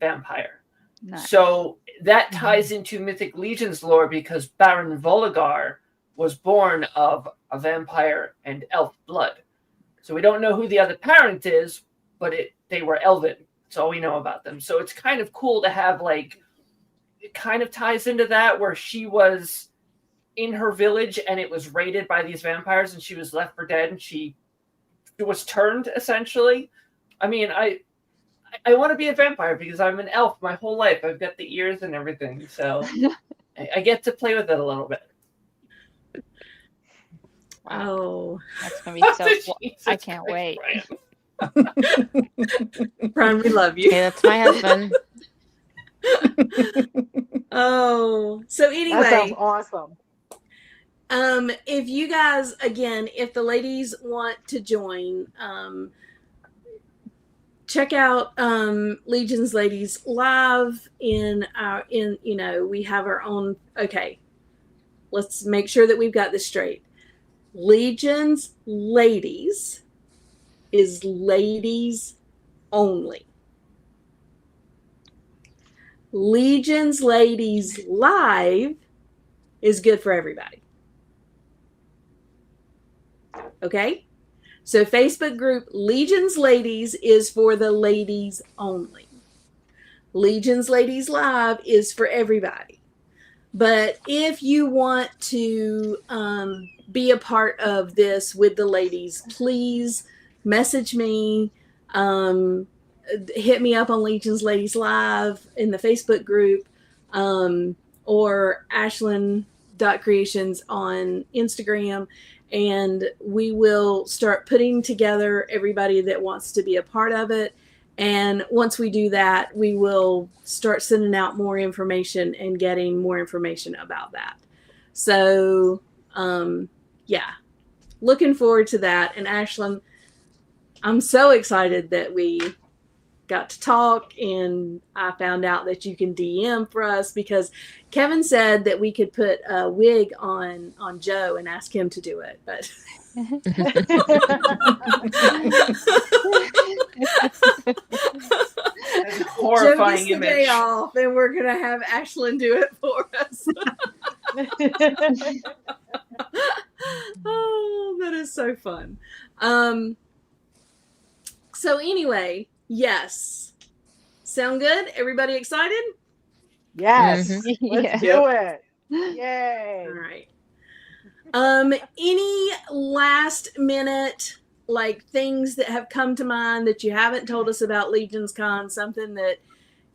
vampire. Nice. So that ties into Mythic Legions lore because Baron Voligar was born of a vampire and elf blood. So we don't know who the other parent is, but they were elven. That's all we know about them. So it's kind of cool to have, like, it kind of ties into that where she was in her village and it was raided by these vampires and she was left for dead and she was turned, essentially. I mean, I want to be a vampire because I'm an elf my whole life. I've got the ears and everything. So I get to play with it a little bit. Oh, That's going to be so cool. Jesus I can't Christ, wait. Brian, we love you. Hey, that's my husband. Oh, so That sounds anyway, awesome. if you guys, again, if the ladies want to join, check out Legions Ladies live we have our own. Okay, let's make sure that we've got this straight. Legions Ladies is ladies only. Legions Ladies Live is good for everybody. Okay? So Facebook group Legions Ladies is for the ladies only. Legions Ladies Live is for everybody. But if you want to be a part of this with the ladies, please message me. Hit me up on Legions Ladies Live in the Facebook group, or Ashlyn.creations on Instagram, and we will start putting together everybody that wants to be a part of it. And once we do that, we will start sending out more information and getting more information about that. So, yeah, looking forward to that. And Ashlyn, I'm so excited that we got to talk, and I found out that you can DM for us because Kevin said that we could put a wig on Joe and ask him to do it, but That's a horrifying Joe gets the day image. off, and we're gonna have Ashlyn do it for us. Oh, that is so fun. So anyway, yes. Sound good? Everybody excited? Yes. Mhm. Let's Yeah. do it. Yay. All right. Any last minute things that have come to mind that you haven't told us about LegionsCon, something that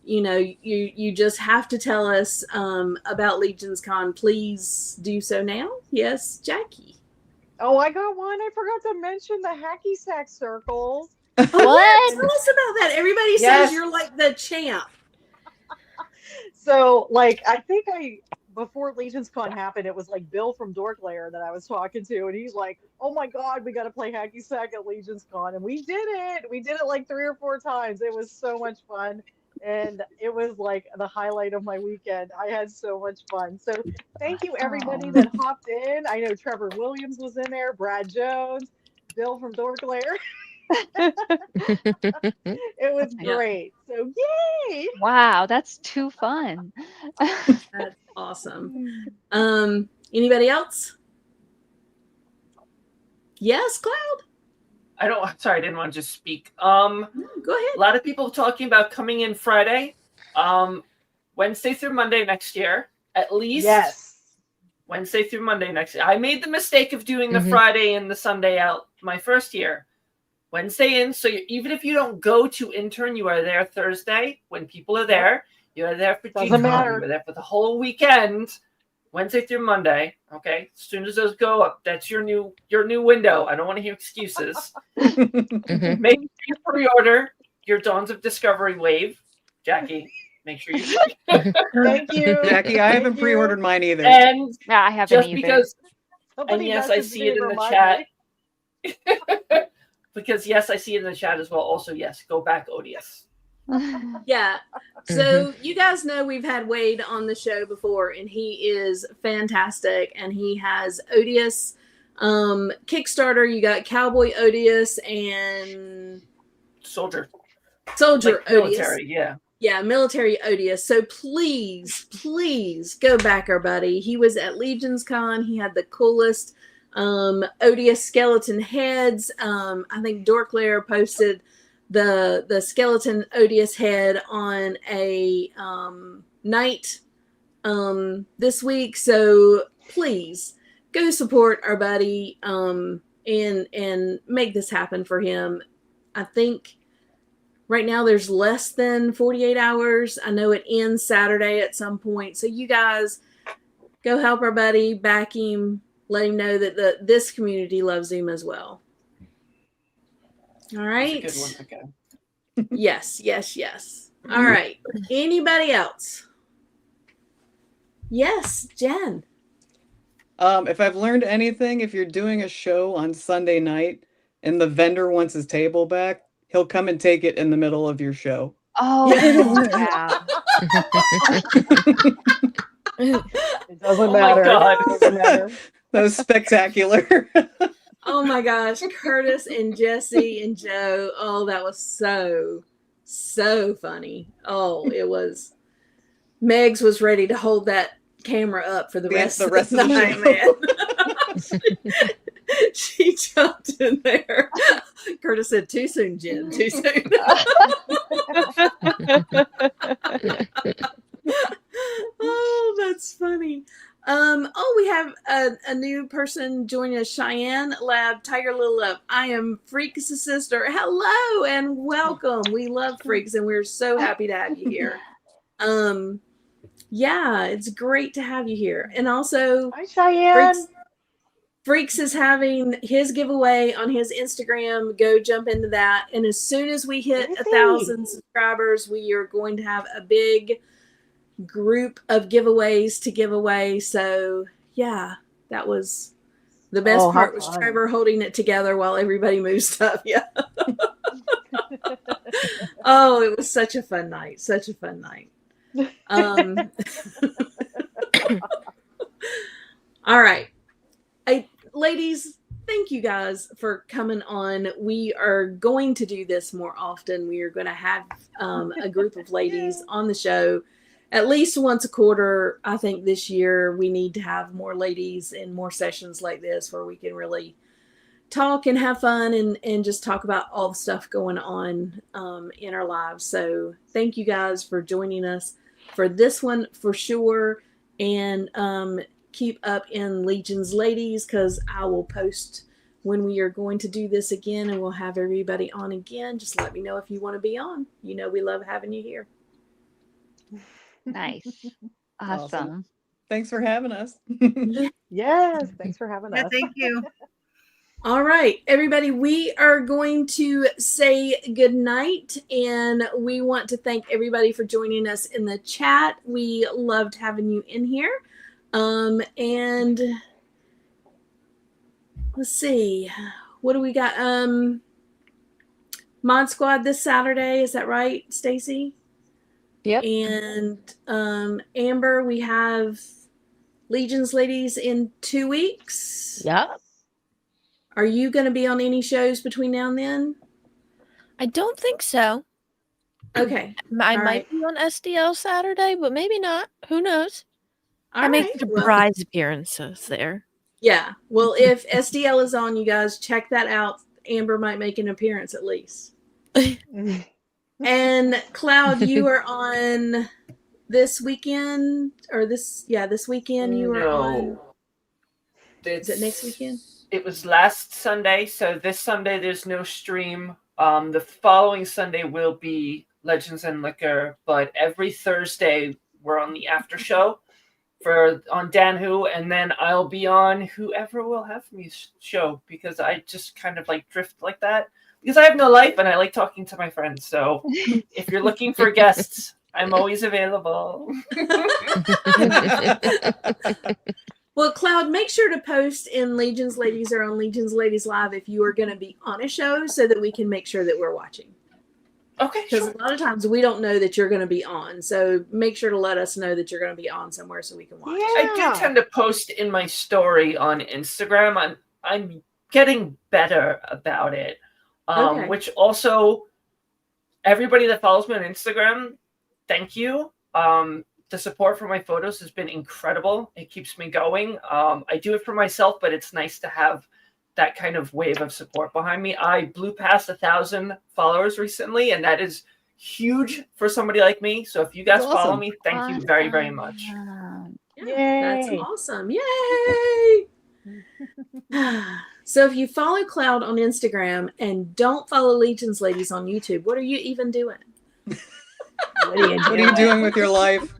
you just have to tell us about LegionsCon, please do so now. Yes, Jackie. Oh, I got one. I forgot to mention the hacky sack circles. What? Tell us about that. Everybody Yes. says you're like the champ. So, I think before LegionsCon happened, it was Bill from Dorklayer that I was talking to, and he's like, "Oh my God, we got to play hacky sack at LegionsCon," and we did it. We did it 3 or 4 times. It was so much fun, and it was the highlight of my weekend. I had so much fun. So, thank you everybody that hopped in. I know Trevor Williams was in there, Brad Jones, Bill from Dorklayer. It was Yeah. great. So, yay! Wow, that's too fun. That's awesome. Anybody else? Yes, Cloud? Sorry, I didn't want to just speak. No, go ahead. A lot of people talking about coming in Friday, Wednesday through Monday next year, at least. Yes. Wednesday through Monday next year. I made the mistake of doing the Mhm. Friday and the Sunday out my first year. Wednesday in, so even if you don't go to intern, you are there Thursday when people are there. You are there for Doesn't G-Con. matter. You are there for the whole weekend, Wednesday through Monday. Okay, as soon as those go up, that's your new window. I don't want to hear excuses. Mhm. Make sure you pre-order your Dawns of Discovery wave, Jackie. make sure you. Thank you, Jackie, I Thank haven't you. pre-ordered mine either. And Yeah, I haven't just either. because, Somebody and yes, I messaged see me it to in the remind chat. me. Because yes, I see it in the chat as well. Also, yes, go back, Odious. Yeah. So you guys know we've had Wade on the show before, and he is fantastic. And he has Odious Kickstarter. You got Cowboy Odious and Soldier Soldier like Odious. military, yeah. Yeah, military Odious. So please go back our buddy. He was at LegionsCon. He had the coolest Odious skeleton heads. I think Dorklair posted the skeleton Odious head on a night this week. So please go support our buddy and make this happen for him. I think right now there's less than 48 hours. I know it ends Saturday at some point. So you guys go help our buddy, back him, let him know that this community loves him as well. All right. That's a good one. Okay. Yes. All right. Anybody else? Yes, Jen. If I've learned anything, if you're doing a show on Sunday night and the vendor wants his table back, he'll come and take it in the middle of your show. Oh, yeah. It doesn't Oh my matter. God. It doesn't matter. That was spectacular. Oh my gosh, Curtis and Jesse and Joe. Oh, that was so funny. Oh, it was. Megs was ready to hold that camera up for the rest of the night, man. She jumped in there. Curtis said, "Too soon, Jen. Too soon." Oh, that's funny. We have a new person joining us, Cheyenne Lab, Tiger Little Love. I am Freak's sister. Hello and welcome. We love Freaks and we're so happy to have you here. Yeah, it's great to have you here. And also, Hi, Cheyenne. Freaks is having his giveaway on his Instagram. Go jump into that. And as soon as we hit 1,000 subscribers, we are going to have a big group of giveaways to give away. So yeah, that was the best part was fun. Trevor holding it together while everybody moved stuff. Yeah. Oh, it was such a fun night. Such a fun night. All right. Ladies, thank you guys for coming on. We are going to do this more often. We are going to have a group of ladies on the show at least once a quarter. I think this year we need to have more ladies and more sessions like this where we can really talk and have fun and just talk about all the stuff going on in our lives. So thank you guys for joining us for this one for sure. And keep up in Legions Ladies, because I will post when we are going to do this again, and we'll have everybody on again. Just let me know if you want to be on. You know we love having you here. Nice. Awesome. Thanks for having us. Yes, thanks for having us. Yeah, thank you. All right, everybody, we are going to say good night, and we want to thank everybody for joining us in the chat. We loved having you in here. And let's see, what do we got? Mod Squad this Saturday, is that right, Stacy? Yep. And Amber, we have Legions Ladies in 2 weeks. Yep. Are you going to be on any shows between now and then? I don't think so. Okay. I might be on SDL Saturday, but maybe not. Who knows? I make surprise appearances there. Yeah. Well, if SDL is on, you guys check that out. Amber might make an appearance at least. And Cloud, you are on this weekend or this weekend you were on. Is it next weekend? It was last Sunday, so this Sunday there's no stream. The following Sunday will be Legends and Liquor, but every Thursday we're on the after show on Dan Who, and then I'll be on whoever will have me show, because I just kind of like drift like that because I have no life and I like talking to my friends. So if you're looking for guests, I'm always available. Well, Cloud, make sure to post in Legions Ladies or on Legions Ladies Live if you are going to be on a show so that we can make sure that we're watching. Okay, Because sure. a lot of times we don't know that you're going to be on. So make sure to let us know that you're going to be on somewhere so we can watch. I do tend to post in my story on Instagram. I'm getting better about it. Okay. Which also, everybody that follows me on Instagram, thank you. The support for my photos has been incredible. It keeps me going. I do it for myself, but it's nice to have that kind of wave of support behind me. I blew past 1,000 followers recently, and that is huge for somebody like me. So if you guys That's follow awesome. me, thank you very, very much. Yeah, that's Yay. awesome. Yay! So if you follow Cloud on Instagram and don't follow Legions Ladies on YouTube, what are you even doing? What are you What are you doing with your life?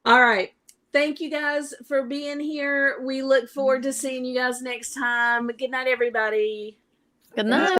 All right. Thank you guys for being here. We look forward to seeing you guys next time. Good night, everybody. Good night.